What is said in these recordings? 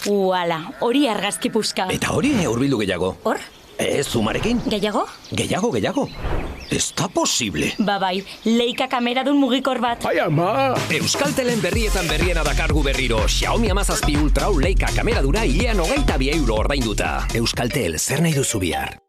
Uala, hori argazki puska. Eta hori hurbildu gehiago. Hor? Zumarekin? Gehiago? Gehiago. Ez da posible. Bai, Leica kameradun mugikor bat. Ai ama! Euskaltelen berrietan berriena dakargu berriro. Xiaomi 17 Ultra Leica kameradura hilean 22 euro ordainduta. Euskaltel, zer nahi duzu bihar?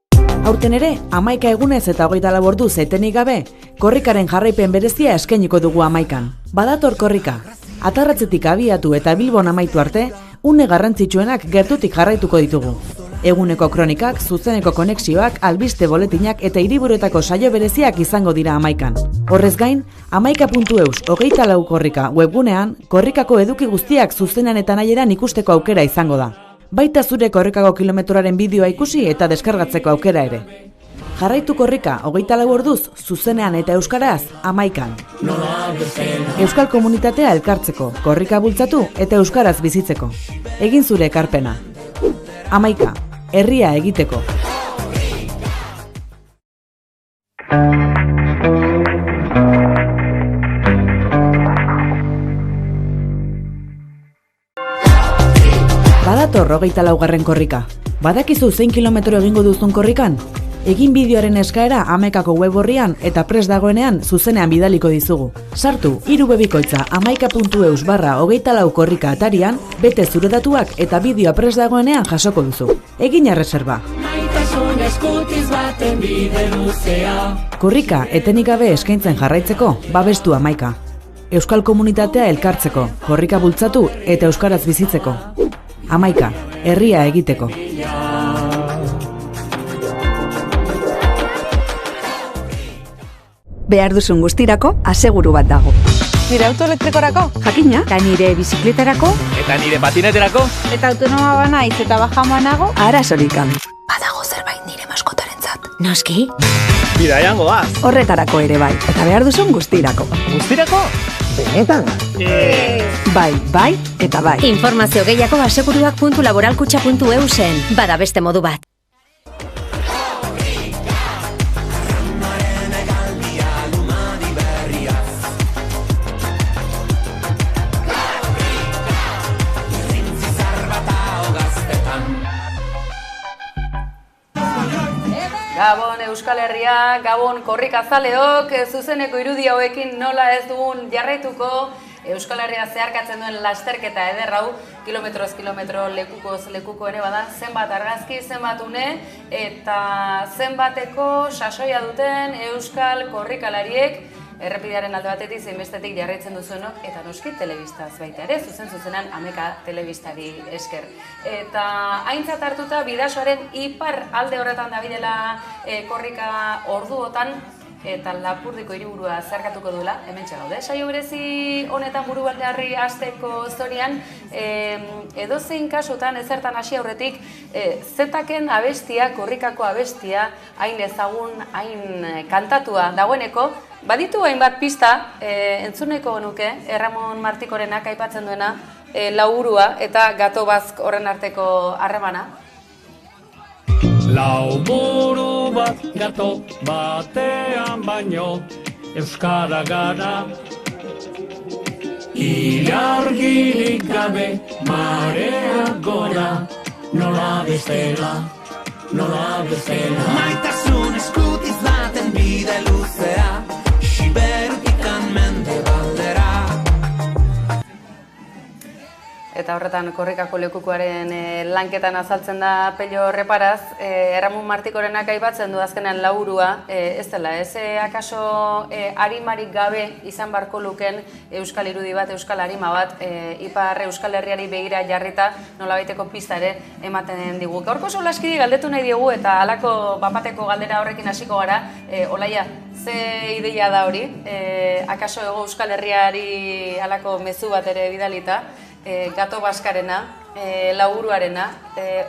Aurten ere, 11 egunez eta 24 orduz etenik gabe, korrikaren jarraipen berezia eskainiko dugu 11an. Badator korrika. Atarratzetik abiatu eta Bilbon amaitu arte, une garrantzitsuenak gertutik jarraituko ditugu. Eguneko kronikak, zuzeneko konexioak, albiste boletinak eta hiriburuetako saio bereziak izango dira 11an. Horrez gain, 11.eus 24 korrika webgunean, korrikako eduki guztiak zuzenean eta nahieran ikusteko aukera izango da. Baita zure korrikako kilometroaren bideoa ikusi eta deskargatzeko aukera ere. Jarraitu korrika 24 orduz, zuzenean eta euskaraz 11an. Euskal komunitatea elkartzeko, korrika bultzatu eta euskaraz bizitzeko. Egin zure ekarpena. 11, herria egiteko. Badator 24. korrika. Badakizu zein kilometro egingo duzun korrikan? Egin bideoaren eskaera 11ako web orrian eta prest dagoenean zuzenean bidaliko dizugu. Sartu irubebikoitza 11.eus/24 korrika atarian, bete zure datuak eta bideoa prest dagoenean jasoko duzu. Egin erreserba. Korrika etenik gabe eskaintzen jarraitzeko, babestu 11. Euskal komunitatea elkartzeko, korrika bultzatu eta euskaraz bizitzeko. 11, herria egiteko. Behar duzun guztirako aseguru bat dago. Nire auto elektrikorako? Jakina, eta nire bizikletarako? Eta nire patineterako? Eta autonoma banaiz eta bajamoa nago? Arazorik gabe. Badago zerbait nire maskotarentzat. Noski? Bidaian goaz. Horretarako ere bai, eta behar duzun guztirako. Guztirako? Benetan? Bai, eta bai. Informazio gehiago aseguruak.laboralkutxa.eusen. Bada beste modu bat. Gabon Euskal Herria, Gabon korrikazaleok, zuzeneko irudi hauekin nola ez dugun jarraituko Euskal Herria zeharkatzen duen lasterketa eder hau, kilometroz kilometro lekukoz lekuko ere bada, zenbat argazki, zenbat une eta zenbateko sasoia duten Euskal korrikalariek errepidearen alde batetik zein bestetik jarraitzen duzuenok eta noski telebistaz baita ere, zuzenan 11 telebistari esker. Eta aintzat hartuta bidasoaren ipar alde horretan dabilela korrika orduotan eta Lapurdiko hiriburua zeharkatuko duela, hementxe gaude. Saio berezi honetan buru baldearri hasteko zorian, edozein kasutan ezertan hasi aurretik, zetaken abestia, korrikako abestia, hain ezagun, hain kantatua dagoeneko, baditu hainbat pista, entzuneko nuke, Ramon Martikorenak aipatzen duena, Lauburua eta Gato Bazk horren arteko harremana. Lauburu bat gato batean baino euskara gara. Ilargirik gabe marea gora, nola bestela, nola bestela. Maitasun eskutiz baten bide luzea, Siberikan mende baldera. Eta horretan korrikako lekukoaren lanketan azaltzen da Pello Reparaz, Ramon Martikorenak aipatzen du azkenean Lauburua, ez dela, ez akaso arimarik gabe izan barko luken euskal irudi bat, euskal arima bat, ipar Euskal Herriari begira jarrita nolabaiteko pista ere ematen digu. Gaurko solaskidi galdetu nahi digu eta halako bapateko galdera horrekin hasiko gara, Olaia, ze ideia da hori, akaso Hego Euskal Herriari halako mezu bat ere bidalita, Gato Bazkarena, Lauburuarena,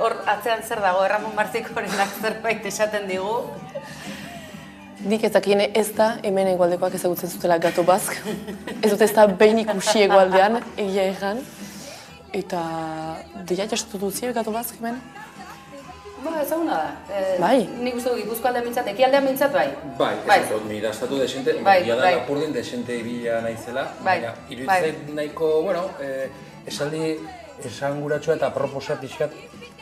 hor atzean zer dago, Ramon Martikorenak zerbait esaten digu. Nik ez dakien ez da hemen egualdekoak ezagutzen zutela Gato Bazk. Ez dut ez da behin ikusi egualdean, egia erran. Eta deia jasotu duzi Gato Bazk hemen? Ba, ezaguna da. Bai. Nik uste du Gipuzkoaldean mintzat, ekialdean mintzat bai. Bai, ez dut, mirastatu desente, baina da Lapurdin desente bila naizela, baina iruditzen nahiko, bueno, esaldi esanguratsua eta proposa pixkat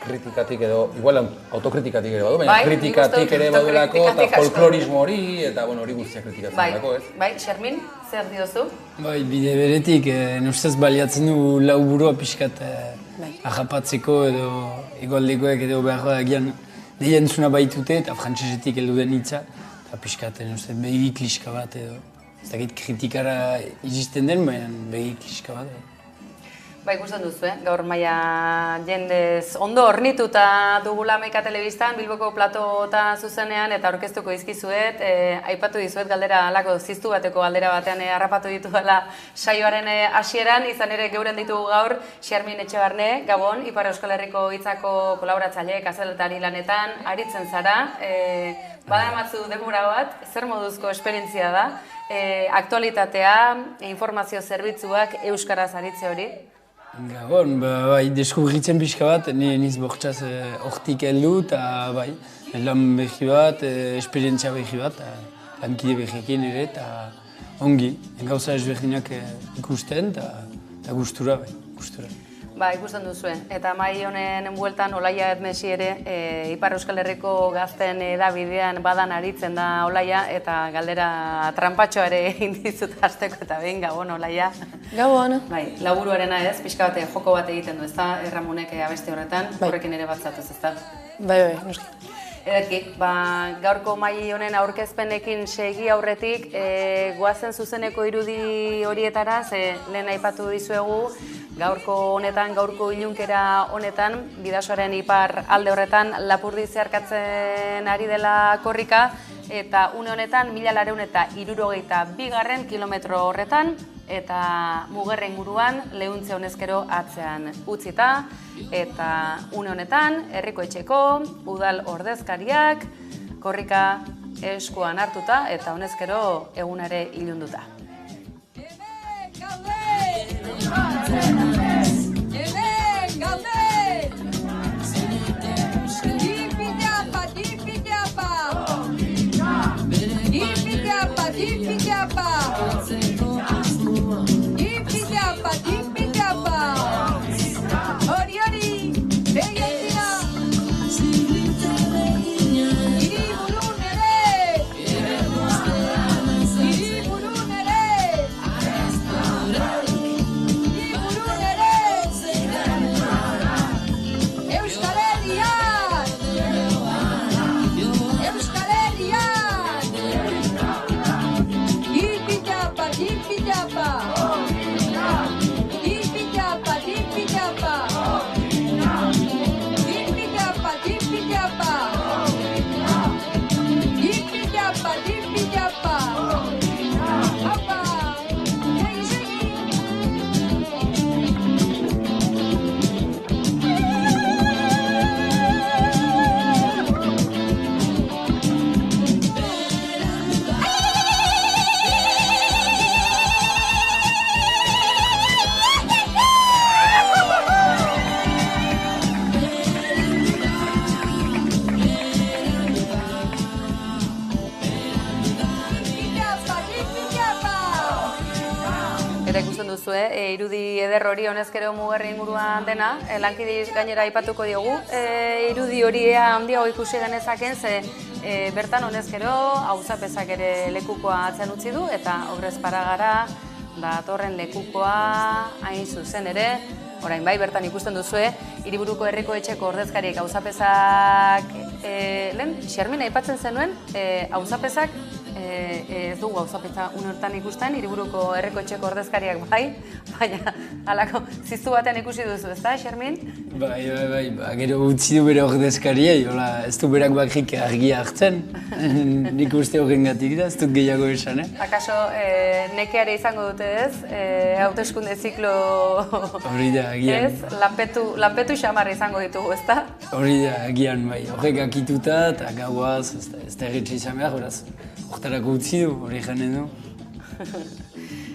kritikatik edo, igual autokritikatik ere badu, baina kritikatik ere badulako eta folklorismo hori eta hori guztia kritikatzen delako, ez? Bai, Xermin, zer diozu? Bai, bide beretik, ustez baliatzen du lau burua pixkat ahapatzeko edo egoaldekoek edo behar egian deientzuna baitute eta frantsesetik heldu den hitza eta pixkat, ustez, begi kliska bat edo. Ez dakit kritikara izisten den, baina begi kliska bat. Ba, ikusten duzu, gaur maia jendez ondo hornituta dugula Hamaika Telebistan, Bilboko platota zuzenean eta aurkeztuko izkizuet. Aipatu dizuet galdera, alako ziztu bateko galdera batean harrapatu ditu dela saioaren hasieran, izan ere geuren ditugu gaur Xermin Etxebarne, Gabon, Ipar Euskal Herriko hitzako kolaboratzaile, kazetari lanetan, aritzen zara. Badamatzu denbora bat, zer moduzko esperientzia da, aktualitatea, informazio zerbitzuak euskaraz aritze hori? Gabon, bai, deskubritzen pixka bat, niz bortxaz hortik heldu eta bai, lan behi bat, esperientzia behi bat, lankide behiekin ere eta ongi, gauza ezberdinak ikusten eta gustura, bai, gustura. Ba, ikusten duzuen. Eta mai honen bueltan Olaia Edmesi ere Ipar Euskal Herriko gazten edabidean badan aritzen da Olaia eta galdera trampatxoa ere egin dizut hasteko eta behin Gabon Olaia. Gabon. Bai, laburuarena ez, pixka bat joko bat egiten du, ezta? Erramunek abesti horretan, horrekin ere batzatuz, ezta? Bai, noski. Ederki, gaurko mai honen aurkezpenekin segi aurretik, goazen zuzeneko irudi horietara, ze lehen aipatu dizuegu, gaurko honetan, gaurko ilunkera honetan, Bidasoaren ipar alde horretan, Lapurdi zeharkatzen ari dela korrika, eta une honetan, 1262 kilometro horretan, eta Mugerra inguruan Lehuntze honezkero atzean utzita, eta une honetan, herriko etxeko, udal ordezkariak, korrika eskuan hartuta, eta honezkero egunare ilunduta. Irudi eder hori honezkero Mugerra inguruan dena, lankide gainera aipatuko diogu. Irudi hori handiago ikusi genezaken, ze bertan honezkero auzapezak ere lekukoa atzen utzi du, eta Ogrez Paragara datorren lekukoa hain zuzen ere, orain bai bertan ikusten duzue, Hiriburuko herriko etxeko ordezkariek auzapezak, lehen Xermin aipatzen zenuen, auzapezak ez dugu auzapeza unortan ikusten, Hiriburuko herriko etxeko ordezkariak bai, baina halako ziztu batean ikusi duzu, ezta, Xermin? Bai, gero utzi du bere ordezkariei, ez du berak bakrik argia hartzen, nik uste horrengatik da, ez dut gehiago esan, Akaso, nekeare izango dute ez, hauteskunde ziklo... Hori da, agian. Ez, lanpetu xamarra izango ditugu, ezta? Hori da, agian, bai, horrek akituta eta gauaz, ez da erretxe izan behar, horaz. Hortarako utzi du, hori janen du.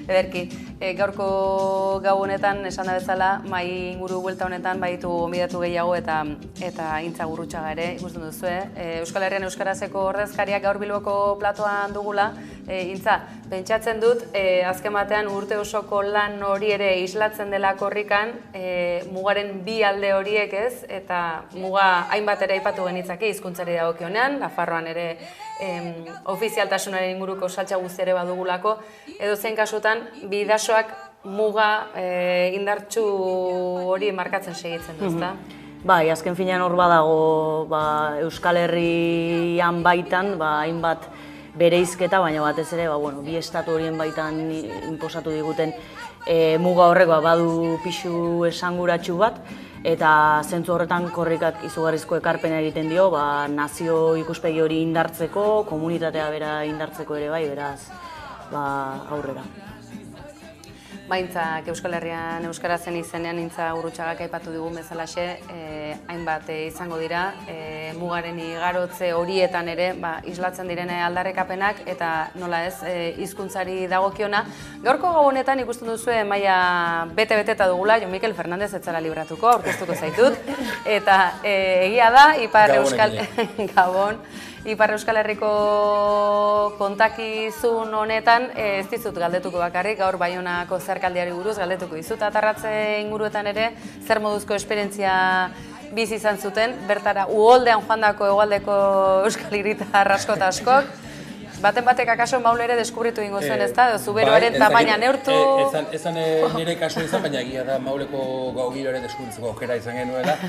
Ederki, gaurko gau honetan, esan da bezala, mai inguru buelta honetan, baditu gonbidatu gehiago eta Intza Gurrutxaga ere, ikusten duzu, Euskal Herrian Euskarazeko ordezkariak gaur Bilboko platoan dugula. Intza, pentsatzen dut, azken batean urte osoko lan hori ere islatzen dela korrikan, mugaren bi alde horiek ez, eta muga hainbat ere aipatu genitzake hizkuntzari dagokionean, Nafarroan ere ofizialtasunaren inguruko saltza guzti ere badugulako, edo zein kasutan bidasoak muga indartsu hori markatzen segitzen du, ezta? Bai, azken finean hor badago Euskal Herrian baitan hainbat bereizketa, baina batez ere bi estatu horien baitan inposatu diguten muga horrek badu pixu esanguratsu bat, eta zentzu horretan korrikak izugarrizko ekarpena egiten dio, nazio ikuspegi hori indartzeko, komunitatea bera indartzeko ere bai, beraz, aurrera. Intzak Euskal Herrian Euskarazen izenean Intza Gurrutxagak aipatu digun bezalaxe, hainbat izango dira, mugaren igarotze horietan ere islatzen diren aldarrekapenak eta nola ez, hizkuntzari dagokiona. Gaurko gau honetan ikusten duzu maila bete-beteta dugula, Jon Mikel Fernandez ez zara libratuko, aurkeztuko zaitut, eta egia da, Ipar Euskal Herriko kontakizun honetan ez dizut galdetuko bakarrik, gaur Baionako zeharkaldiari buruz galdetuko dizut, atarratze inguruetan ere zer moduzko esperientzia bizi izan zuten, bertara uholdean joandako hegoaldeko euskal hiritar asko eta askok, baten batek akaso maule ere deskubritu ingo zuen, ezta? Zuberoaren tamaina neurtu... Ezan nire kaso izan, baina egia da mauleko gau giro ere deskubritzeko aukera izan genuela.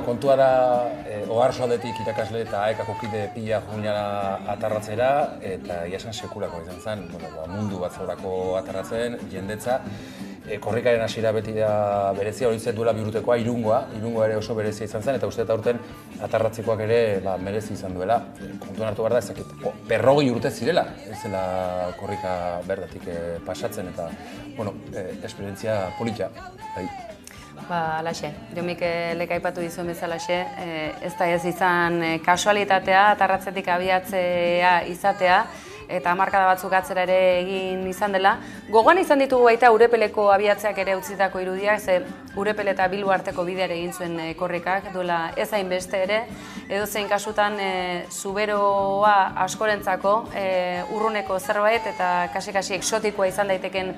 Kontua da, Oarsoaldetik irakasle eta aekako kide pila jugunara atarratzera, eta iasan sekulako izan zen, mundu bat zaurako atarratzen, jendetza. Korrikaren hasiera beti da berezia, hori zen duela bihurtekoa, Irungoa ere oso berezia izan zen, eta uste eta aurten atarratzekoak ere merezi izan duela. Kontuan hartu behar da, ezakit, 40 urte zirela, ez zela korrika berdatik pasatzen, eta, esperientzia polita. Alaxe, Jon Mikelek aipatu dizuen bezalaxe, ez da ez izan kasualitatea, atarratzetik abiatzea izatea, eta hamarkada batzuk atzera ere egin izan dela. Gogoan izan ditugu baita Urepeleko abiatzeak ere utzitako irudiak, ze Urepel eta Bilbo arteko bideare egin zuen korrikak, duela ez hainbeste ere, edo zein kasutan Zuberoa askorentzako urruneko zerbait eta kasi-kasi eksotikoa izan daiteken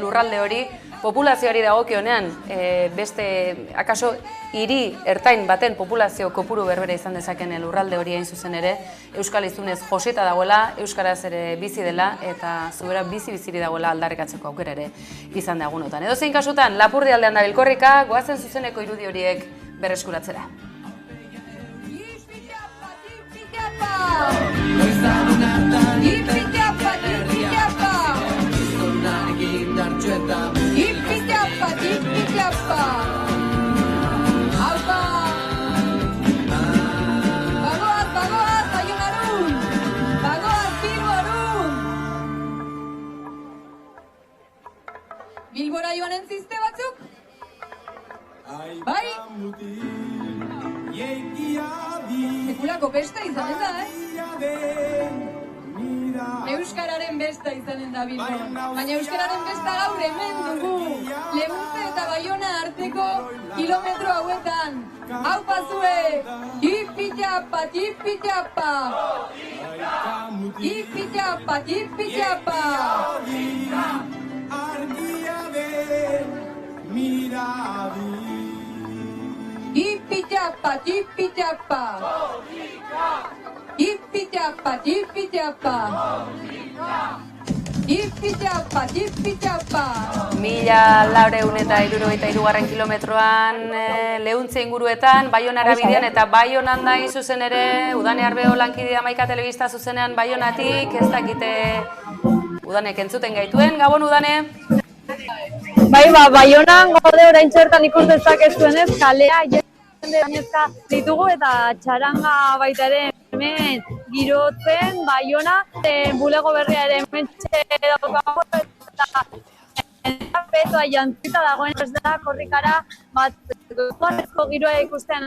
lurralde hori, populazioari dagokionean, beste, akaso, hiri ertain baten populazio kopuru berbera izan dezaken lurralde hori hain zuzen ere, euskal hiztunez josita dagoela, euskaraz ere bizi dela, eta Zubera bizi-biziri dagoela aldarrikatzeko aukera ere izan da egunotan. Edo zein kasutan, Lapurdi aldean dabil korrika, goazen zuzeneko irudi horiek berreskuratzera. Bilbora joanen zizte batzuk? Bai? Sekulako besta izanen da, Euskararen besta izanen da Bilbon. Baina Euskararen besta gaur hemen dugu. Lebuze eta Baiona arteko kilometro hauetan. Hau pazue! Tipi-txapa, tipi-txapa! Tipi-txapa, tipi-txapa! Tipi-txapa, tipi-txapa! Tipi-txapa, tipi-txapa! Tipi-txapa, tipi-txapa! 1473 kilometroan Lehuntze inguruetan, Baionara bidean, eta Baionan da zuzen ere, Udane Arbeo lankidea Amaika Telebista zuzenean Baionatik, ez dakite Udanek entzuten gaituen, Gabon Udane? Bai, Baionan gaude orain txertan ikus dezakezuenez, kalea jende gainezka ditugu eta txaranga baita ere hemen girotzen, Baiona, bulego berria ere hemen txeraukago eta petoa jantzita dagoen ez da korrikara bat gozoarezko giroa ikusten.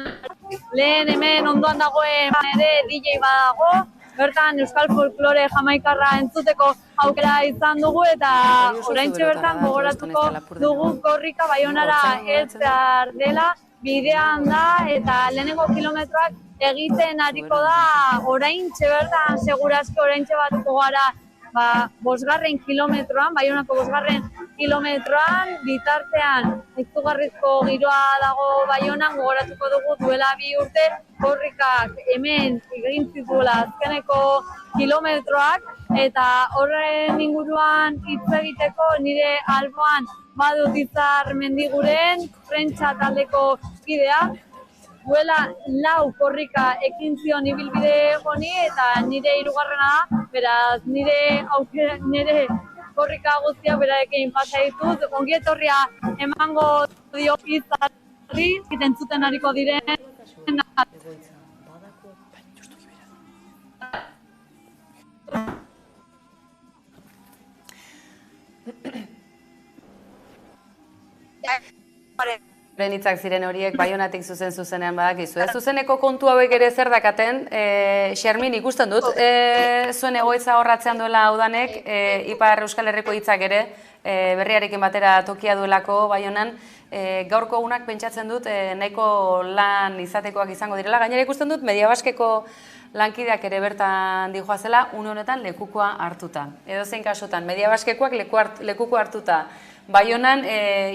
Lehen hemen ondoan dagoen ere DJ badago, bertan euskal folklore jamaikarra entzuteko aukera izan dugu eta oraintxe bertan gogoratuko dugu korrika Baionara heltzear dela bidean da eta lehenengo kilometroak egiten ariko da oraintxe bertan segurazki oraintxe batuko gara 5. kilometroan, Baionako 5. kilometroan, bitartean izugarrizko giroa dago Baionan, gogoratuko dugu duela 2 urte, korrikak hemen egin zituela azkeneko kilometroak, eta horren inguruan hitz egiteko nire alboan badut Izar Mendiguren, prentsa taldeko kidea, duela 4 korrika ekin zion ibilbide honi eta nire 3. da, beraz nire korrika guztiak berarekin pasa ditut. Ongi etorria emango dio Izarri, entzuten ariko diren. Hitzak ziren horiek Baionatik zuzenean badakizu. Zuzeneko kontu hauek ere zer dakaten, Xermin ikusten dut, zuen egoitza horratzean duela udanek, Ipar Euskal Herriko hitzak ere, berriarekin batera tokia duelako Baionan, gaurko egunak pentsatzen dut nahiko lan izatekoak izango direla. Gainera ikusten dut Mediabaskeko lankideak ere bertan dijoazela, une honetan lekukoa hartuta. Edozein kasutan, Mediabaskekoak lekuko hartuta. Baionan,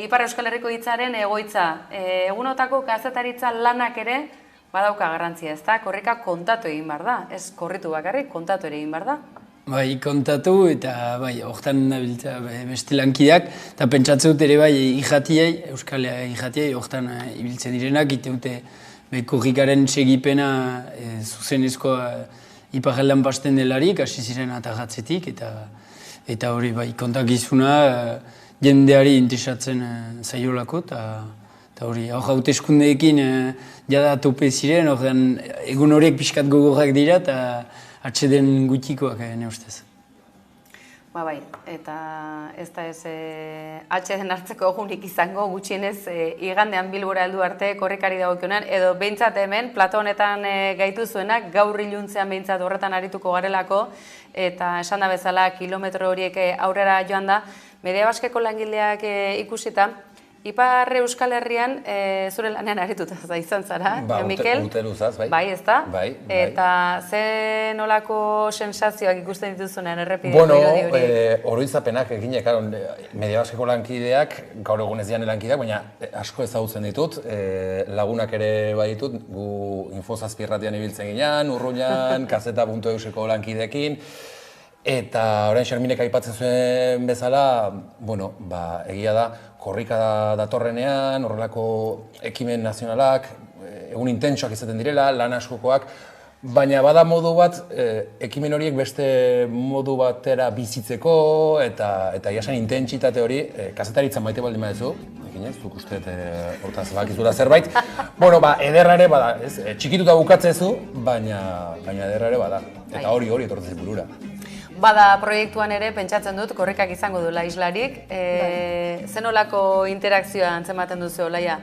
Ipar Euskal Herriko hitzaren egoitza. Egunotako kazetaritza lanak ere badauka garrantzia, ez da? Korrika kontatu egin behar da, ez korritu bakarrik, kontatu ere egin behar da. Bai, kontatu eta hortan nabiltza beste lankideak, eta pentsatzen dut ere bai Euskal Ihatiei, hortan ibiltzen direnak, ite dute korrikaren segipena zuzenezkoa iparraldan basten delarik, hasi ziren atagatzetik, eta hori bai kontakizuna jendeari interesatzen zaiolako, eta hori, hor hauteskundeekin jada tope ziren, egun horiek pixkat gogorrak dira, eta atxeden gutikoak ne ustez. Bai, eta ez da atxeden hartzeko egunik izango gutxienez igandean Bilbora heldu arte korrikari dagokionean, edo behintzat hemen, plato honetan gaitu zuenak, gaur iluntzean behintzat horretan arituko garelako, eta esan da bezala kilometro horiek aurrera joan da, Mediabaskeko langileak ikusita, Ipar Euskal Herrian zure lanean arituta izan zara, Mikel? Urte luzaz, bai. Bai, ez da? Bai. Eta ze nolako sensazioak ikusten dituzunean errepideko irudi hori? Oroitzapenak eginek, Mediabaskeko lankideak, gaur egun ez dian lankideak, baina asko ezagutzen ditut, lagunak ere baditut, gu Infozazpirratian ibiltzen ginean, Urruñan, Kazeta.euseko lankideekin, eta orain Xerminek aipatzen zuen bezala, egia da, korrika datorrenean, horrelako ekimen nazionalak, egun intentsuak izaten direla, lan askokoak, baina bada modu bat, ekimen horiek beste modu batera bizitzeko, eta jasen intentsitate hori, kazetaritzan maite baldin badezu, eginez, duk usteet hortaz bakizula zerbait, ederra ere bada, txikituta bukatzezu, baina ederra ere bada, eta hori etortzen burura. Bada proiektuan ere, pentsatzen dut, korrikak izango duela islarik. Zenolako interakzioa antzematen duzu, Olaia?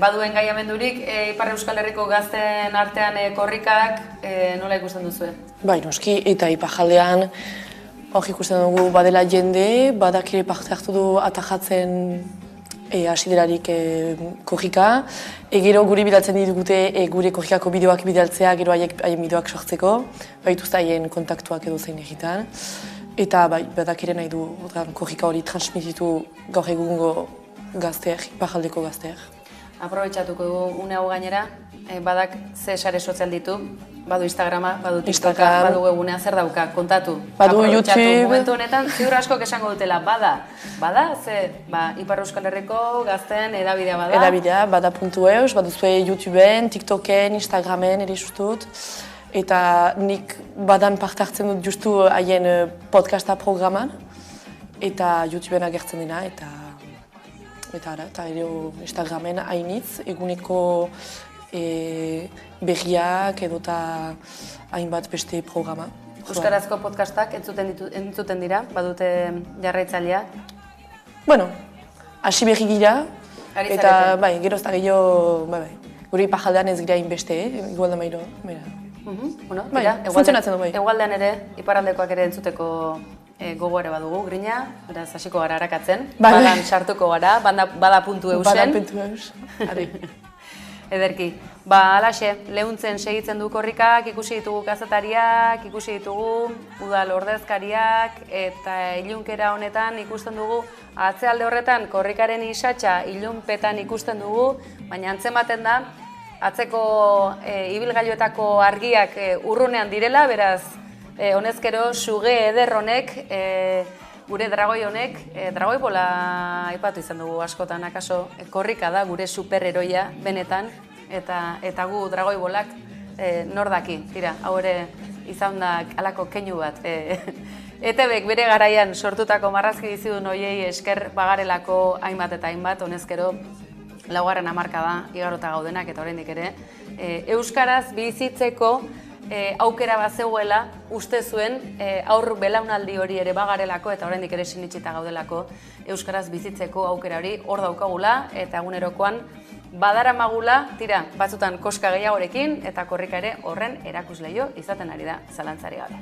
Baduen gaiamendurik, Ipar Euskal Herriko gazten artean korrikak nola ikusten duzu? Bai, noski, eta iparjaldean hor ikusten dugu badela jende, badak ere parte hartu du atajatzen hasiderarik korrika. Gero guri bidaltzen digute gure korrikako bideoak bidaltzea, gero haien bideoak sortzeko, baituzte haien kontaktuak edo zein egitan. Eta badak ere nahi du korrika hori transmititu gaur egungo gazteak, iparjaldeko gazteak. Aprobetxatuko dugu une hau gainera, badak ze sare sozial ditu, badu Instagrama, badu TikToka, badu webgunea, zer dauka, kontatu. Badu YouTube. Momentu honetan, ziur askok esango dutela, bada, Ipar Euskal Herriko gazten edabidea bada. Edabidea, bada.eus, baduzue YouTubeen, TikToken, Instagramen ere justut. Eta nik badan parte hartzen dut justu haien podcasta programan, eta YouTubeen agertzen dena, eta ere Instagramen hainitz, eguneko berriak edota hainbat beste programa. Euskarazko podcastak entzuten dira, badute jarraitzailea? Hasi berri gira, eta gero ez da gehiago, gure iparjaldean ez gira hainbeste, igual da mairo. Bueno, funtzionatzen du bai. Hegoaldean ere, iparraldekoak ere entzuteko gogo ere badugu, grina, beraz hasiko gara arakatzen, badan sartuko gara, bada puntu eusen. Bada puntu eusen, Ederki. Alaxe, Leuntzen segitzen du korrikak, ikusi ditugu kazetariak, ikusi ditugu udal ordezkariak, eta ilunkera honetan ikusten dugu, atzealde horretan korrikaren isatxa ilunpetan ikusten dugu, baina antzematen da, atzeko ibilgailuetako argiak urrunean direla, beraz, honezkero, suge eder honek, gure dragoi honek, dragoi bola aipatu izan dugu askotan, akaso, korrika da gure superheroia benetan, eta gu dragoi bolak nor daki, tira, hau ere izan da alako keinu bat. ETBek bere garaian sortutako marrazki dizidun hoiei esker bagarelako hainbat eta hainbat, honezkero, laugarren hamarka da, igarota gaudenak eta oraindik ere, euskaraz bizitzeko aukera bat zegoela uste zuen aur belaunaldi hori ere bagarelako eta oraindik ere sinitsita gaudelako euskaraz bizitzeko aukera hori hor daukagula eta egunerokoan badaramagula, tira, batzutan koska gehiagorekin eta korrika ere horren erakusleio izaten ari da zalantzari gabe.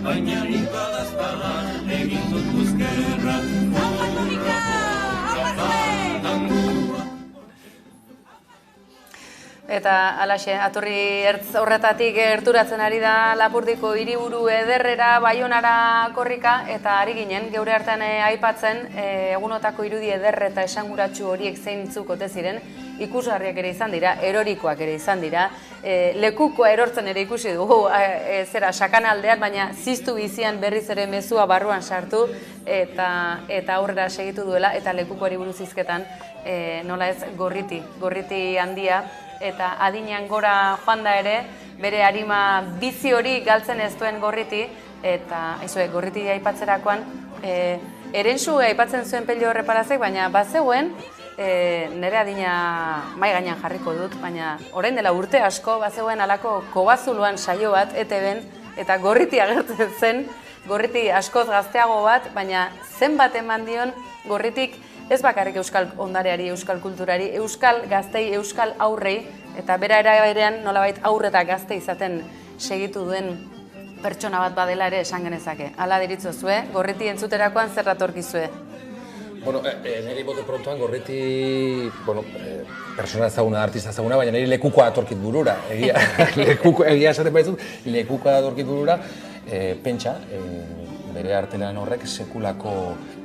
Baina nik badazpada egin dut buzkerra eta alaxe, aturri ertz horretatik gerturatzen ari da Lapurdiko hiriburu ederrera, Baionara korrika, eta ari ginen, geure artean aipatzen, egunotako irudi eder eta esanguratsu horiek zeintzuk ote ziren, ikusgarriak ere izan dira, erorikoak ere izan dira, lekukoa erortzen ere ikusi dugu, zera sakanaldean, baina ziztu bizian berriz ere mezua barruan sartu, eta aurrera segitu duela, eta lekukoari buruz hizketan, nola ez, gorriti handia, eta adinean gora joan da ere, bere arima bizi hori galtzen ez duen gorriti, eta gorriti aipatzerakoan, erensu aipatzen zuen Pello Reparazek, baina bazegoen, nire adina mai gainean jarriko dut, baina orain dela urte asko, bazegoen alako kobazuluan saio bat, ETB-en, eta gorriti agertzen zen, gorriti askoz gazteago bat, baina zenbat eman dion gorritik ez bakarrik euskal ondareari, euskal kulturari, euskal gaztei, euskal aurrei, eta bera eraberean nolabait aurre eta gazte izaten segitu duen pertsona bat badela ere esan genezake. Hala deritzozue, gorriti entzuterakoan zer datorkizue? Bueno, niri bote prontoan gorriti, persona ezaguna, artista ezaguna, baina niri lekukoa datorkit burura. Egia esaten baizut, lekukoa datorkit burura, pentsa, bere artelan horrek sekulako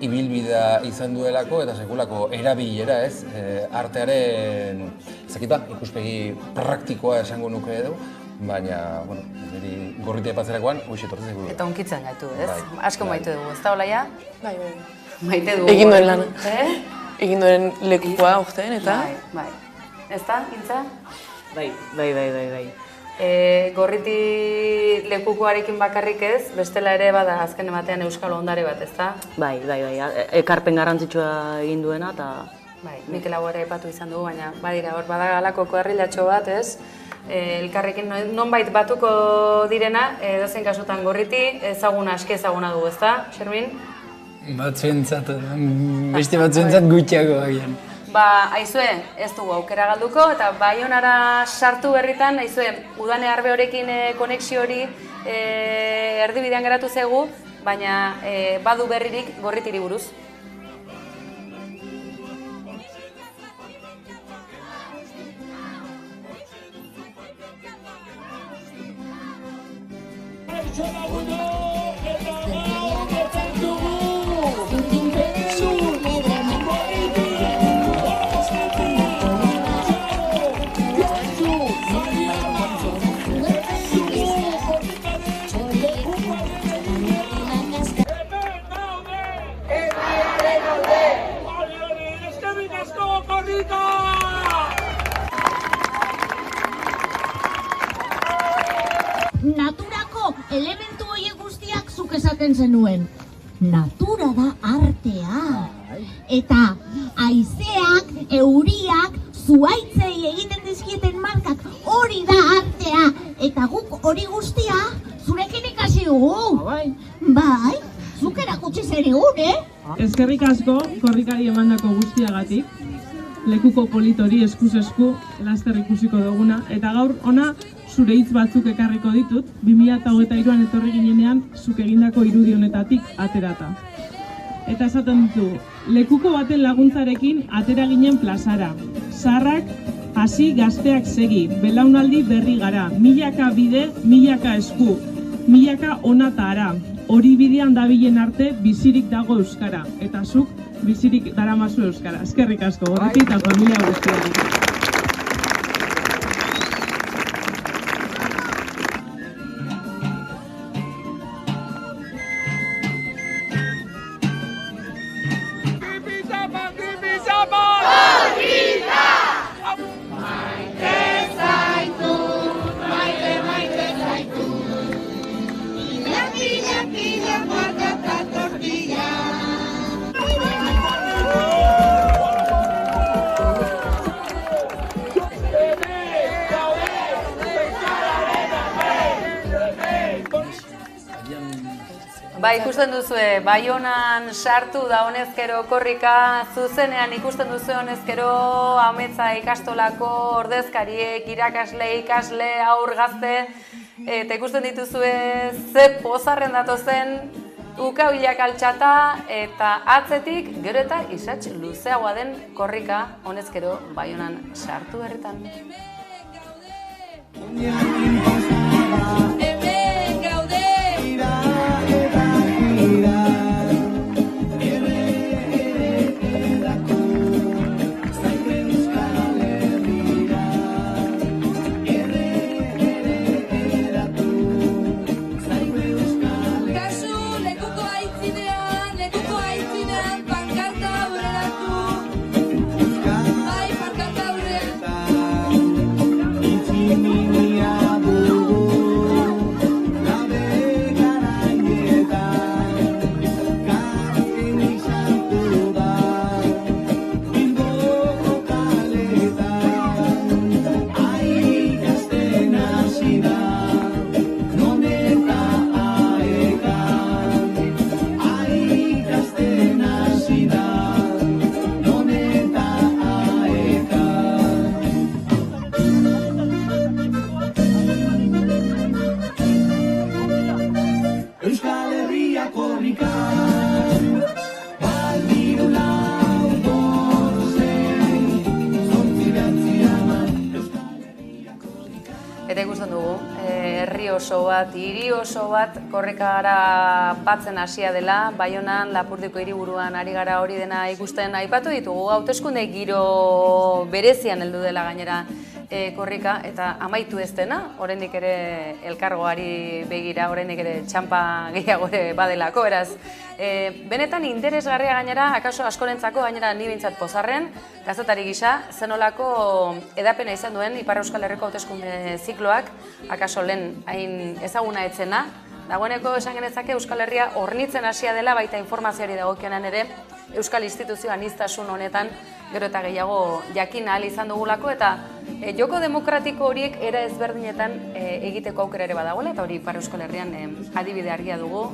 ibilbidea izan duelako eta sekulako erabilera, ez? Artearen, ezakita, ikuspegi praktikoa esango nuke edo, baina, niri gorriti aipatzerakoan, hoxe etortzen zaigu. Eta hunkitzen gaitu, ez? Asko maite dugu, ez da Olaia? Bai. Maite dugu. Egin duen lan. Egin duen lekukoa urtean, eta? Bai. Ez da, Intza? Bai. Gorriti lekukoarekin bakarrik ez, bestela ere bada azken ematean euskal ondare bat, ez da? Bai. Ekarpen garrantzitsua egin duena, eta... Bai, Mikel hau ere aipatu izan dugu, baina badira, hor bada galako koherrilatxo bat, ez? Elkarrekin nonbait batuko direna, edozein kasutan gorriti, ezaguna, aski ezaguna dugu, ez da, Xermin? Batzuentzat, beste batzuentzat gutxiago agian. Aizue, ez dugu aukera galduko, eta Baionara sartu berritan, aizue, udane arbe horekin konexio hori erdibidean geratu zegu, baina badu berririk gorritiri buruz. Naturako elementu horiek guztiak zuk esaten zenuen. Natura da artea. Eta haizeak, euriak, zuhaitzei egiten dizkieten markak hori da artea. Eta guk hori guztia zurekin ikasi dugu. Bai, zuk erakutsi zenigun, Eskerrik asko korrikari emandako guztiagatik. Lekuko politori eskuz esku laster ikusiko duguna. Eta gaur ona zure hitz batzuk ekarriko ditut, 2023an etorri ginenean zuk egindako irudi honetatik aterata. Eta esaten ditu, lekuko baten laguntzarekin atera ginen plazara. Zaharrak hasi, gazteak segi, belaunaldi berri gara, milaka bide, milaka esku, milaka ona eta ara. Hori bidean dabilen arte bizirik dago euskara, eta zuk bizirik daramazu euskara. Eskerrik asko, gorriti eta familia guztiak. Ikusten duzue, Baionan sartu da honezkero korrika, zuzenean ikusten duzue honezkero ametsa ikastolako ordezkariek, irakasle, ikasle, aur gazte, eta ikusten dituzue ze pozarren datozen ukauilak altxata eta atzetik gero eta isats luzeagoa den korrika honezkero Baionan sartu berritan. Hemen gaude! Kasu lekuko aitzinean pankarta aurreratu. Bai, pankarta aurreratu. Euskal Herria korrikan, baldiru lau, borzen, zortzi behatzi aman. Eta ikusten dugu, herri oso bat, hiri oso bat korrikara batzen hasia dela, Baionan, Lapurdiko hiriburuan ari gara hori dena ikusten aipatu ditugu, hauteskunde giro berezian heldu dela gainera korrika, eta amaitu ez dena, oraindik ere elkargoari begira, oraindik ere txanpa gehiago ere badelako, beraz. Benetan interesgarria gainera, akaso askorentzako gainera ni behintzat pozarren, kazetari gisa, zenolako edapena izan duen Ipar Euskal Herriko hauteskunde zikloak, akaso lehen hain ezaguna etzena, dagoeneko esan genezake Euskal Herria hornitzen hasia dela, baita informazioari dagokionan ere, Euskal instituzio aniztasun honetan gero eta gehiago jakin ahal izan dugulako, eta joko demokratiko horiek era ezberdinetan egiteko aukera ere badagoela, eta hori Ipar Euskal Herrian adibide argia dugu,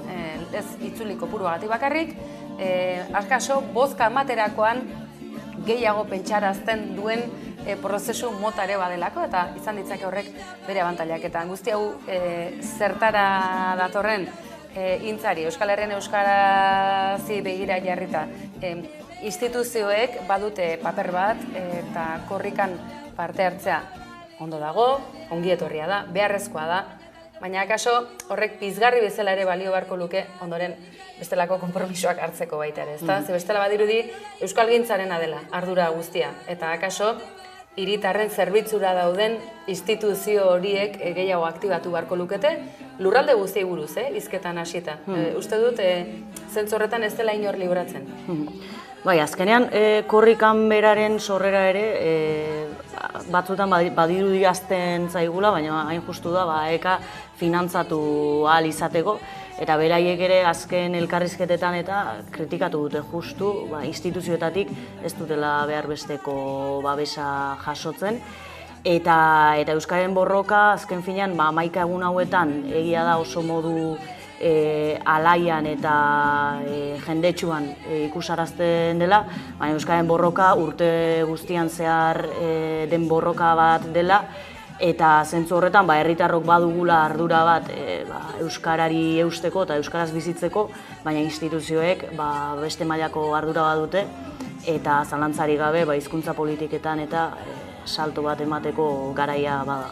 ez itzuli kopuruagatik bakarrik, akaso bozka ematerakoan gehiago pentsarazten duen prozesu mota ere badelako, eta izan ditzake horrek bere abantailak. Eta guzti hau zertara datorren intzari, Euskal Herrian euskarazi begira jarrita, instituzioek badute paper bat eta korrikan parte hartzea ondo dago, ongi etorria da, beharrezkoa da, baina akaso horrek pizgarri bezala ere balio beharko luke ondoren bestelako konpromisoak hartzeko baita ere, ezta? Ze bestela badirudi euskalgintzarena dela ardura guztia, eta akaso hiritarren zerbitzura dauden instituzio horiek gehiago aktibatu beharko lukete, lurralde guztiei buruz, hizketan hasita. Uste dut, zentzu horretan ez dela inor libratzen. Bai, azkenean korrikan beraren sorrera ere batzutan badirudi azten zaigula, baina hain justu da eka finantzatu ahal izateko, eta beraiek ere azken elkarrizketetan eta kritikatu dute justu instituzioetatik ez dutela behar besteko babesa jasotzen. Eta Euskaren borroka azken finean 11 egun hauetan egia da oso modu alaian eta jendetsuan ikusarazten dela, baina Euskaren borroka urte guztian zehar den borroka bat dela, eta zentzu horretan herritarrok badugula ardura bat euskarari eusteko eta euskaraz bizitzeko, baina instituzioek beste mailako ardura badute, eta zalantzari gabe hizkuntza politiketan eta salto bat emateko garaia bada.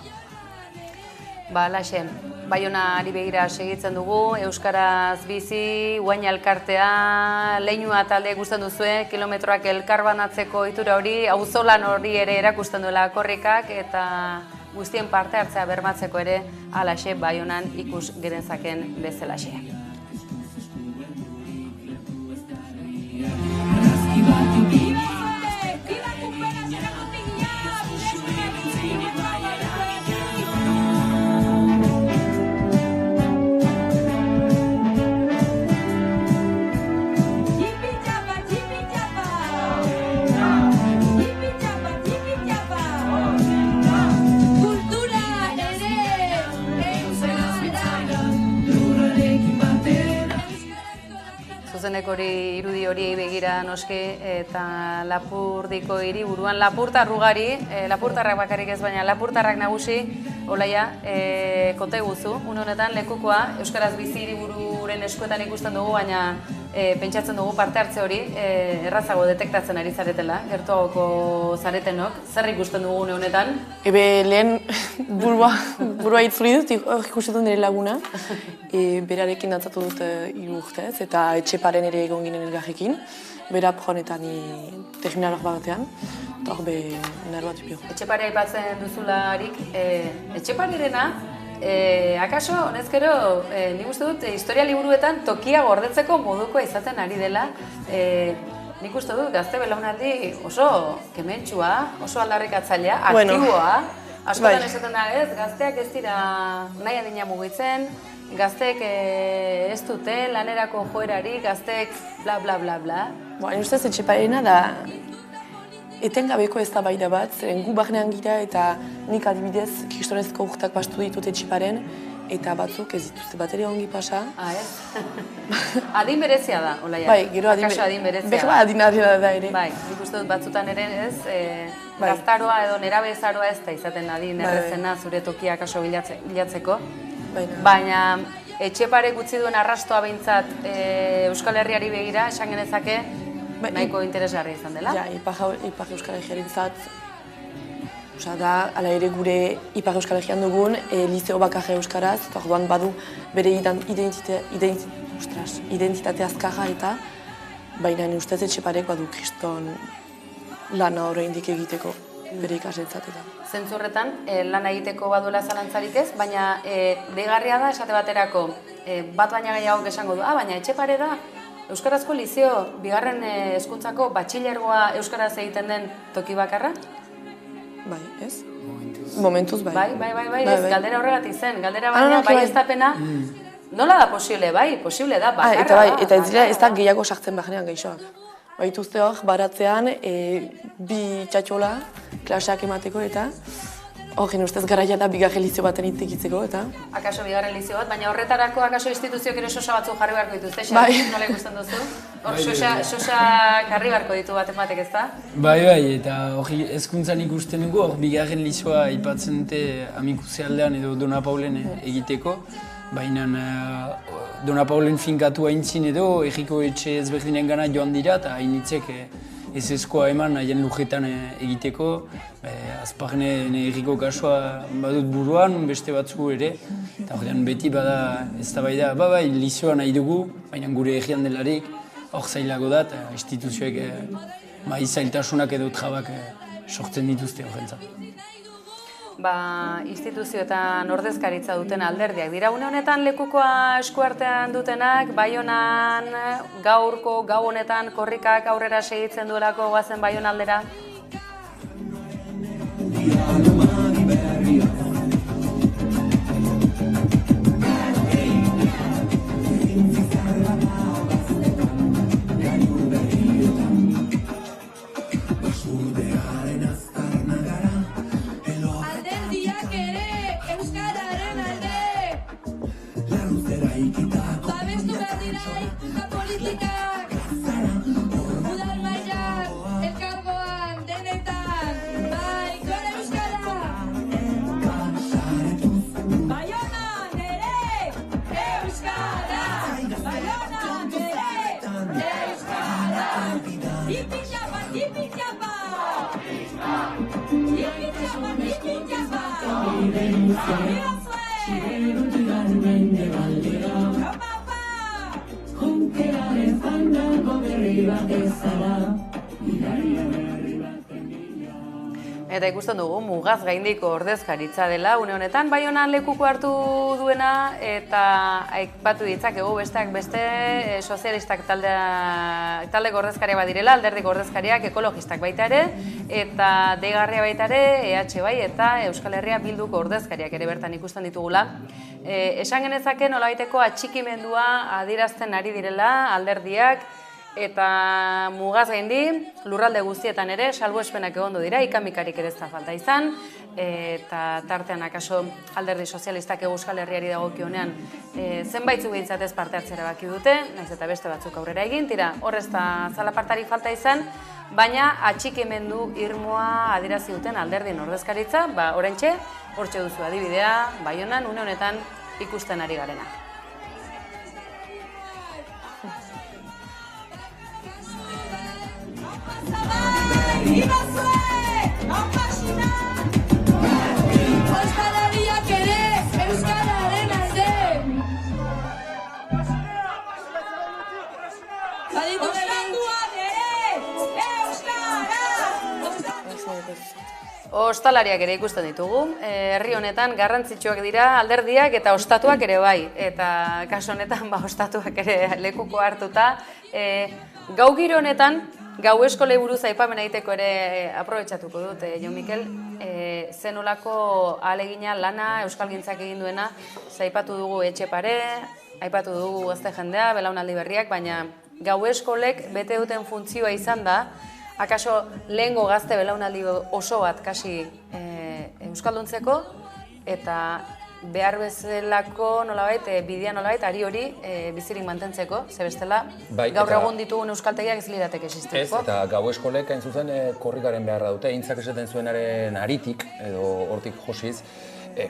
Laxe, Baionari begira segitzen dugu, euskaraz bizi, Uaina elkartea, leinua talde ikusten duzue, kilometroak elkarbanatzeko itura hori, auzolan hori ere erakusten duela korrikak, eta guztien parte hartzea bermatzeko ere, alaxe Baionan ikus genezaken bezalaxe. Hori irudi hori begira noski, eta Lapurdiko hiriburuan lapurtar ugari, lapurtarrak bakarrik ez baina lapurtarrak nagusi, Olaia, konta eguzu, une honetan lekukoa, Euskaraz bizi hiribururen eskuetan ikusten dugu, baina pentsatzen dugu parte hartze hori errazago detektatzen ari zaretela, gertuagoko zaretenok, zer ikusten dugu une honetan? Lehen burua itzuli dut, ikusten nire laguna, berarekin dantzatu dut 3 urtez, eta Etxeparen ere egon ginen elgarrekin, bera pronetan terminalak batean, eta hor nero bat ipio. Etxeparea aipatzen duzularik, Etxeparerena, akaso, honezkero, nik uste dut, historia liburuetan tokia gordetzeko modukoa izaten ari dela, nik uste dut, gazte belaunaldi oso kementsua, oso aldarrikatzailea, aktiboa, askotan esaten da ez, gazteak ez dira nahi adina mugitzen, gazteek ez dute lanerako joerari, gazteek bla bla bla bla. Hain ustez Etxeparena da etengabeko eztabaida bat, zeren gu barnean gira eta nik adibidez kristonezko urtak pastu ditut Etxeparen eta batzuk ez dituzte bat ere ongi pasa. Ez? Adin berezia da, Olaia? Bai, gero adin berezia. Behar adin da ere. Bai, nik uste dut batzutan ere ez, gaztaroa edo nerabezaroa ez da izaten adin errezena zure tokia akaso bilatzeko. Baina Etxeparek utzi duen arrastoa behintzat Euskal Herriari begira, esan genezake, nahiko interesgarria izan dela? Ja, Ipar Euskal Herriarentzat, da, ala ere gure Ipar Euskal Herrian dugun liceo bakarra euskaraz, eta orduan badu bere identitate azkarra eta baina ustez Etxeparek badu kriston lana oraindik egiteko bere ikaslentzat eta. Zentzu horretan, lana egiteko baduela zalantzarik ez, baina deigarria da esate baterako bat baina gehiago esango du, baina Etxepare da Euskarazko lizeo, bigarren hezkuntzako batxilergoa Euskaraz egiten den toki bakarra? Bai, ez? Momentuz bai. Bai, ez, galdera horregatik zen, galdera baina bai ez tapena, nola da posible, bai, posible da, bakarra da. Eta ez da gehiago sartzen bajenean gaixoak. Baituzte hor, baratzean, bi txatxola, klaseak emateko eta horren ustez garaia da bigarren lizeo baten itekitzeko eta... Akaso bigarren lizeo bat, baina horretarako akaso instituzioak ere sosa batzu jarri beharko dituzte, nola ikusten duzu? Hor sosa jarri beharko ditu baten batek ez da? Bai, eta hori hezkuntzan ikusten dugu, hor bigarren lizoa aipatzen dute Amikuse aldean edo Dona Paulen egiteko, baina Dona Paulen finkatu haintzin edo erriko etxe ezberdinen gana joan dira eta hainitzek ez eskoa eman haien lujetan egiteko. Azparne erriko kasua badut buruan, beste batzu ere. Eta horrean beti bada eztabaida, bai, lizioa nahi dugu, baina gure errian delarik hor zailago da, eta instituzioek zailtasunak edo trabak sortzen dituzte horrentzat. Instituzioetan ordezkaritza duten alderdiak dira. Une honetan lekukoa eskuartean dutenak, Baionan gaurko, gau honetan korrikak aurrera segitzen duelako goazen Baiona aldera? Eta ikusten dugu, mugaz gaindiko ordezkaritza dela, une honetan, Baionan lekuko hartu duena, eta aipatu ditzakegu besteak beste sozialistak taldeko ordezkaria badirela, alderdiko ordezkariak ekologistak baita ere, eta deigarria baita ere, EH bai eta Euskal Herria Bilduko ordezkariak ere bertan ikusten ditugula. Esan genezake nolabaiteko atxikimendua adierazten ari direla alderdiak, Eta mugaz gaindi, lurralde guztietan ere, salbuespenak egondu dira, ikamikarik ere ez da falta izan, eta tartean akaso alderdi sozialistak Euskal Herriari dagokionean zenbaitzuk behintzat ez parte hartzera baki dute, naiz eta beste batzuk aurrera egin, tira, horrez da zalapartari falta izan, baina atxikimendu irmoa adierazi duten alderdien ordezkaritza, oraintxe, hortxe duzu adibidea, Baionan, une honetan ikusten ari garena. Euskal Herriak ere euskararen alde. Ostatuak ere euskara. Ostalariak ere ikusten ditugu. Herri honetan garrantzitsuak dira alderdiak eta ostatuak ere bai. Eta kasu honetan ostatuak ere lekuko hartuta. Gau giro honetan, gau eskolei buruz aipamen egiteko ere aprobetxatuko dut, Jon Mikel, zenolako ahalegina lana euskalgintzak egin duena, aipatu dugu Etxepare, aipatu dugu gazte jendea, belaunaldi berriak, baina gau eskolek bete duten funtzioa izan da, akaso lehengo gazte belaunaldi oso bat kasi euskalduntzeko, eta behar bezalako nolabait, bidea nolabait, ari hori bizirik mantentzeko, ze bestela gaur egun ditugun euskaltegiak ez lirateke existituko. Ez, eta gau eskolek hain zuzen korrikaren beharra dute, eintzak esaten zuenaren aritik, edo hortik josiz,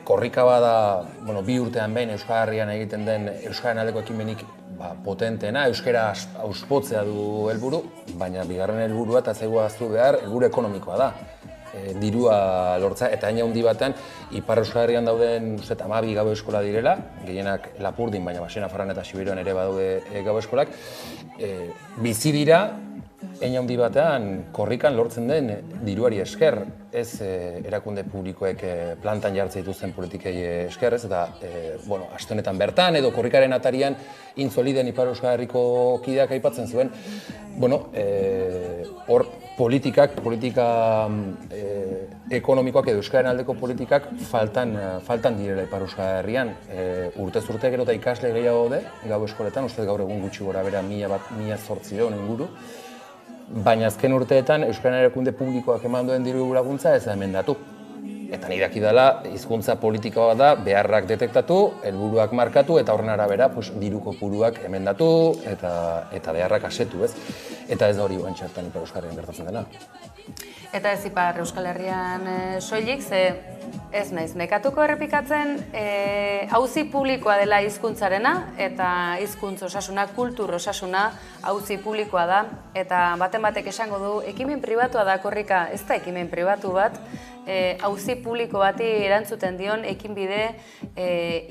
korrika bada, bi urtean behin Euskal Herrian egiten den Euskaren aldeko ekimenik potenteena, euskara auspotzea du helburu, baina bigarren helburua eta zaigu ahaztu behar, helburu ekonomikoa da. Dirua lortza, eta hain handi batean, Ipar Euskal Herrian dauden 12 gau eskola direla, gehienak Lapurdin, baina Baxenafarroan eta Xiberoan ere badaude gau eskolak, bizi dira, hain handi batean korrikan lortzen den diruari esker, ez erakunde publikoek plantan jartzen dituzten politikei esker, ez, eta aste honetan bertan edo korrikaren atarian Intzoliden Ipar Euskal Herriko kideak aipatzen zuen, hor politika ekonomikoak edo euskaren aldeko politikak faltan direla Ipar Euskal Herrian. Urtez urte gero eta ikasle gehiago daude, gau eskoletan, uste gaur egun gutxi gora bera 1.800 inguru, baina azken urteetan euskaren erakunde publikoak eman duen diru laguntza ez da emendatu. Eta nire dakidala, hizkuntza politikoa da, beharrak detektatu, helburuak markatu, eta horren arabera diru kopuruak emendatu eta beharrak asetu, ez? Eta ez da hori guen txertan Ipar Euskal Herrian gertatzen dena. Eta ez Ipar Euskal Herrian soilik, ze ez naiz nekatuko errepikatzen, auzi publikoa dela hizkuntzarena, eta hizkuntz osasuna, kultur osasuna auzi publikoa da, eta baten batek esango du, ekimen pribatua da korrika, ez da ekimen pribatu bat, auzi publiko bati erantzuten dion ekinbide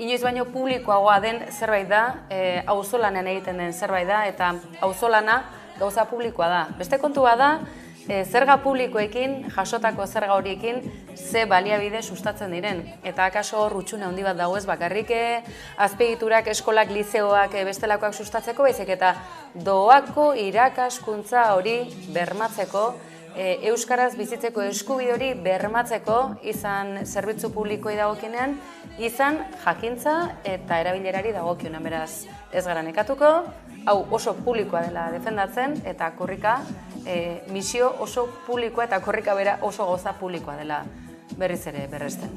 inoiz baino publikoagoa den zerbait da, auzolanean egiten den zerbait da, eta auzolana gauza publikoa da. Beste kontua da, zerga publikoekin, jasotako zerga horiekin, ze baliabide sustatzen diren. Eta akaso hor utxune handi bat dago ez bakarrik azpiegiturak, eskolak, lizeoak, bestelakoak sustatzeko, baizik eta doako irakaskuntza hori bermatzeko, euskaraz bizitzeko eskubide hori bermatzeko, izan zerbitzu publikoi dagokienean, izan jakintza eta erabilerari dagokionean, beraz ez gara nekatuko, hau oso publikoa dela defendatzen, eta korrika misio oso publikoa eta korrika bera oso goza publikoa dela berriz ere berresten.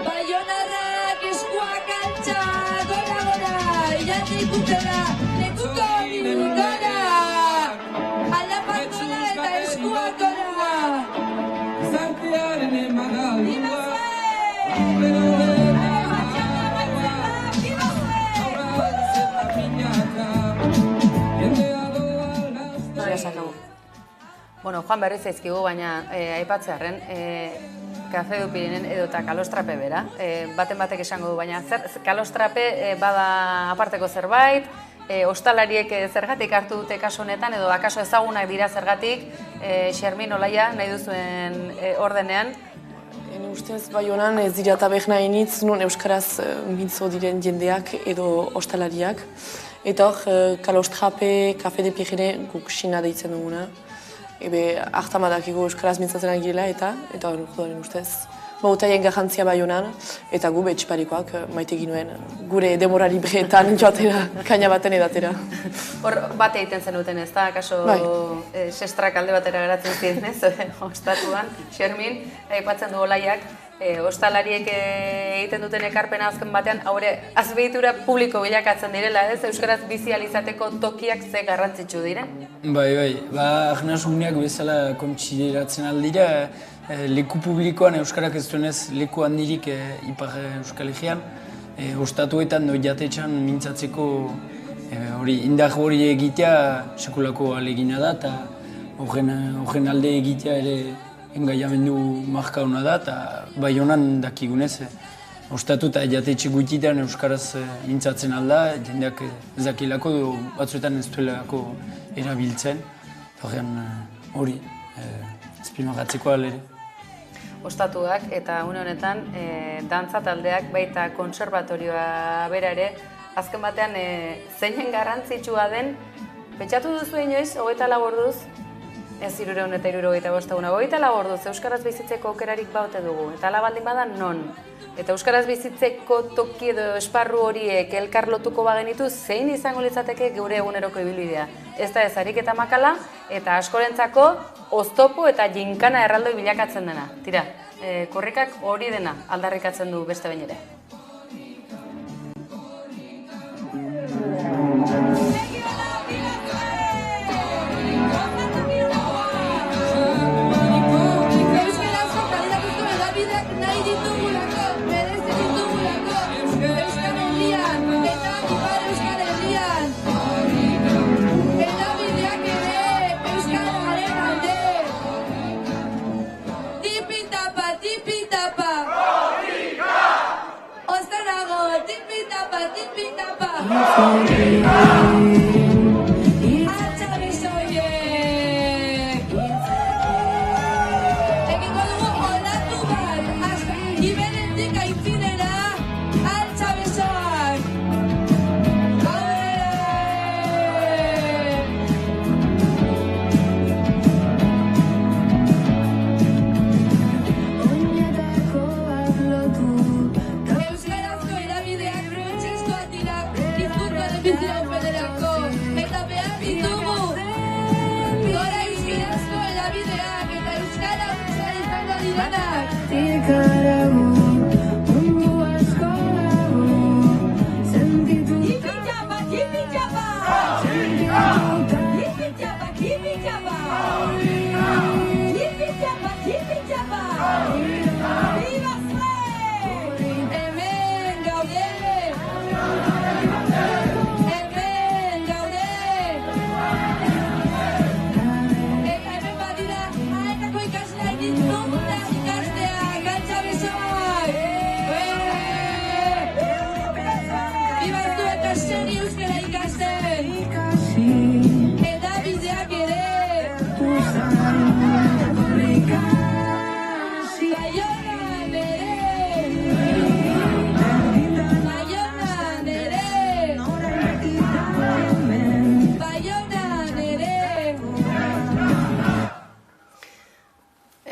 Baionarrak eskuak altxa, gora, gora, iratitutela, lekuko hori gora. Alapatula eta eskuak gora. Zantearen emanaldua. Bueno, Juan berriz zaizkigu, baina aipatzearren, Kafe du Pirinen edo eta kalostrape bera. Baten batek esango du, baina kalostrape bada aparteko zerbait, ostalariek zergatik hartu dute kaso honetan, edo akaso ezagunak dira zergatik, Xermin Olaia nahi duzuen ordenean. Ene ustez, Baionan ez dira taberna initz, non euskaraz mintzo diren jendeak edo ostalariak. Eta hor, Kalostrape, Café de Pirene guk Xina deitzen duguna. Ebe, hartamadakiko euskaraz mintzatzen agirela eta hori ustez. Bautaien garrantzia Baionan, eta gu betxiparikoak maite ginuen gure demora libreetan joatera, kaina baten edatera. Hor bat egiten zenuten ez da, kaso sestrak alde batera geratzen ziren ez, ostatuan, Xermin, aipatzen du olaiak, ostalariek egiten duten ekarpena azken batean, haure azbegitura publiko bilakatzen direla ez, euskaraz bizi alizateko tokiak ze garrantzitsu diren? Bai, ahnasuguneak bezala kontsideratzen aldira, leku publikoan euskarak ez duenez leku handirik Ipar Euskal Herrian, ostatuetan jatetxan mintzatzeko indar hori egitea sekulako alegina da, eta horren alde egitea ere engaiamendu marka hona da, eta Baionan dakigunez, ostatu eta jatetxe gutxitan euskaraz mintzatzen alda, jendeak ezakilako batzuetan ez duelako erabiltzen, horren hori azpimagatzeko alere. Ostatuak eta une honetan dantza taldeak baita kontserbatorioa bera ere, azken batean zeinen garrantzitsua den, pentsatu duzu inoiz, 24 orduz, ez 300 eta 375 eguna, 24 orduz euskaraz bizitzeko aukerarik baute dugu, eta ala baldin bada non. Eta euskaraz bizitzeko toki edo esparru horiek elkarlotuko bagenitu, zein izango litzateke geure eguneroko ibilbidea. Ez da ez ariketa makala, eta askorentzako oztopo eta jinkana erraldoi bilakatzen dena. Tira, korrikak hori dena aldarrikatzen du beste behin ere.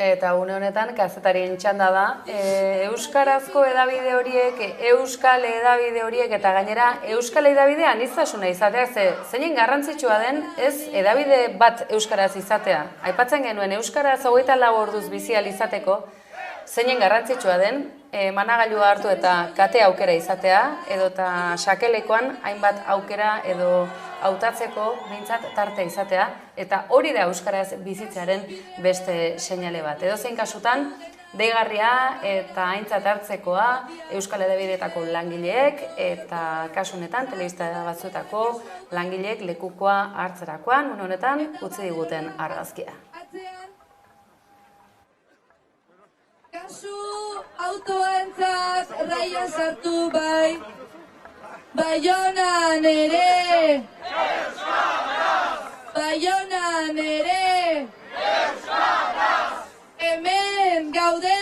Eta une honetan kazetarien txanda da, euskarazko edabide horiek, euskal edabide horiek eta gainera euskal edabidea aniztasuna izatea, zeinen garrantzitsua den ez edabide bat euskaraz izatea. Aipatzen genuen euskaraz 24 orduz bizi ahal izateko, zeinen garrantzitsua den managailua hartu eta kate aukera izatea, edota sakelekoan hainbat aukera edo hautatzeko behintzat tarte izatea, eta hori da euskaraz bizitzearen beste seinale bat. Edozein kasutan, deigarria eta aintzat hartzekoa euskal edabideetako langileek eta kasu honetan telebista batzuetako langileek lekukoa hartzerakoan, honetan utzi diguten argazkia. Kasu autoentzat raian sartu bai, Baionan ere, Baionan ere, hemen gaude,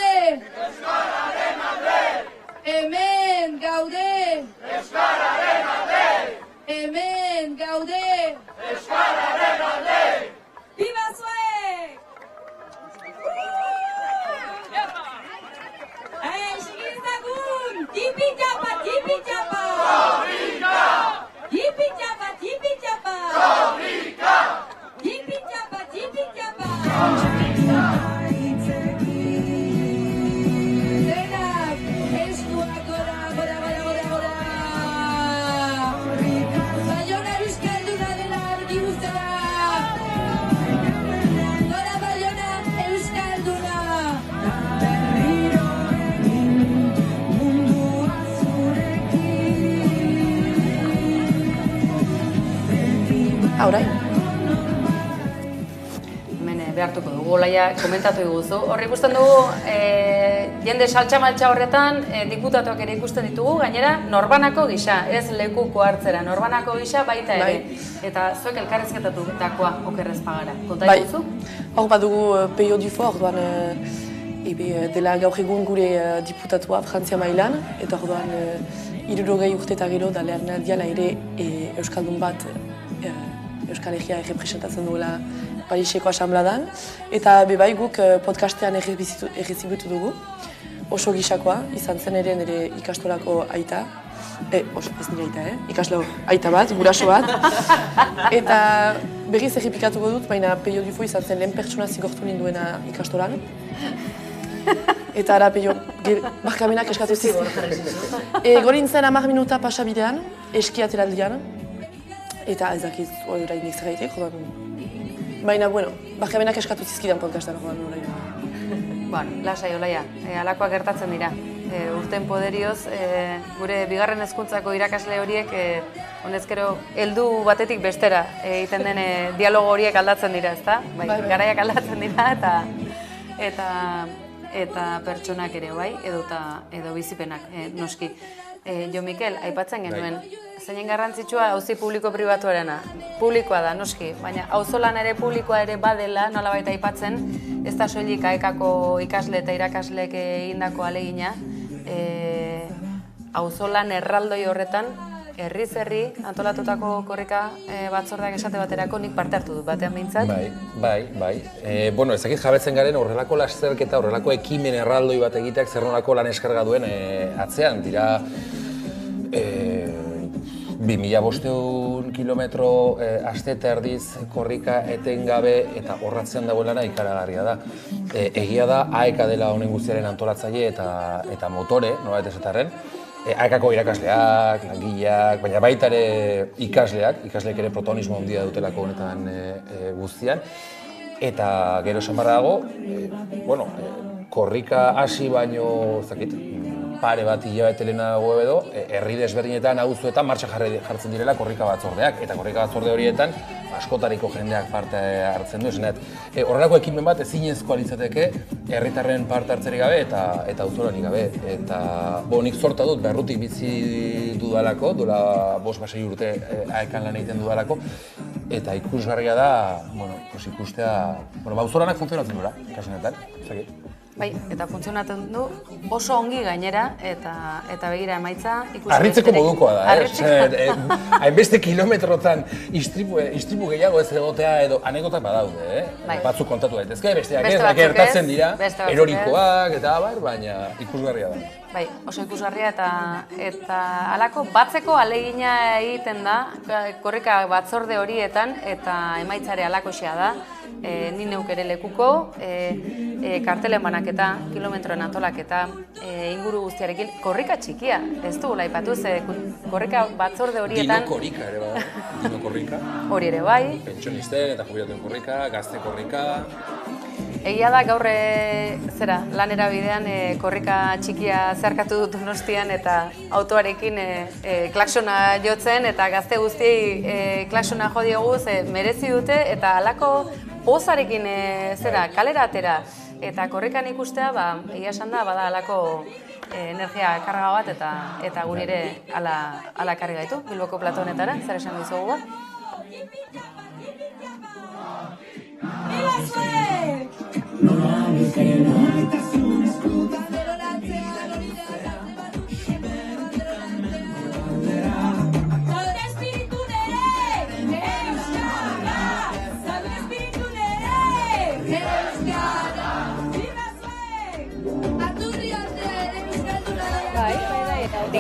Euskararen alde! Hemen gaude! Euskararen alde! Biba zuek! Segizagun! Tipi-txapa, tipi-txapa! Korrika! Tipi-txapa, tipi-txapa! Korrika! Tipi-txapa, tipi-txapa! Denak, eskuak gora, gora, gora, gora, gora! Baiona euskalduna dela argi guztara! Gora Baiona euskalduna! Berriro egin mundua zurekin. Orain. Hemen behartuko dugu, Olaia komentatu diguzu. Horri ikusten dugu, jende saltxa-maltxa horretan diputatuak ere ikusten ditugu, gainera norbanako gisa, ez lekuko hartzera, norbanako gisa baita ere. Eta zuek elkarrizketatutakoa okerrez pagara. Konta diguzu? Hor badugu Peio Dufo, orduan dela gaur egun gure diputatua Frantzia mailan, eta orduan 60 urte eta gero da lehenaldiala ere Euskaldun bat Euskal Herria errepresentatzen duela Pariseko asambladan, eta bebai guk podcastean errezibitu dugu. Oso gisakoa, izan zen ere nire ikastolako aita, ez nire aita, ikaslo aita bat, guraso bat. Eta berriz errepikatuko dut, baina Peio Dufo izan zen lehen pertsona zigortu ninduena ikastolan. Eta ara Peio, barkamenak eskatu zizten. Gorin zen 10 minuta pasabidean, eskiateraldian. Eta ez dakit orain nik zerraitek, baina, bueno, barkamenak eskatu zizkidan podcastan orain. Lasai, Olaia, alakoak gertatzen dira. Urten poderioz, gure bigarren hezkuntzako irakasle horiek, honezkero, heldu batetik bestera egiten den dialogo horiek aldatzen dira, ezta? Garaiak aldatzen dira, eta pertsonak ere, bai, edo bizipenak, noski. Jo Mikel, aipatzen genuen, zeinen garrantzitsua auzi publiko-pribatuarena. Publikoa da, noski, baina auzolan ere publikoa ere badela, nolabait aipatzen, ez da soilik AEKako ikasle eta irakasleek egindako ahalegina. Auzolan erraldoi horretan, herriz herri antolatutako korrika batzordeak esate baterako nik parte hartu dut, batean behintzat. Bai. Bueno, ezakit jabetzen garen horrelako lasterketa, horrelako ekimen erraldoi bat egiteak zer nolako lan eskarga duen atzean. Dira 2500 kilometro aste eta erdiz korrika etengabe eta horratzean dagoen lana ikaragarria da. Egia da AEK dela honen guztiaren antolatzaile eta motore, nolabait esatearren. AEKako irakasleak, langileak, baina baita ere ikasleek ere protagonismo handia dutelako honetan guztian. Eta gero esan barra dago, korrika hasi baino, pare bat hilabete lehenago edo, herri desberdinetan, auzoetan martxa jartzen direla korrika batzordeak. Eta korrika batzorde horietan askotariko jendeak parte hartzen du. Horrelako ekimen bat ezinezkoa litzateke herritarren parte hartzerik gabe eta auzolanik gabe. Eta nik zorta dut, berrutik bizi dudalako, duela 5-6 urte AEKan lan egiten dudalako. Eta ikusgarria da, ikustea, auzolanak funtzionatzen duela, kasunetan. Bai, eta funtzionatzen du oso ongi gainera, eta begira emaitza ikusi. Harritzeko modukoa da, hainbeste kilometrotan istripu gehiago ez egotea edo anekotak badaude, batzuk kontatu daitezke, besteak ez, gertatzen dira, erorikoak eta abar, baina ikusgarria da. Bai, oso ikusgarria eta halako batzeko ahalegina egiten da, korrika batzorde horietan, eta emaitzare halakoxea da. Ni neuk ere lekuko, kartelen banaketa, kilometroen antolaketa, inguru guztiarekin, korrika txikia, ez dugu laipatu, korrika batzorde horietan... Dino korrika ere bai, dino korrika. Hori ere bai. Pentsionisten eta jubilatuen korrika, gazte korrika... Egia da gaur lanera bidean korrika txikia zeharkatu dut Donostian eta autoarekin klaksona jotzen eta gazte guztiei klaksona jo diogu merezi dute eta halako pozarekin kalera atera eta korrikan ikustea egia esan da bada halako energia karga bat eta guri ere hala ekarri gaitu Bilboko plato honetara, zer esan dizugu ba?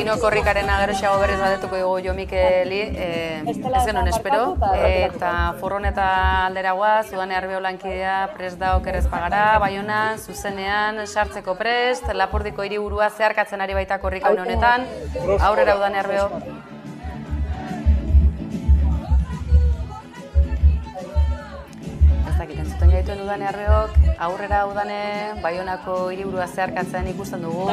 Dino korrikaren ageroxeago berriz batetuko dugu Jo Mikeli, ez genuen espero, eta furgoneta aldera guaz, Udane Arbeo lankidea prest da okerrez pagara, Baionan, zuzenean, sartzeko prest, Lapurdiko hiriburua zeharkatzen ari baita korrika honetan, aurrera Udane Arbeo. Entzuten gaituen Udane Arbeok, aurrera Udane, Baionako hiriburua zeharkatzen ikusten dugu.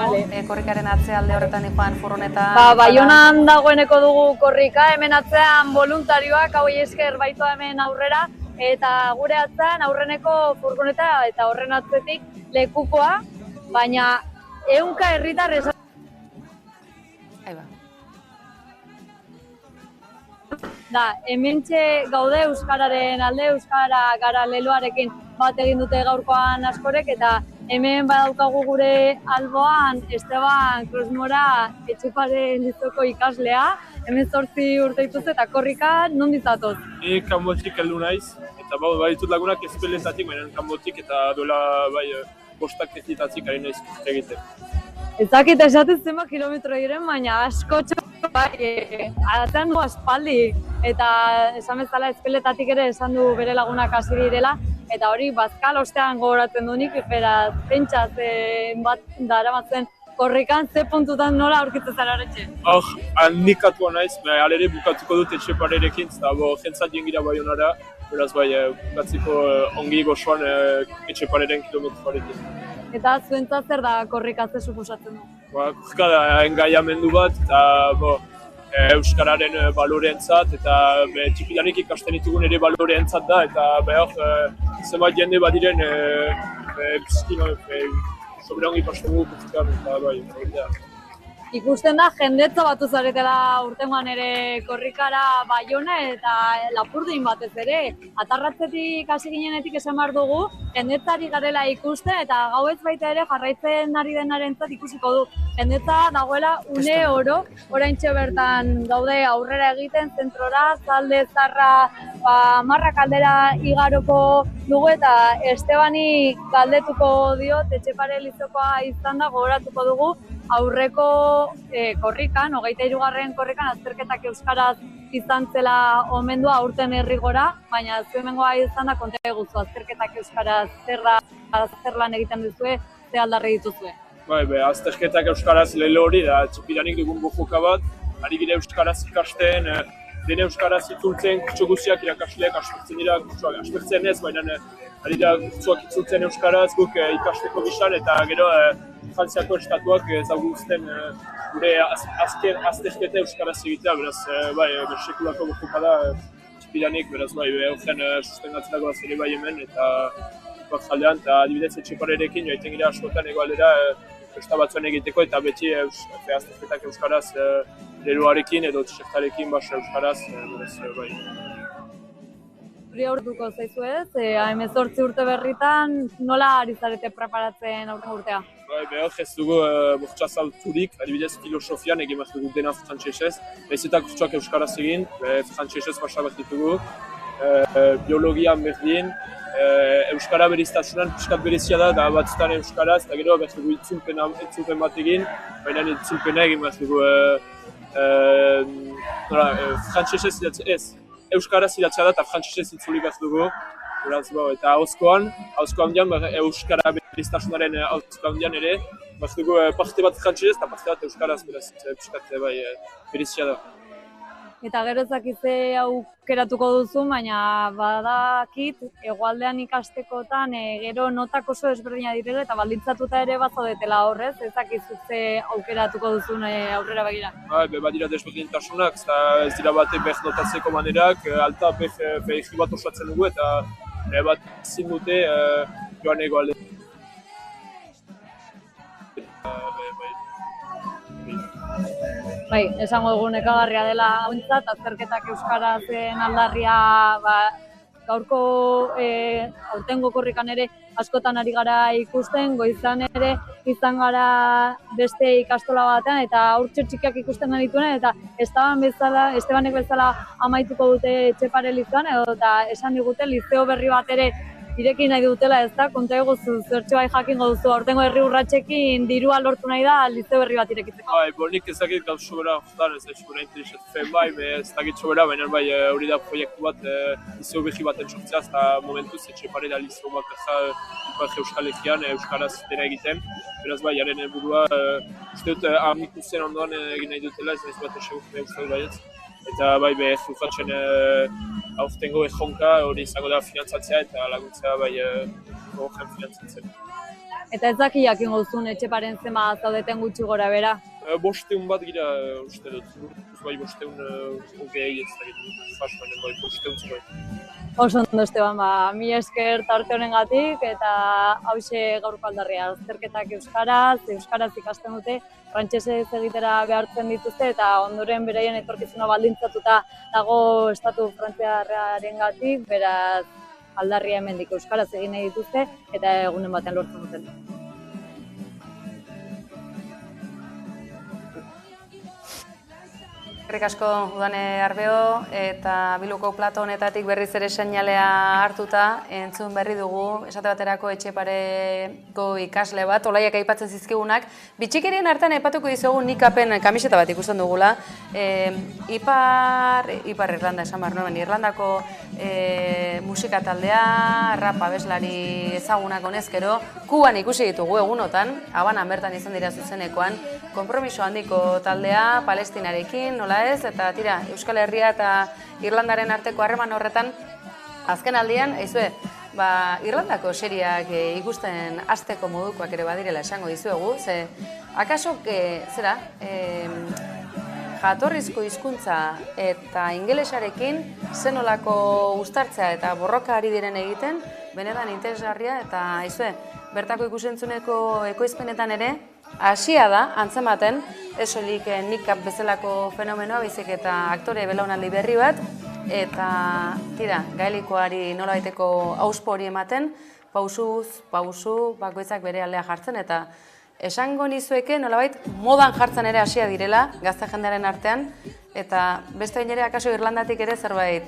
Korrikaren atzealde horretan joan furgoneta. Baionan dagoeneko dugu korrika, hemen atzean voluntarioak, hauei esker baitoa hemen aurrera, eta gure atzean aurreneko furgoneta eta horren atzetik lekukoa, baina 100 herritar esan. Da, hementxe gaude Euskararen alde, Euskara gara leloarekin bat egin dute gaurkoan askorek, eta hemen badaukagu gure alboan Esteban Krosmora Etxepare Lizoko ikaslea, hemen 8 urte dituzte eta korrika nondik zatoz? Ni Kanbotik heldu naiz, eta baditut lagunak ezpeletatik, baina Kanbotik eta dola bostak ezitatik ari naiz egiten. Ezakit esatez zenbat kilometro diren, baina askotxo atzean du aspaldi, eta esan bezala ezpeletatik ere esan du bere lagunak hasi direla, eta hori bazkal ostean gogoratzen du nik, beraz pentsa bat daramatzen korrikan ze puntutan nola aurkitzen zara horretxe? Handikatua naiz, alere bukatuko dut Etxeparerekin, eta jentzat jengira Baionara, beraz bukatziko ongi gozoan Etxepareren kilometroarekin. Eta zuentzat zer da korrika ze suposatzen du? Korrika da engaiamendu bat, eta Euskararen baloreentzat, eta txikidanik ikasten ditugun ere baloreentzat da, eta zenbat jende badiren sobre ongi pasten dugu korrikan, eta hori da. Ikusten da, jendetza batu zaretela urtengoan ere korrikara Baiona eta Lapurdin batez ere. Atarratzetik hasi ginenetik esan behar dugu, jendetzari garela ikusten eta gauez baita ere jarraitzen ari denarentzat ikusiko du. Jendetza dagoela une oro, oraintxe bertan gaude aurrera egiten, zentrora, zalde zarra marrak aldera igaroko dugu eta Estebani galdetuko diot, Etxepare Lizokoa izan da, gogoratuko dugu, aurreko korrikan, 23. korrikan azterketak euskaraz izan zela omendua aurten herrigora, baina zuemengoa izan da konta eguzu azterketak euskaraz zer lan egiten duzue, ze aldarri dituzue. Azterketak euskaraz lelo hori da, txipidanik dugun bujuka bat, ari gire euskaraz ikasten, dene euskaraz itzultzen, kutsu guziak irakasleak aspertzen dira, aspertzen ez, baina ari da kutsuak itzultzen euskaraz, guk ikasteko bisan, eta gero Frantziako estatuak zauguzten gure azterketa euskaraz egitea, beraz, sekulako bujuka da txipidanik, beraz, horren sustengatzen dagoaz ere bai hemen, eta jaldean, eta adibidez Etxeparerekin joaiten gira askotan egoaldera festa batzuan egiteko, eta beti azterketak euskaraz leloarekin edo txertarekin euskaraz, beraz, bai. Hori aurtuko zaizu ez, 18 urte berritan, nola ari zarete preparatzen aurten urtea? Ez dugu bortxa zauturik, adibidez filosofian egin behar dugu dena frantsesez, ez eta kurtsuak euskaraz egin, frantsesez basa bat ditugu, biologian berdin, euskara beriztasunan piskat berezia da batzutan euskaraz, eta gero behar dugu itzulpen bat egin, baina itzulpena egin behar dugu frantsesez ez. Euskaraz idatzea da eta frantsesez itzuli behar dugu, eta ahozkoan euskara beriztasunaren ahozko handian ere, behar dugu parte bat frantsesez eta parte bat euskaraz, beraz, piskat berizia da. Eta gero ezakize aukeratuko duzu, baina badakit hegoaldean ikastekotan gero notak oso ezberdina direla eta baldintzatuta ere bazaudetela horrez, ezakizuze aukeratuko duzun aurrera begira. Badira desberdintasunak, ez dira bate beh notatzeko manerak, alta beh bat osatzen dugu eta bat ezin dute joan hegoalde. Bai, esango dugu nekagarria dela hauntzat, azterketak euskarazen aldarria gaurko aurtengo korrikan ere askotan ari gara ikusten, goizan ere izan gara beste ikastola batean eta haurtxo txikiak ikusten genituen eta Estebanek bezala amaituko dute Etxepare Lizoan eta esan digute liceo berri bat ere ireki nahi dutela, ez da, konta eguzu, zertxo bai jakingo duzu, aurtengo herri urratxekin dirua lortu nahi da liceo berri bat irekitzeko. Bai, nik ez dakit gauz sobera jotan, ez sobera interesatzen bai, ez dakit sobera, baina bai hori da proiektu bat liceo behi baten sortzea, eta momentuz etxepare da liceo bat Ipar Euskal Herrian euskaraz dena egiten, beraz bai, haren helburua uste dut amikusen ondoan egin nahi dutela, ez bat esegun uste dut baietz. Eta bai, zufatzen aurtengo erronka hori izango da finantzatzea eta laguntzea bai horren finantzatzen. Eta ez daki jakingo duzun etxeparen zema zaudeten gutxi gora bera? Bosteun bat gira uste dut, bai bosteun hogei ez da bai bosteun zuen. Oso ondo, Esteban, mila esker tarte honengatik eta hauxe gaurko aldarria. Azterketak euskaraz ikasten dute, frantsesez egitera behartzen dituzte eta ondoren beraien etorkizuna baldintzatuta dago estatu frantziarrarengatik, beraz aldarria hemendik euskaraz egin nahi dituzte eta egunen batean lortzen duten. Eskerrik asko Udane Arbeo eta Bilboko plato honetatik berriz ere seinalea hartuta entzun berri dugu esate baterako Etxepareko ikasle bat, olaiak aipatzen zizkigunak. Bitxikerien artean aipatuko dizugu nikapen kamiseta bat ikusten dugula. Ipar Irlanda esan behar nuen, Irlandako musika taldea, rap abeslari ezagunak honezkero, Kuban ikusi ditugu egunotan, Habanan bertan izan dira zuzenekoan, konpromiso handiko taldea, Palestinarekin, nola ez, eta tira, Euskal Herria eta Irlandaren arteko harreman horretan, azken aldian, Irlandako seriak ikusten hasteko modukoak ere badirela esango dizuegu, ze, akaso, jatorrizko hizkuntza eta ingelesarekin zenolako uztartzea eta borroka ari diren egiten, benetan interesgarria eta bertako ikusentzuneko ekoizpenetan ere, hasia da, antzematen, ez soilik nikap bezalako fenomenoa, baizik eta aktore belaunaldi berri bat, eta tira, gaelikoari nolabaiteko hauspo hori ematen, pausu, bakoitzak bere aldea jartzen, eta esango nizueke nolabait modan jartzen ere hasia direla, gazte jendearen artean, eta beste bain ere akaso Irlandatik ere zerbait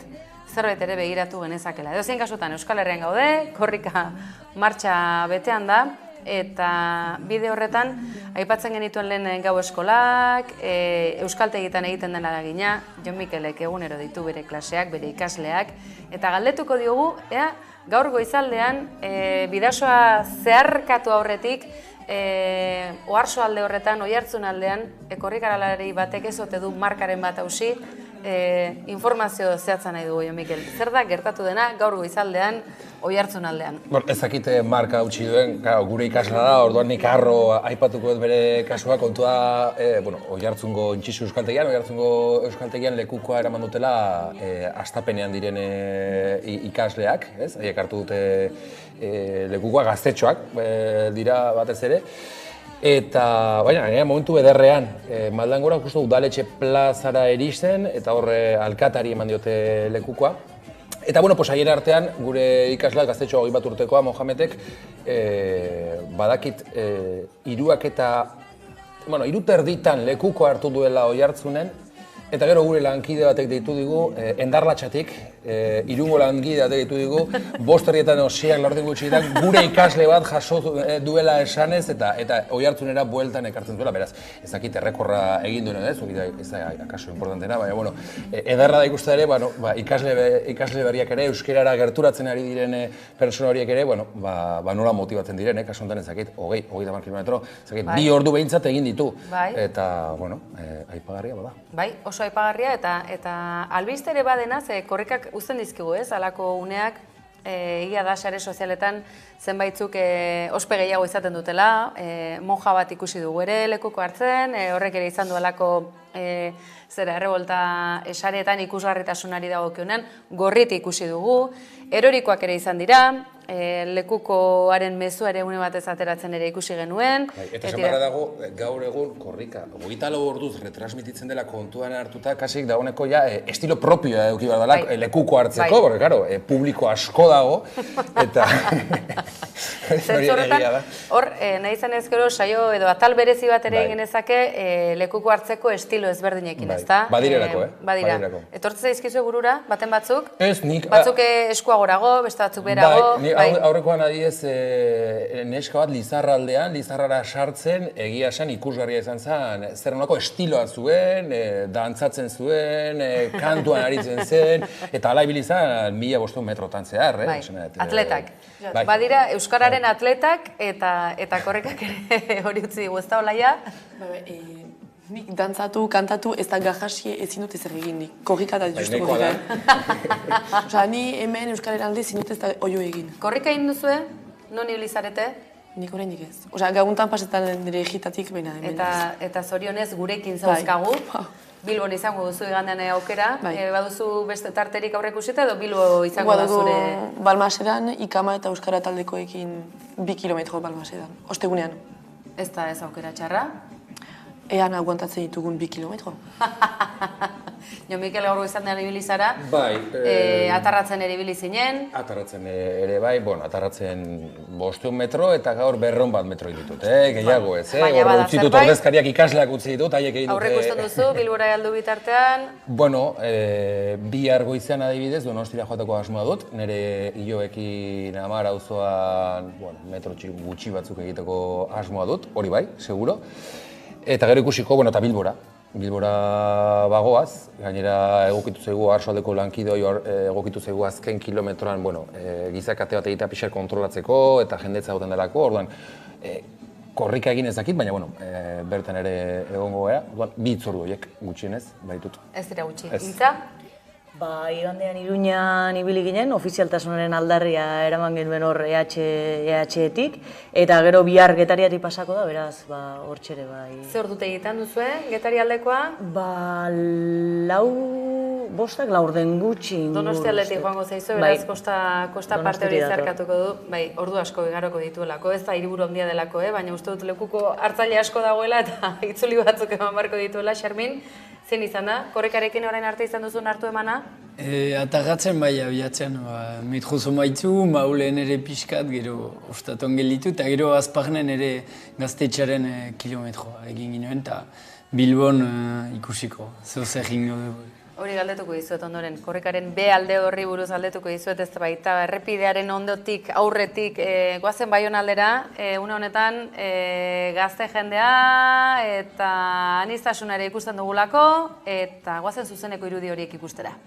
ere begiratu genezakela. Edozein kasutan Euskal Herrian gaude, korrika martxa betean da, eta bide horretan aipatzen genituen lehen gau eskolak, euskaltegitan egiten den eragina, Jon Mikelek egunero ditu bere klaseak, bere ikasleak, eta galdetuko diogu, gaur goizaldean bidasoa zeharkatu aurretik, Oarsoalde horretan, Oiartzun aldean, korrikaralari batek ez ote du markaren bat hausi, informazio zehatza nahi dugu, Jon Mikel. Zer da gertatu dena gaur goizaldean, Oiartzun aldean? Ez dakite marka hautsi duen, gure ikasla da, orduan nik harro aipatuko dut bere kasua, kontua, Oiartzungo intxizu euskaltegian, Oiartzungo euskaltegian lekukoa eraman dutela astapenean diren ikasleak, haiek hartu dute lekukoa gaztetxoak dira batez ere, eta baina momentu ederrean Maldangora justu udaletxe plazara eristen eta horre alkatari eman diote lekukoa. Eta aien artean gure ikasleak gaztetxo 21 urtekoa Mohametek badakit hiruak eta hiru terditan lekuko hartu duela Oiartzunen, eta gero gure lankide batek deitu digu, Endarlatxatik, Irungo lankide batek deitu digu, 5 herrietan osiak laurden gutxitan, gure ikasle bat jaso duela esanez, eta Oiartzunera bueltan ekartzen duela, beraz, ez dakit errekorra egin duen ez, ez da akaso importantena, baina, ederra da ikuste ere, ikasle berriak ere, euskerara gerturatzen ari diren persona horiek ere, nola motibatzen diren, kasu honetan ez dakit, 30 kilometro, ez dakit, 2 ordu behintzat egin ditu, eta, aipagarria bada. Bai, oso aipagarria eta albiste ere badena, ze korrikak uzten dizkigu ez, alako uneak, egia da sare sozialetan zenbaitzuk ospe gehiago izaten dutela, monja bat ikusi dugu ere lekuko hartzen, horrek ere izan du alako errebolta sareetan ikusgarritasunari dagokionean, gorrit ikusi dugu, erorikoak ere izan dira, lekukoaren mezua ere une batez ateratzen ere ikusi genuen. Eta esan barra dago, gaur egun korrika, 24 orduz retransmititzen dela kontuan hartuta, kasik dagoeneko estilo propioa eduki behar dela lekuko hartzeko, porque, claro, publiko asko dago, eta Zentzu horretan, hor, nahi zen ez gero saio edo atal berezi bat ere egin ezake lekuko hartzeko estilo ezberdinekin, ezta? Badirelako, Badira. Etortzen zaizkizue burura, baten batzuk? Ez, nik... Batzuk eskuagorago, beste batzuk berago? Nik aurrekoan adiez neska bat Lizarraldean, Lizarrara sartzen, egia esan ikusgarria izan zen, zer nolako estiloa zuen, dantzatzen zuen, kantuan aritzen zen, eta ala ibili zen 1500 metrotan zehar, Atletak. Badira, Euskararen atletak eta korrikak ere hori utzi dugu, ez da olaia? Nik dantzatu, kantatu, ez da gajasie ezin dut ezer egin, nik korrika da justu korrika. Osa, ni hemen Euskararen alde ezin dut ez da oio egin. Korrika egin duzue? Non ibili zarete? Nik oraindik ez. Osa, gaguntan pasetan nire egitatik baina hemen ez. Eta zorionez gurekin zauzkagu. Bilbon izango duzu igandean aukera, baduzu beste tarterik aurreikusita edo Bilbo izango da zure? Balmasedan, Ikama eta Euskara taldekoekin 2 kilometro Balmasedan, ostegunean. Ez da ez aukera txarra? Ean aguantatzen ditugun 2 kilometro. Jo Mikel gaur izan den ibili zara, atarratzen ere ibili zinen. Atarratzen ere bai, atarratzen 500 metro eta gaur 200 metro ditut, gehiago ez, hor utzi dut ordezkariak ikasleak utzi ditut, haiek egin dute. Aurreikusten duzu, Bilbora heldu bitartean? Bihar goizean adibidez, Donostira joateko asmoa dut, nire hiloekin Amar auzoan metro gutxi batzuk egiteko asmoa dut, hori bai, seguro. Eta gero ikusiko, eta Bilbora. Bilbora bagoaz, gainera egokitu zaigu Arsoaldeko lankidoi egokitu zaigu azken kilometroan, gizakate bat egitea pixar kontrolatzeko eta jendetza gauten delako, orduan korrika egin ez dakit, baina bertan ere egongo gara, orduan 2 hitzordu horiek gutxienez baitut. Ez dira gutxi. Intza? Igandean Iruñan ibili ginen, ofizialtasunaren aldarria eraman genuen hor EH-etik, eta gero bihar Getariari pasako da, beraz, hortxere bai. Ze hor dute egiten duzue, Getari aldekoa? 4 gutxi. Donosti aldetik joango zaizu, beraz, kosta parte hori zerkatuko du, ordu asko igaroko dituelako, ez da hiriburu handia delako, baina uste dut lekuko hartzaile asko dagoela eta itzuli batzuk eman barko dituela, Xermin. Zein izan da? Korrikarekin orain arte izan duzun hartu emana? Atarratzen bai abiatzen, metrozo maitzu, maulen ere pixkat, gero ostaton gelditu, eta gero azparnen ere gaztetxaren kilometroa egin ginoen, eta Bilbon ikusiko, zer egingo dugu. Hori galdetuko dizuet ondoren, korrikaren B alde horri buruz galdetuko dizuet, ez baita errepidearen ondotik, aurretik, goazen Baiona aldera, une honetan gazte jendea eta aniztasuna ere ikusten dugulako, eta goazen zuzeneko irudi horiek ikustera.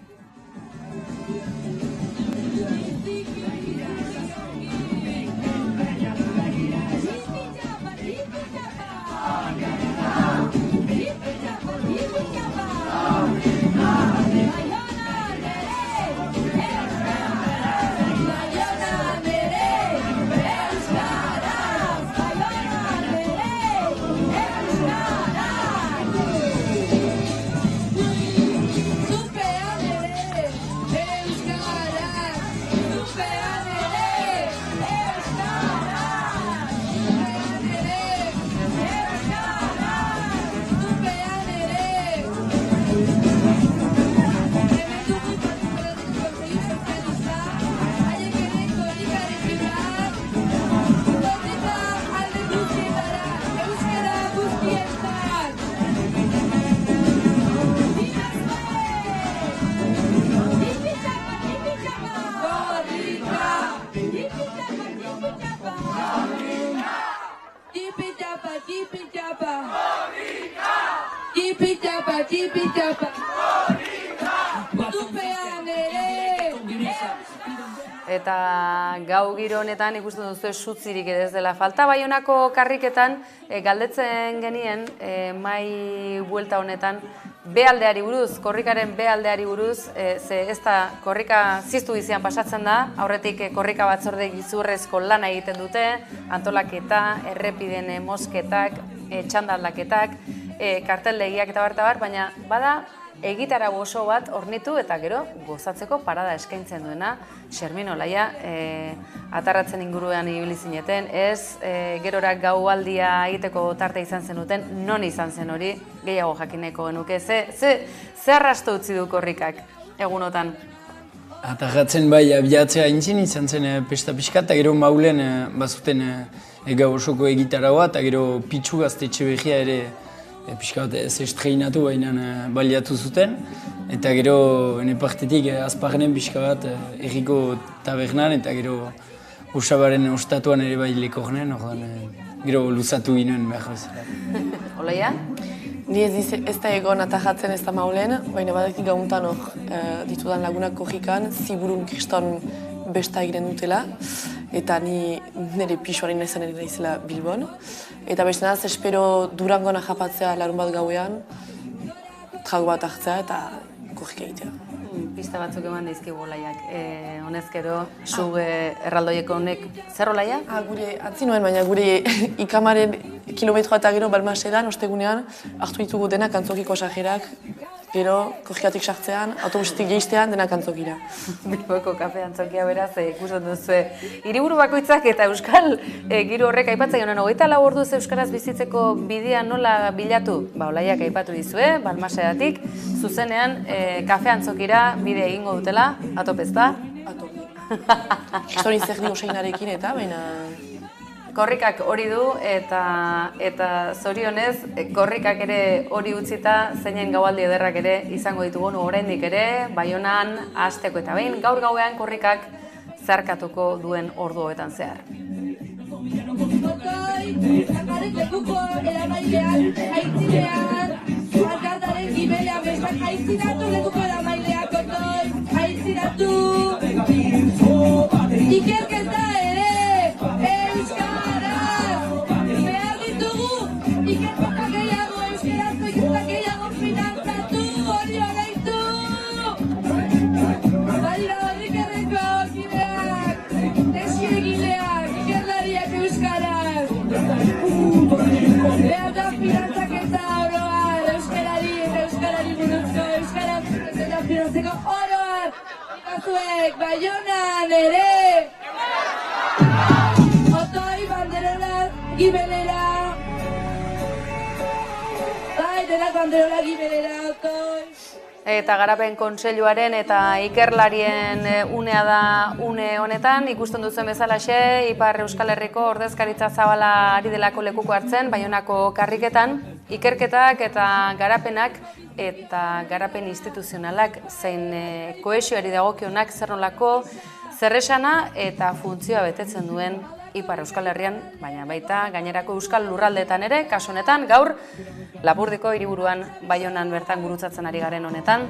Eta gau giro honetan ikusten duzu sutzirik ez dela falta. Baionako karriketan galdetzen genien mai buelta honetan B-aldeari buruz, korrikaren B-aldeari buruz, ze ez da korrika ziztu bizian pasatzen da, aurretik korrika batzorde gizurrezko lana egiten dute, antolaketa, errepiden mosketak, txandaldaketak, karteldegiak eta bar, baina bada egitarago oso bat ornitu eta gero gozatzeko parada eskaintzen duena. Xermin Olaia, atarratzen inguruan ibili zineten, ez gerora gaualdia egiteko tarte izan zenuten, non izan zen hori, gehiago jakineko genuke. Ze arrasto utzi du korrikak egunotan? Atarratzen bai abiatzea aintzin izan zen pesta pixka, eta gero maulen bazuten gau osoko egitaraua, eta gero pitsu gaztetxe behia ere pixka bat ez estreinatu baina baliatu zuten. Eta gero ene partetik azparnen pixka bat erriko tabernan, eta gero Usabaren ostatuan ere bai lekornen, gero luzatu ginen behar bezala. Olaia? Ni ez da egon atajatzen ez da maulen, baina badakik gauntan ditudan lagunak korrikan, ziburun kriston besta egiten dutela, eta ni nire pixuaren izan ere izela Bilbon. Eta beste naz, espero Durangona japatzea larun bat gauean, trago bat hartzea eta korrika egitea. Pista batzuk eman dizkigu Olaiak. Honezkero, zug erraldoieko honek zer Olaia? Gure, atzi nuen, baina gure ikamaren kilometroa eta gero Balmasedan, ostegunean, hartu ditugu denak antzokiko sajerak, gero korrikatik sartzean, autobusetik jeistean denak antzokira. Bilboko kafe antzokia beraz, ikusten duzu. Hiriburu bakoitzak eta euskal giro horrek aipatzen honen 24 orduz euskaraz bizitzeko bidea nola bilatu? Olaiak aipatu dizue, Balmasedatik, zuzenean kafe antzokira bide egingo dutela, atopezta? Kristori zer dio seinarekin eta, baina... Korrikak hori du eta zorionez, korrikak ere hori utzita zeinen gaualdi ederrak ere izango ditugu oraindik ere, Baionan hasteko eta behin gaur gauean korrikak zeharkatuko duen orduetan zehar. Lekuko eramailean, aitzinean, alkartaren gibelean bestak aitzinatu, lekuko eramaileak otoi, aitzinatu, ikerketa ere, euskaraz, behar ditugu, ikerketa gehiago, euskaraz teketa gehiago finantzatu, hori horreitu, badira horrik erreko gibeak, desiegileak, ikerlariak euskaraz, behar da finantzaketa oroar, euskarari eta euskarari buruzko, euskaraz eta finantzeko oroar, ikazuek, Baionan ere! Otoi, banderola, gibelera! Bai, denak banderola, gibelera, otoi! Eta Garapen Kontseiluaren eta ikerlarien unea da une honetan, ikusten duzen bezalaxe, Ipar Euskal Herriko ordezkaritza zabala ari delako lekuko hartzen, Baionako karriketan, ikerketak eta garapenak eta garapen instituzionalak zein kohesioari dagokionak zer nolako zerresana eta funtzioa betetzen duen Ipar Euskal Herrian, baina baita gainerako euskal lurraldeetan ere, kasu honetan, gaur Lapurdiko hiriburuan Baionan bertan gurutzatzen ari garen honetan.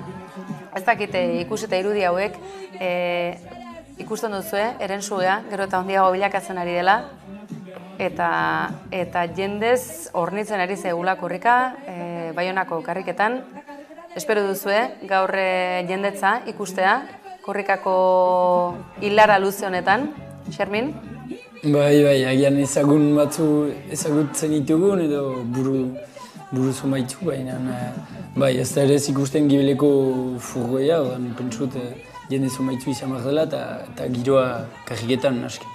Ez dakite ikusita irudi hauek, ikusten duzue, erensuea, gero eta handiago bilakatzen ari dela, eta jendez hornitzen ari zegula korrika, Baionako karriketan. Espero duzue, gaur jendetza ikustea, korrikako hilara luze honetan, Xermin? Bai, agian ezagun batzu ezagutzen ditugun edo buruzu maitu, baina bai, ez da ere ikusten gibeleko furgoia, pentsut jende zumaitu izan behar dela eta giroa karriketan naski.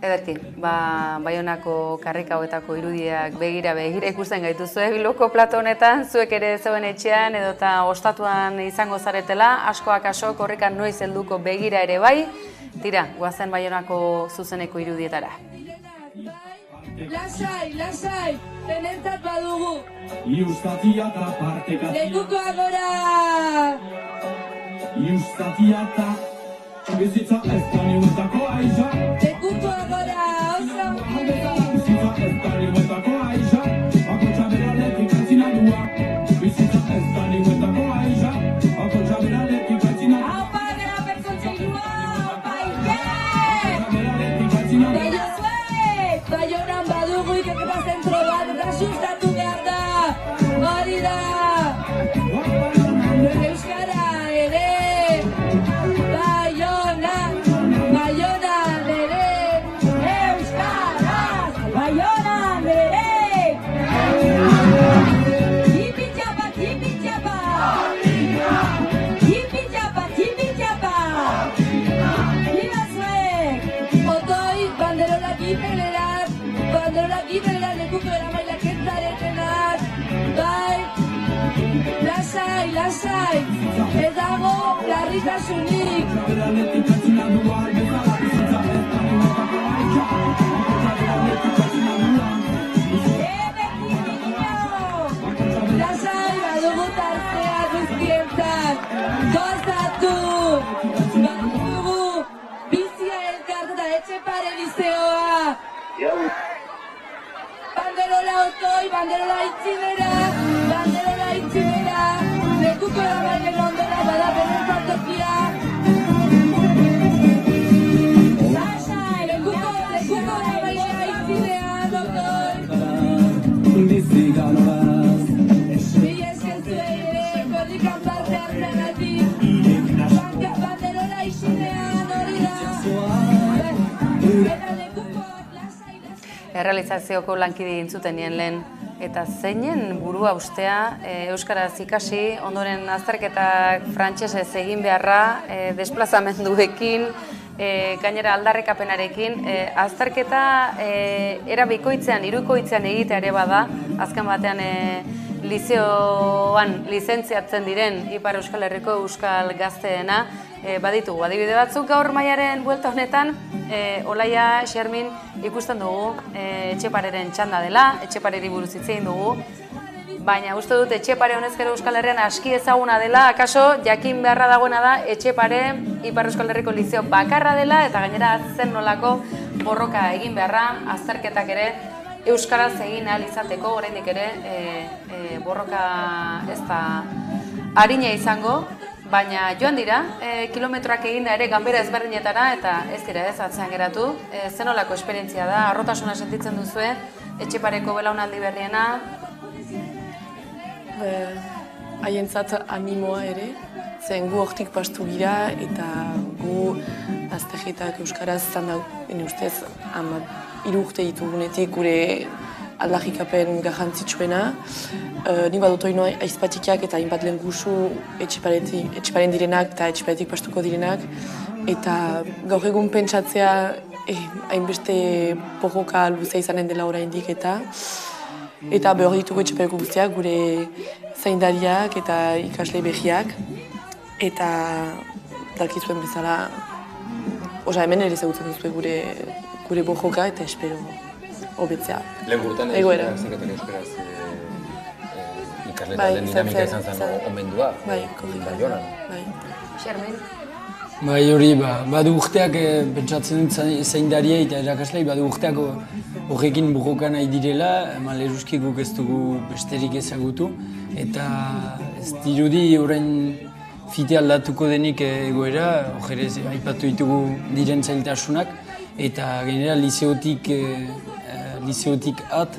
Ederki, Baionako karrika hauetako irudiak begira ikusten gaituzue Bilboko plato honetan, zuek ere zeuen etxean edota ostatuan izango zaretela, askoak asko korrikan noiz helduko begira ere bai, tira, guazen Baionako zuzeneko irudietara. Lasai, denentzat badugu. Iustatia eta partekazia. Lekuko agora! Iustatia eta bizitza ez da niuetako aiza. Lekuko agora, oso! Bizitza ez da niuetako aiza. Bakotxa beraletik atzinadua. Bizitza ez da niuetako aiza. Bakotxa beraletik atzinadua. Aupa, Garapen Kontseilua! Baina zuek! Baionan badugu ikerketa zentro bat eta sustatu behar da! Hori da! Euskara ere! Baionan ere! lasai, ez dago larritasunik. Lasai badugu tartea guztientzat, gozatu! Badugu bizia elkart eta Etxepare lizeoa! Banderola otoi, banderola itxinera, lekuko da bainen ondora bada benentzat tokia. Lasai, lekuko da baina itxinean otoi. Mila esker zuei ere, korrikan parte hartzeagatik. Banderola itxinean hori da. Eta lekuko Errealizazioko lankide entzuten nien lehen, eta zeinen burua ustea euskaraz ikasi, ondoren azterketak frantsesez egin beharra, desplazamenduekin, gainera aldarrikapenarekin, azterketa era bikoitzean, hirukoitzean egitea ere bada, azken batean lizeoan lizentziatzen diren Ipar Euskal Herriko euskal gazteena baditugu. Adibide batzuk gaur mailaren buelta honetan, Olaia Xermin ikusten dugu Etxepareren txanda dela, Etxepareri buruz hitz egin dugu, baina uste dut Etxepare honez gero Euskal Herrian aski ezaguna dela, akaso jakin beharra dagoena da Etxepare Ipar Euskal Herriko lizeo bakarra dela, eta gainera zen nolako borroka egin beharra, azterketak ere euskaraz egin ahal izateko, oraindik ere borroka ez da arina izango, baina joan dira, kilometroak eginda ere ganbera ezberdinetara, eta ez dira ez atzean geratu. Zenolako esperientzia da, harrotasuna sentitzen duzue, Etxepareko belaunaldi berriena? Haientzat animoa ere, zen gu hortik pastu gira, eta gu azterketak euskaraz zan da, ustez, 3 urte ditugunetik gure aldarrikapen garrantzitsuena. Nik badut oino aizpatikiak eta hainbat lehengusu Etxeparen direnak eta Etxeparetik pastuko direnak. Eta gaur egun pentsatzea hainbeste borroka luzea izanen dela oraindik eta behar ditugu Etxepareko guztiak, gure zaindariak eta ikasle behiak. Eta dakizuen bezala, hemen ere zegutzen duzue gure borroka eta espero hobetzea. Lehen burtan zerketan euskaraz ikasletan dinamika izan zen omendua, Baionan. Xermin? Bai hori, badu urteak pentsatzen dut zaindariei eta erakaslei, badu urteak horrekin borroka nahi direla, leruzki guk ez dugu besterik ezagutu, eta ez dirudi orain fite aldatuko denik egoera, hor ere aipatu ditugu diren zailtasunak, eta gainera lizeotik at,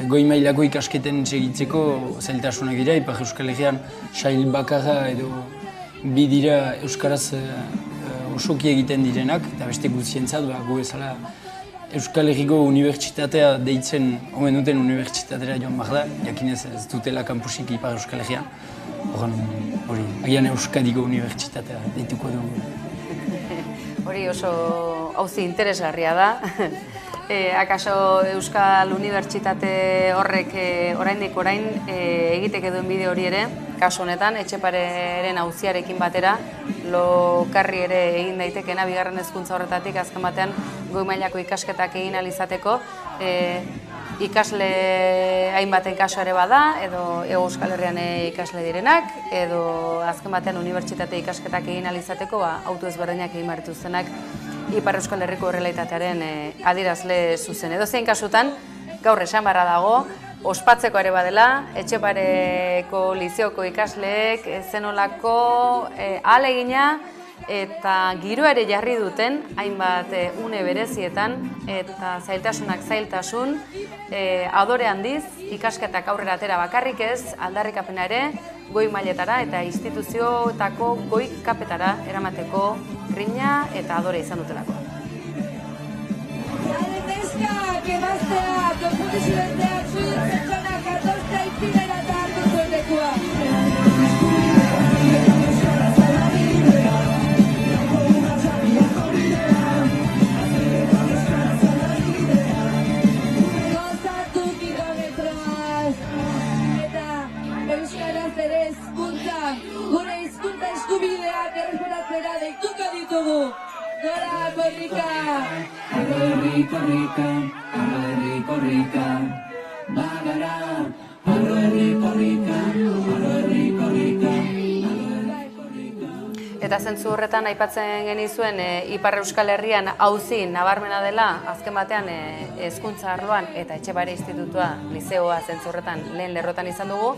goi mailako ikasketen segitzeko zailtasunak dira, Ipar Euskal Herrian sail bakarra edo bi dira euskaraz osoki egiten direnak, eta beste guztientzat, gu bezala Euskal Herriko unibertsitatea deitzen omen duten unibertsitatera joan behar da, jakinez ez dutela kampusik Ipar Euskal Herrian. Hori, agian Euskadiko unibertsitatea deituko dugu. Hori oso auzi interesgarria da. Akaso Euskal Unibertsitate horrek oraindik orain egiteke duen bide hori ere, kasu honetan, Etxepareren auziarekin batera, lokarri ere egin daitekeena bigarren hezkuntza horretatik, azken batean goi mailako ikasketak egin ahal izateko, ikasle hainbaten kasu ere bada, edo Euskal Herrian ikasle direnak, edo azken batean unibertsitate ikasketak egin ahal izateko, auto ezberdinak egin behar dituztenak Ipar Euskal Herriko errealitatearen adierazle zuzen. Edozein kasutan, gaur esan barra dago, ospatzeko ere badela, Etxepareko lizeoko ikasleek zenolako ahalegina eta giro ere jarri duten, hainbat une berezietan, eta zailtasunak zailtasun, adore handiz, ikasketak aurrera atera bakarrik ez, aldarrikapena ere, goi mailetara eta instituzioetako goi kapetara eramateko grina eta adore izan dutelako. Neskak, emazteak, publizidenteak, zuhien pertsonak, 14 itzilera eta hartu zuen lekua. Gozatu kilometroaz, eta euskaraz ere hezkuntza gure hizkuntza eskubideak errespetatzera deituko ditugu. Gora, korrika! Herri korrika, herri korrika, bagara. Herri korrika, herri korrika. Eta zentzu horretan aipatzen genizuen Ipar Euskal Herrian auzi nabarmena dela, azken batean hezkuntza arloan eta Etxepare Institutua lizeoa zentzu horretan lehen lerrotan izan dugu,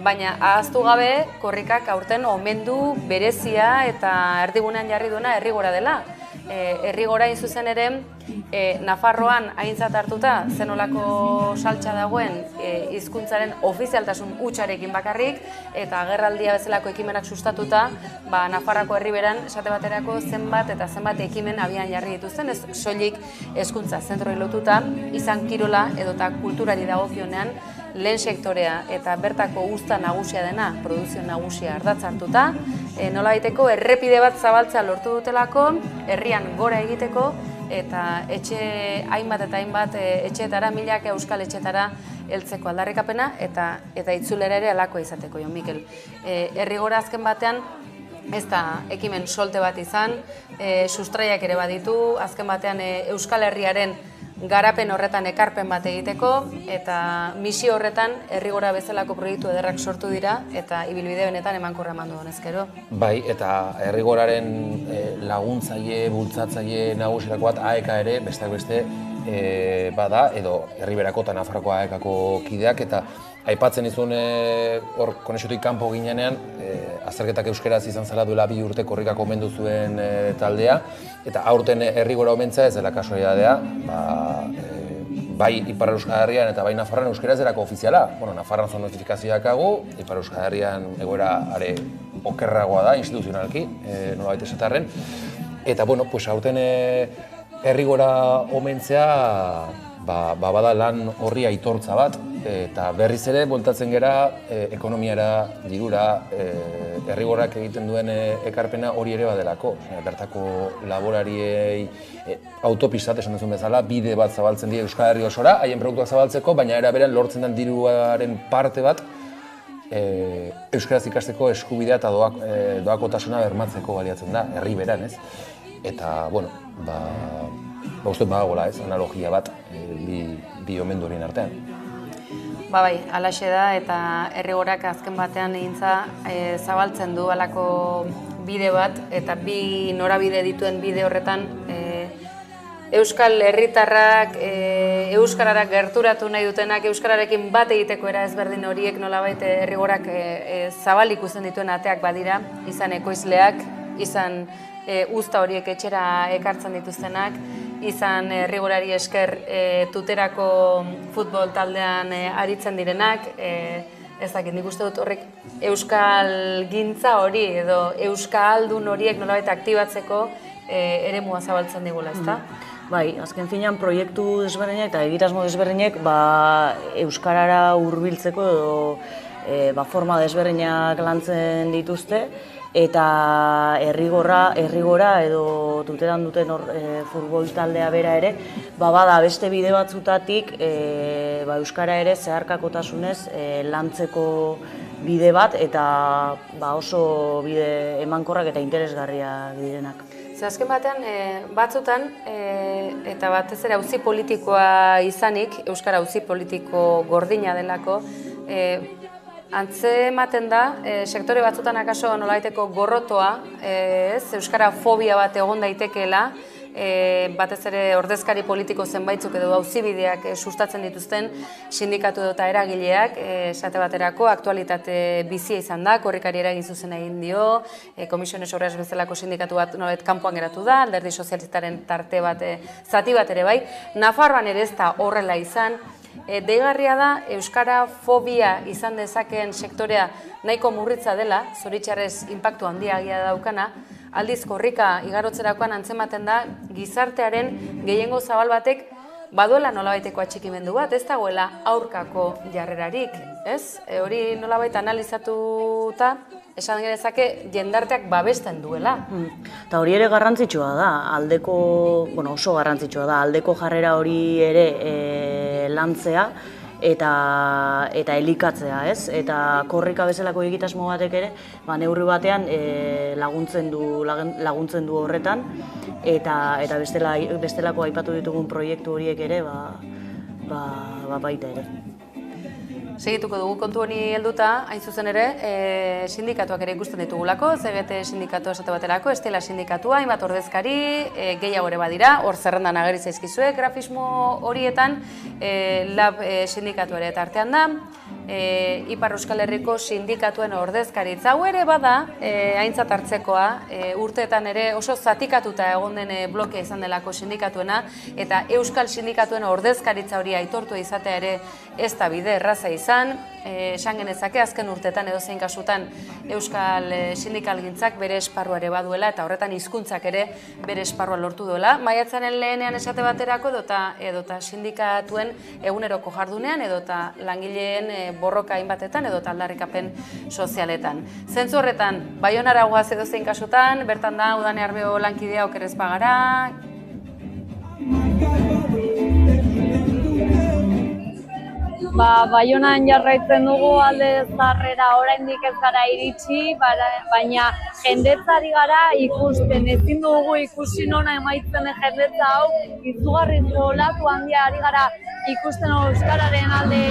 baina ahaztu gabe korrikak aurten omendu berezia eta erdigunean jarri duena Herrigora dela. Herrigora zuzen ere Nafarroan aintzat hartuta zenolako saltsa dagoen hizkuntzaren ofizialtasun hutsarekin bakarrik eta agerraldia bezalako ekimenak sustatuta Nafarroako herriberan esate baterako zenbat eta zenbat ekimen abian jarri dituzten, ez soilik hezkuntza zentroi lotuta, izan kirola edota kulturari dagokionean lehen sektorea eta bertako uzta nagusia dena, produzio nagusia ardatz hartuta, nolabaiteko errepide bat zabaltzea lortu dutelako, herrian gora egiteko, eta hainbat eta hainbat etxeetara, milaka euskal etxeetara heltzeko aldarrikapena eta itzulera ere alakoa izateko, Jon Mikel. Herrigora azken batean, ez da ekimen solte bat izan, sustraiak ere baditu, azken batean Euskal Herriaren garapen horretan ekarpen bat egiteko, eta misio horretan Herrigora bezalako proiektu ederrak sortu dira, eta ibilbide benetan emankorra eman du honezkero. Bai, eta Herrigoraren laguntzaile, bultzatzaile nagusierako bat AEK ere, besteak beste, bada, edo Herriberako eta Nafarroako AEKako kideak, eta aipatzen izun hor konexiotik kanpo ginenean, azterketak euskeraz izan zela duela 2 urte korrikako omendu zuen taldea, eta aurten Herrigora omentza ez dela kasualidadea, bai Ipar Euskal Herrian eta bai Nafarroan euskeraz delako ofiziala. Bueno, Nafarroan zon notifikazioak hagu, Ipar Euskal Herrian egoera are okerragoa da, instituzionalki, nolabait esatarren. Eta, bueno, pues aurten Herrigora omentzea bada lan horri aitortza bat, eta berriz ere bueltatzen gera ekonomiara, dirura, Herrigorak egiten duen ekarpena hori ere badelako. Bertako laborariei autopistat esan duzun bezala, bide bat zabaltzen die Euskal Herri osora, haien produktuak zabaltzeko, baina era berean lortzen den diruaren parte bat euskaraz ikasteko eskubidea eta doakotasuna bermatzeko baliatzen da, herri beran, ez? Eta, bueno, uste badagoela, ez, analogia bat bi omendu horien artean. Bai, alaxe da, eta Herrigorak azken batean egintza zabaltzen du halako bide bat, eta bi norabide dituen bide horretan Euskal herritarrak, euskararak gerturatu nahi dutenak, euskararekin bat egiteko era ezberdin horiek nolabait Herrigorak zabalik uzten dituen ateak badira, izan ekoizleak, izan uzta horiek etxera ekartzen dituztenak, izan Herrigorari esker tuterako futbol taldean aritzen direnak, ez dakit, nik uste dut horrek euskal gintza hori edo euskaldun horiek nolabait aktibatzeko eremua zabaltzen digula, ezta? Bai, azken finean proiektu desberdinak eta egitasmo desberdinek euskarara hurbiltzeko edo forma desberdinak lantzen dituzte, eta Herrigora edo tuteran duten futbol taldea bera ere, bada beste bide batzutatik euskara ere zeharkakotasunez lantzeko bide bat eta oso bide emankorrak eta interesgarriak direnak. Azken batean, batzutan, eta batez ere auzi politikoa izanik, euskara auzi politiko gordina delako, antzematen da, sektore batzutan akaso nolabaiteko gorrotoa, euskara fobia bat egon daitekeela, batez ere ordezkari politiko zenbaitzuk edo auzibideak sustatzen dituzten sindikatu eta eragileak, esate baterako aktualitate bizia izan da, korrikari eragin zuzen egin dio, Komisiones Obreras bezalako sindikatu bat nolabait kanpoan geratu da, Alderdi Sozialistaren tarte bat, zati bat ere bai, Nafarroan ere ez da horrela izan, deigarria da euskara fobia izan dezakeen sektorea nahiko murritza dela, zoritxarrez inpaktu handiagia daukana, aldiz korrika igarotzerakoan antzematen da gizartearen gehiengo zabal batek baduela nolabaiteko atxikimendu bat, ez dagoela aurkako jarrerarik, ez? Hori nolabait analizatuta, esan genezake jendarteak babesten duela. Eta hori ere garrantzitsua da, oso garrantzitsua da, aldeko jarrera hori ere lantzea, eta elikatzea, ez? Eta korrika bezalako egitasmo batek ere, neurri batean laguntzen du horretan, eta bestelako aipatu ditugun proiektu horiek ere, baita ere. Segituko dugu kontu honi helduta, hain zuzen ere, sindikatuak ere ikusten ditugulako, CGT sindikatu esate baterako, Estela sindikatua, hainbat ordezkari, gehiago ere badira, hor zerrendan ageri zaizkizue, grafismo horietan, LAB sindikatu ere tartean da, Ipar Euskal Herriko sindikatuen ordezkaritza hau ere bada, aintzat hartzekoa, urteetan ere oso zatikatuta egon den blokea izan delako sindikatuena, eta Euskal sindikatuen ordezkaritza hori aitortu izatea ere ez da bide erraza izan, esan genezake azken urteetan edo zein kasutan Euskal sindikalgintzak bere esparrua ere baduela eta hizkuntzak ere bere esparrua lortu duela. Maiatzaren lehenean esate baterako edota sindikatuen eguneroko jardunean edota langileen borroka hainbatetan edota aldarrikapen sozialetan. Zentzu horretan, Baionara goaz edo zein kasutan, bertan da Udane Arbeo lankidea Oker Espagara. Baionan jarraitzen dugu alde zaharrera oraindik ez gara iritsi, baina jendetzari gara ikusten. Ezin dugu ikusi nona emaitzen jendetza hau, izugarri olatu handia ari gara ikusten euskararen alde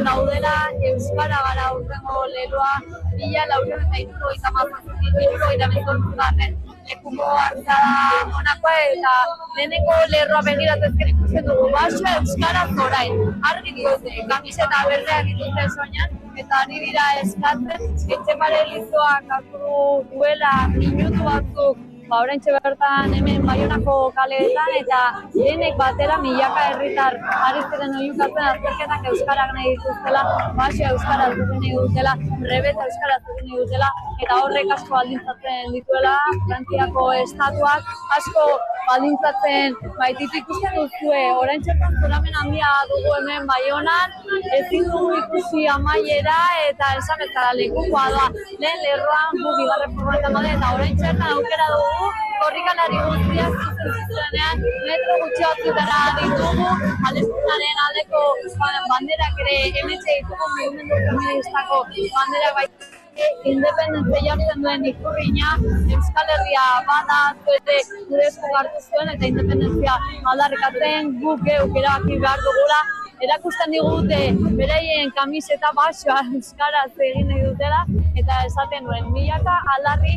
gaudela, euskara gara urtengo leloa, 1437 lekuko hartzada honakoa eta lehenengo lerroa begiratzezken ikusten dugu basoa euskaraz orain. Argi diote, kamiseta berdeak dituzte soinan eta ari dira eskatzen, Etxepare Lizoak hartu duela minutu batzuk oraintxe bertan hemen Baionako kaleetan eta denek batera milaka herritar ari ziren oihukatzen azterketak euskarak nahi dituztela, basoa euskaraz nahi dutela, rebeta euskaraz nahi dutela eta horrek asko baldintzatzen dituela, Frantziako estatuak asko baldintzatzen baititu ikusten duzue, oraintxe zoramen handia dugu hemen Baionan, ezin dugu ikusi amaiera eta esan bezala lekukoa da, lehen lerroan gu bigarren furgonetan bade eta oraintxe aukera dugu korrikalari guztiak zuzenean metro gutxi batzutara ditugu, Palestinaren aldeko banderak ere hementxe ditugu mugimendu feministako banderak baita independentzia jartzen duen ikurriña, Euskal Herria bada zuete gure esku hartu zuen eta independentzia aldarrikatzen guk geuk erabaki behar dugula, erakusten digute beraien kamiseta basoa euskaraz egin nahi dutela eta esaten duen milaka aldarri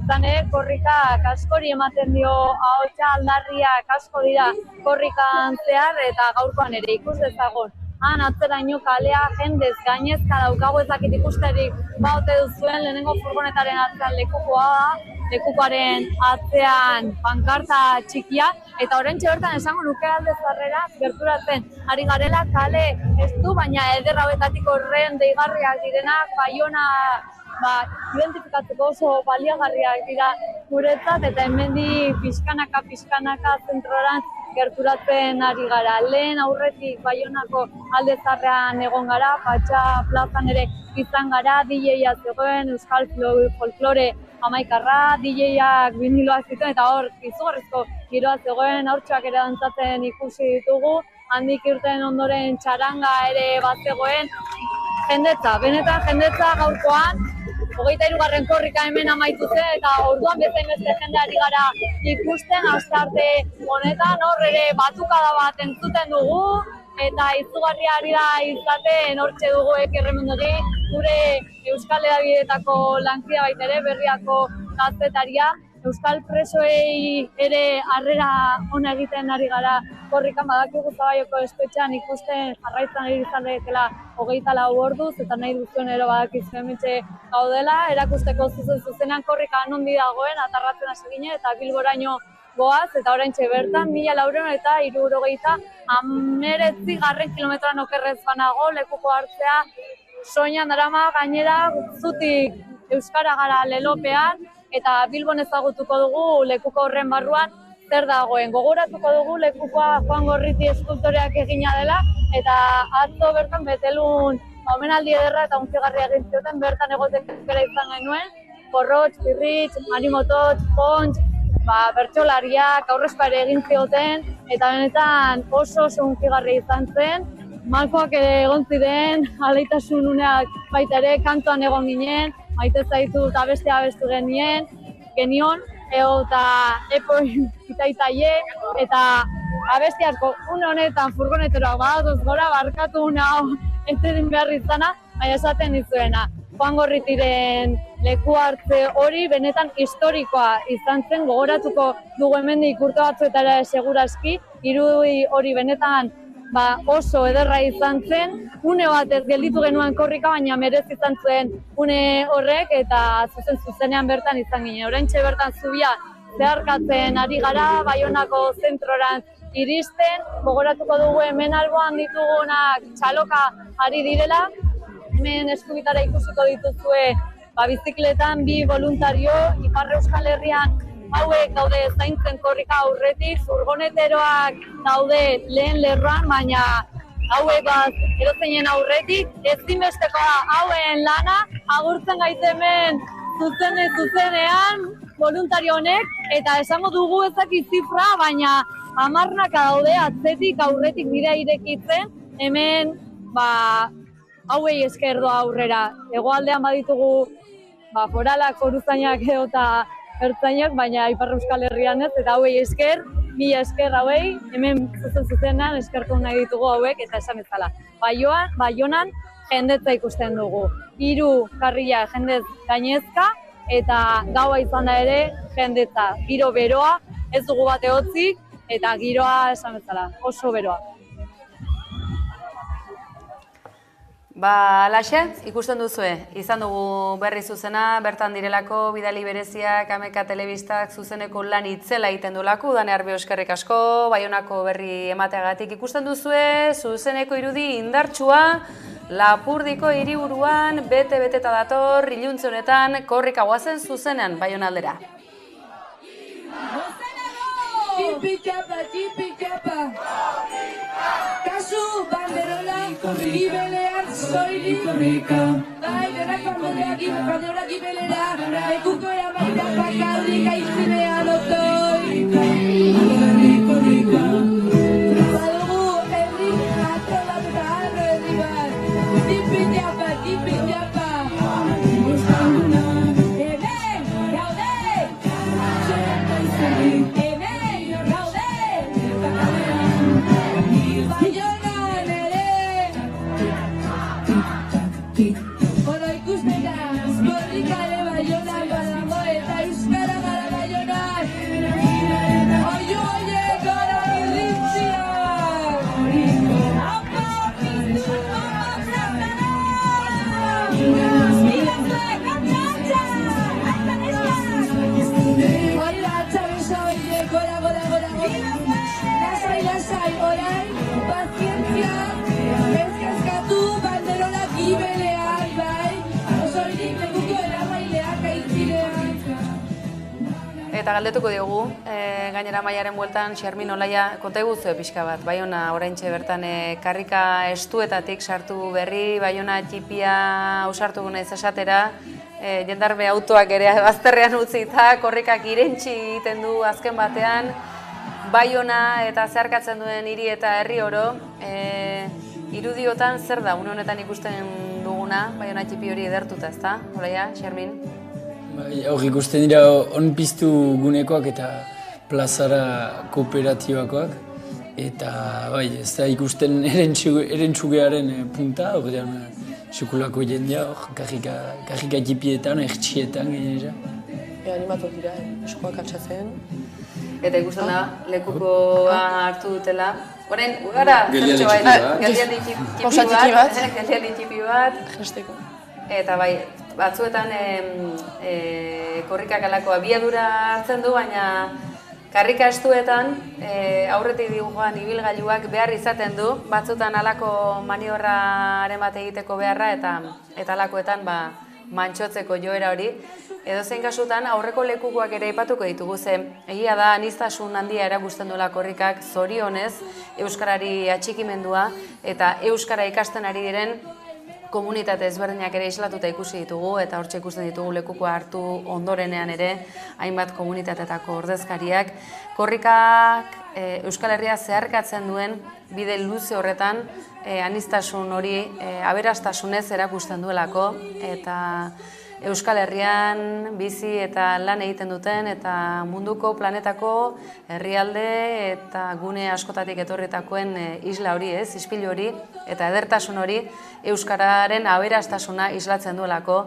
izan ere korrikak askori ematen dio ahotsa aldarriak asko dira korrikan zehar eta gaurkoan ere ikus dezagun. Han atzeraino kalea jendez gainezka daukago ezakit ikusterik baute duzuen lehenengo furgonetaren atzean lekukoa da, lekukoaren atzean pankarta txikia eta oraintxe bertan esango nuke alde zaharrera gerturatzen ari garela kale ez du baina eder hauetatik horren deigarriak direnak Baiona identifikatzeko oso baliagarriak dira guretzat eta hemendik pixkanaka zentroran gerturatzen ari gara. Lehen aurretik Baionako alde zaharrean egon gara, Patxa plazan ere izan gara, DJ-a zegoen, Euskal Folklore amaikarra, DJ-ak biniloak zituen eta hor izugarrizko giroa zegoen, haurtxoak ere dantzatzen ikusi ditugu, handik irten ondoren txaranga ere bat zegoen, jendetza, benetan jendetza gaurkoan, 23. korrika hemen amaitu zen eta orduan bezain beste jende ari gara ikusten, astearte honetan hor ere batukada bat entzuten dugu eta izugarria ari da izaten hortxe dugu Ekerremendori, gure Euskal Hedabideetako lankidea baita ere, Berriako kazetaria, Euskal presoei ere harrera ona egiten ari gara korrikan badakigu Zabaioko espetxean ikusten jarraitzen ari izanetela 24 orduz eta nahi duzuen ero badakizu hementxe gaudela, erakusteko zuzenean korrikan ondi dagoen, atarratzen hasi ginen eta Bilboraino goaz eta oraintxe bertan 1469 kilometroan okerrez banago lekuko hartzea soinan darama gainera zutik euskara gara lelopean eta Bilbon ezagutuko dugu lekuko horren barruan zer dagoen. Gogoratuko dugu lekukoa Juan Gorriti eskultoreak egina dela eta atzo bertan betelun omenaldi ederra eta unkigarria egin zioten bertan egoteko izan genuen, Porrotx, Pirritx, Marimotots, Pontx, bertsolariak aurrezko ere egin zioten eta benetan oso unkigarria izan zen. malkoak ere egon ziren, alaitasun uneak baita ere, kantuan egon ginen, maite zaitu eta beste abestu genion, eta epoi itaitaie, eta abesti asko, une honetan furgoneteroak badatoz gora, barkatu une hau etedin behar izana, baina esaten dizuena. Joan Gorritiren leku hartze hori benetan historikoa izan zen, gogoratuko dugu hemendik urte batzuetara segurazki, irudi hori benetan oso ederra izan zen, une batez gelditu genuen korrika, baina merez izan zuen une horrek, eta zuzenean bertan izan ginen. Oraintxe bertan zubia zeharkatzen ari gara, Baionako zentrorantz iristen, gogoratuko dugu hemen alboan ditugunak txaloka ari direla, hemen eskubitara ikusiko dituzue bizikletan bi voluntario, Ipar Euskal Herrian hauek daude zaintzen korrika aurretik, furgoneteroak daude lehen lerroan, baina hauek edozeinen aurretik, ezinbestekoa hauen lana, agurtzen gaite hemen zuzenean voluntario honek, eta esango dugu ezaki zifra, baina 10 daude atzetik aurretik bidea irekitzen, hemen hauei esker doa aurrera. Hegoaldean baditugu foralak, foruzainak eta ertzainak, baina Ipar Euskal Herrian ez, eta hauei esker, mila esker hauei, hemen zuzenean eskertu nahi ditugu hauek, eta esan bezala. Baionan jendetza ikusten dugu. 3 karrila jendez gainezka, eta gaua izan da ere jendetza. Giro beroa, ez dugu bate hotzik, eta giroa esan bezala, oso beroa. Alaxe, ikusten duzue, izan dugu berri zuzena, bertan direlako, bidali bereziak, Ameka Telebistak zuzeneko lan itzela egiten duelako, Udane Arbi eskerrik asko, Baionako berri emateagatik ikusten duzue, zuzeneko irudi indartsua, Lapurdiko hiriburuan, bete-beteta dator, iluntze honetan, korrika guazen zuzenean, Baiona aldera. Tipi-txapa, kasu banderola, gibelean soilik korrika. Bai, denak banderola gibelera, lekuko eramaita bakarrik aitzinean otoi. Korrika, badugu herri atolatu eta arro herri bat. Tipi-txapa, hemen, gaude! Oro ikusten da, korrikare Baionan badago eta euskara gara Baionan. Oio oie gara irritziak! Hori da, txabesa oie, gora! Lasai, orain, pazientzia, ezkazkatu banderola gibelean, bai, osoirik lekuko eramaileak aitzilean. Eta galdetuko diogu, gainera Maiaren bueltan, Xermin Olaia, konta eguzue pixka bat, Baiona oraintxe bertan karrika estuetatik sartu berri, Baiona txipia ausartu gunez esatera, jendarme autoak ere bazterrean utzita, korrikak irentsi egiten du azken batean, Baiona eta zeharkatzen duen hiri eta herri oro, irudiotan zer da, une honetan ikusten duguna, Baiona txipi hori edertuta, ezta? Olaia, Xermin? Hor ikusten dira onpiztu gunekoak eta plazara kooperatibakoak, eta ez da ikusten erentzugearen punta, ordean sekulako jendea, karrika txipietan, ertxietan gainera. Animatu dira, eskoak altxatzen. Eta ikusten da, lekukoa hartu dutela. Orain, gara, geldialdi txipi bat. Eta bai, batzuetan korrikak alako abiadura hartzen du, baina karrika estuetan aurretik diguan ibilgailuak behar izaten du, batzuetan alako maniobraren bat egiteko beharra eta alakoetan mantxotzeko joera hori. Edozein kasutan aurreko lekukoak ere aipatuko ditugu ze egia da aniztasun handia erakusten duela korrikak zorionez euskarari atxikimendua eta euskara ikasten ari diren komunitate ezberdinak ere islatuta ikusi ditugu eta hortxe ikusten ditugu lekukoa hartu ondorenean ere hainbat komunitateetako ordezkariak. Korrikak Euskal Herria zeharkatzen duen bide luze horretan aniztasun hori aberastasunez erakusten duelako eta Euskal Herrian bizi eta lan egiten duten eta munduko planetako herrialde eta gune askotatik etorritakoen isla hori, ispilu hori eta edertasun hori Euskararen aberastasuna islatzen duelako.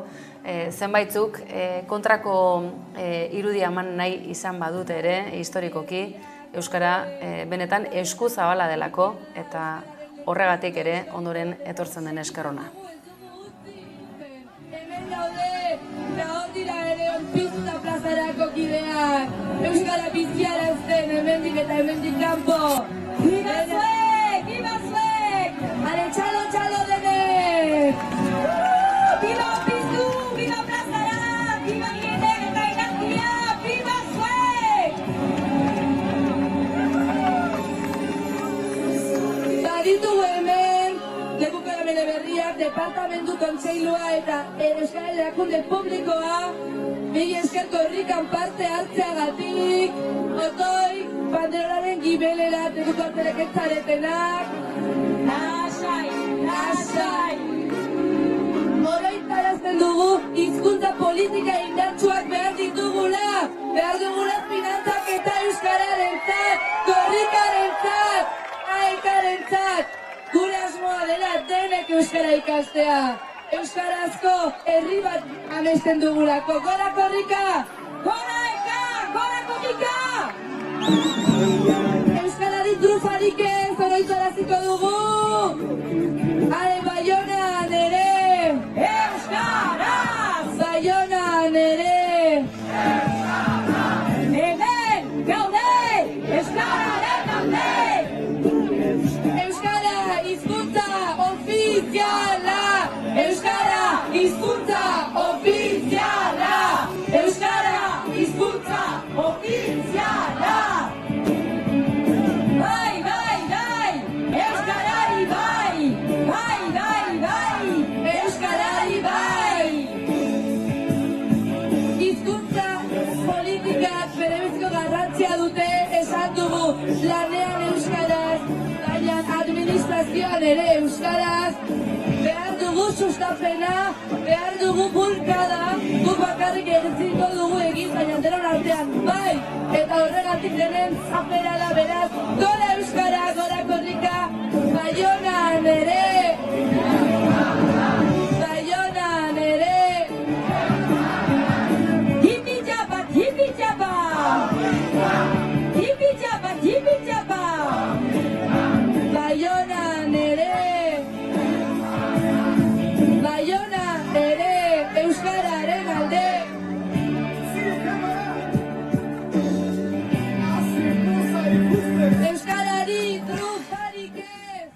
Zenbaitzuk kontrako irudia eman nahi izan badute ere historikoki Euskara benetan esku zabala delako eta horregatik ere ondoren etortzen den eskerrona. Dira ere onpizta plazarako kideak, Euskara biziarazten hemendik eta hemendik kanpo. Iba zuek! Ale, txalo denek! Biba piztu, biba plazara, biba gienek eta inazkia, biba zuek! Baditugu hemen, lekuko bere berriak, departamentu kontseilua eta Euskal Erakunde Publikoa, mila esker korrikan parte hartzeagatik, otoi, banderolaren gibelera lekukoatzerek etzaretenak, lasai! Oroitarazten dugu, hizkuntza politika indartsuak behar ditugula, behar dugula finantzak eta Euskararentzat, korrikarentzat, aikarentzat, gure asmoa dela denek Euskara ikastea. Euskarazko herri bat amesten dugulako. Gora korrika! Gora eka! Gora korrika! Euskarari trufarik ez oroitaraziko dugu! Ale, Baionan ere! Euskaraz! Baionan ere! Hemen gaude! Euskararen alde! Euskara hizkuntza ofiziala! Euskara hizkuntza ofiziala! Euskara hizkuntza ofiziala! Bai! Euskarari bai! Bai! Euskarari bai! Hizkuntza politikak berebizko garrantzia dute esan dugu lanean euskaraz, baina administrazioan ere euskaraz, behar dugu sustapena, behar dugu bulkada, gu bakarrik egitziko dugu egin, baina denon artean, bai, eta horregatik denen afera da beraz, gora euskara, gora korrika, Baionan ere! Baionan ere! Hipi-txapa! Hipi-txapa! Hipi-txapa! Hipi-txapa! Baionan ere! Baionan ere! Euskararen alde! Euskarari trufarik ez!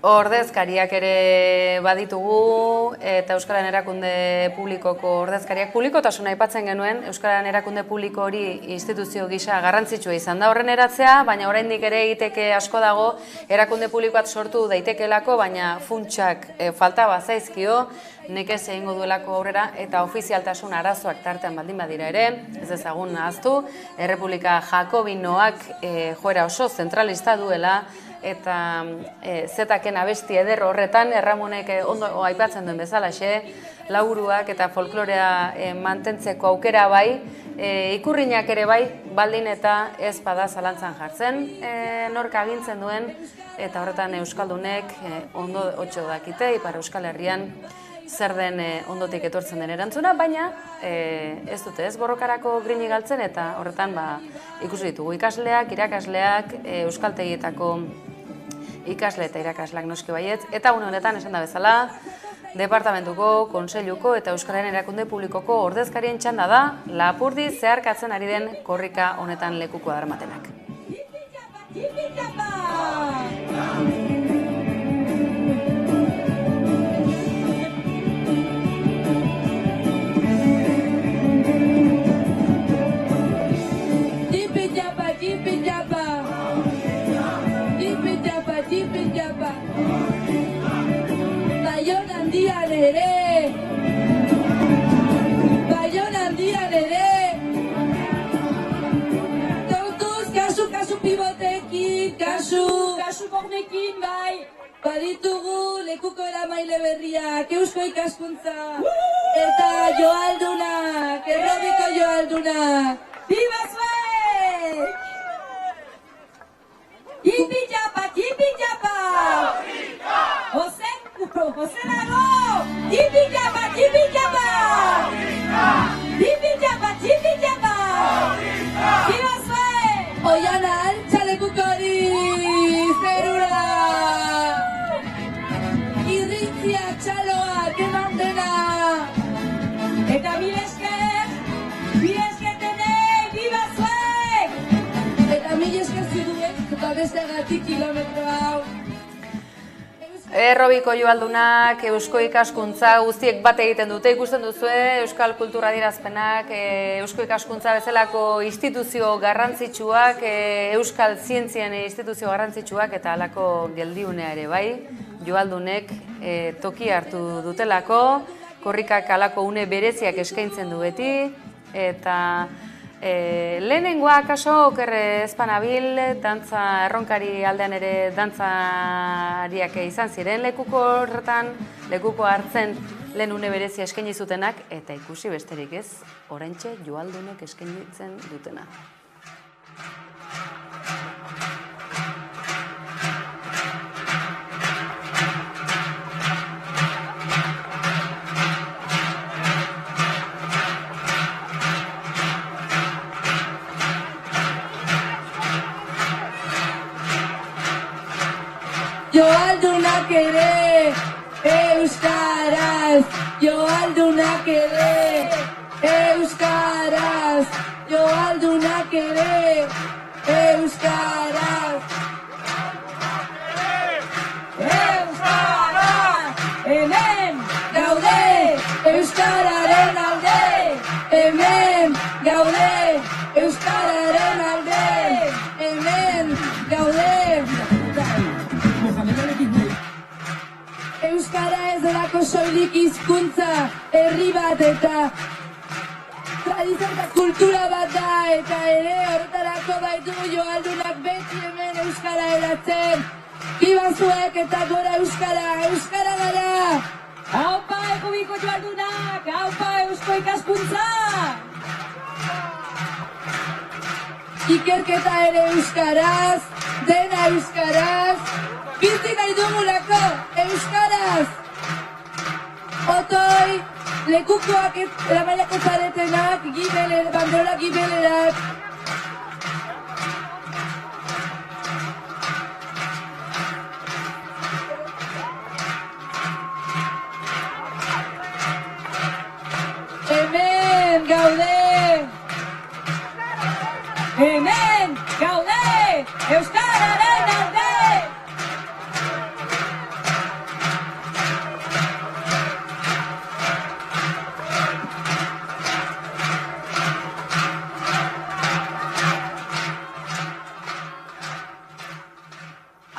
Ordezkariak ere baditugu eta Euskararen Erakunde Publikoko ordezkariak publikotasuna aipatzen genuen. Euskararen Erakunde Publiko hori instituzio gisa garrantzitsua izan da horren eratzea, baina oraindik ere egiteke asko dago erakunde publikoat sortu daitekelako, baina funtsak falta bazaizkio, nekez egingo duelako aurrera eta ofizialtasun arazoak tartean baldin badira ere, ez ezagun nahaztu, Errepublika Jakobinoak joera oso zentralista duela, eta zetaken abesti eder horretan, Erramonek ondo aipatzen duen bezalaxe, lauruak eta folklorea mantentzeko aukera bai, ikurrinak ere bai, baldin eta ez bada zalantzan jartzen, nork agintzen duen, eta horretan Euskaldunek ondo otxo dakite, Ipar Euskal Herrian zer den ondotik etortzen den erantzuna, baina ez dute ez borrokarako grinik galtzen, eta horretan ikusi ditugu ikasleak, irakasleak, euskaltegietako ikasle eta irakasleak noski baietz, eta honetan esan da bezala, Departamentuko, Kontseiluko eta Euskararen Erakunde Publikoko ordezkarien txanda da, Lapurdi zeharkatzen ari den korrika honetan lekukoa daramatenak. Baionan dian ere! Josu Bornekin, bai, baditugu lekuko eramaile berriak, Eusko Ikaskuntza, eta joaldunak, errobiko joaldunak. Viva zuek! Yipi japa, yipi japa! Jose nago! Yipi japa, yipi japa! Yipi japa, yipi japa! Viva zuek! Oiana altza lekuko hori zerura! Irritzia txaloak eman dena! Eta mil esker denei, viva zuek! Eta mil esker ziduek, eta besteagatik kilometro hau. Errobiko joaldunak, Eusko Ikaskuntza guztiek bat egiten dute, ikusten duzue, Euskal Kultura adierazpenak, Eusko Ikaskuntza bezalako instituzio garrantzitsuak, Euskal Zientzien instituzio garrantzitsuak eta halako geldiunea ere bai, joaldunek toki hartu dutelako, korrikak halako une bereziak eskaintzen du beti, eta lehenengoa kaso okerre ezpanabil, dantza erronkari aldean ere dantzariak izan ziren lekuko horretan, lekuko hartzen lehen une berezia eskaini zutenak, eta ikusi besterik ez, oraintxe joaldunek eskainitzen dutena. Joaldunak ere, euskaraz, joaldunak ere, euskaraz, joaldunak ere, euskaraz. Euskaraz, hemen gaude, euskararen alde, hemen gaude, euskararen alde, hemen gaude. Euskara ez delako soilik hizkuntza, herri bat eta tradizio eta kultura bat da, eta ere horretarako baitugu joaldunak beti hemen euskara eratzen. Biba zuek eta gora euskara, euskara gara! Haupa Errobiko joaldunak, haupa Eusko Ikaskuntza! Ikerketa ere euskaraz, dena euskaraz, bizi nahi dugulako euskaraz. Otoi, lekukoak eramailako zaretenak, banderola gibelerak. Hemen gaude! Hemen gaude! Euskararen alde!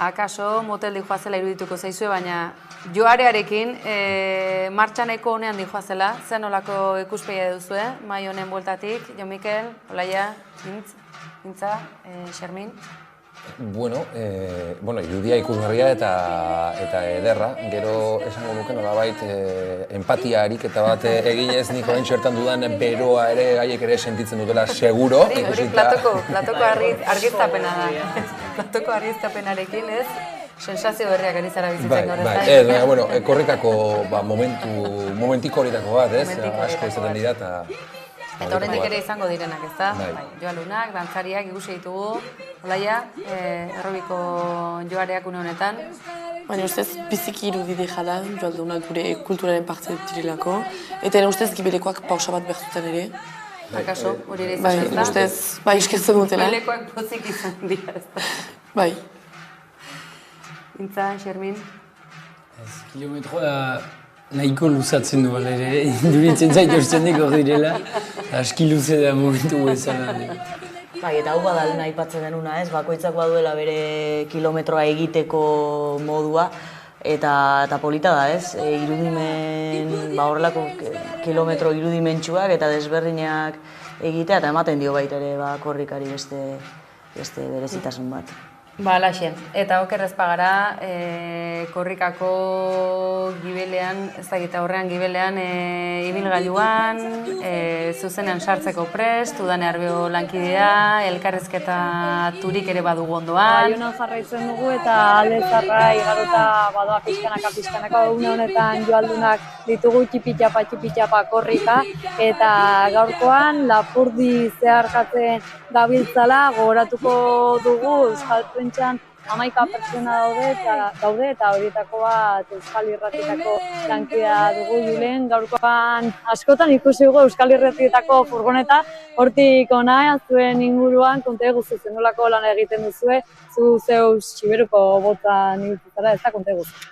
Akaso motel dijoazela irudituko zaizue, baina joarearekin martxaneko honean dijoazela, zen olako ikuspegia duzue, mai honen bueltatik, Jo Mikel, Olaia, Intza, Xermin. Bueno, irudia ikusgarria eta ederra, gero esango nuke nolabait empatia ariketa bat eginez nik orain txertan dudan beroa ere gaiek ere sentitzen dutela seguro. Hori platoko argiztapena da. Platoko argiztapenarekin ez, sensazio berriak ari zara bizitzen horretan. Korrikako momentiko horietako bat, ez? Asko izaten dira eta... Eta horrendik ere izango direnak, ez da? Joalunak, dantzariak ikusi ditugu, Olaia, Errobiko joareak une honetan. Baina ustez biziki irudide jala, joaldunak gure kulturaren parte direlako, eta ere ustez gibelekoak pausa bat behar ere. Akaso, hori ere izan ez da? Ustez, eskertzen dutela. Gibelekoak pozik izan dira, ez da? Bai. Intza, Xermin? Kilometroa nahiko luzatzen du ere, induritzen zait ortsendik hor direla, aski luze da momentu bezala. Bai, eta hau badalena aipatzen denuna, ez? Bakoitzak baduela bere kilometroa egiteko modua, eta polita da, ez? Irudimen, horrelako kilometro irudimentsuak eta desberdinak egitea, eta ematen dio baita ere korrikari beste berezitasun bat. Ba, alaxe. Eta oker ez pagara, korrikako gibelean, ez dakit aurrean gibelean, ibilgailuan, zuzenean sartzeko prest, Udane Arbeo lankidea, elkarrizketa turik ere badugu ondoan. Baionan jarraitzen dugu eta alde zarra igarota badoa pixkanaka une honetan joaldunak ditugu txipi-txapa korrika eta gaurkoan Lapurdi zeharkatzen gabiltzala gogoratuko dugu Euskal Prentxan 11 pertsona daude eta horietako bat Euskal Irratietako lankidea dugu Julen. Gaurkoan askotan ikusi dugu Euskal Irratietako furgoneta, hortik hona zuen inguruan konta guzti zenolako lan egiten duzue, zu zeus Xiberuko botan ibiltzara, ez da konta guzti.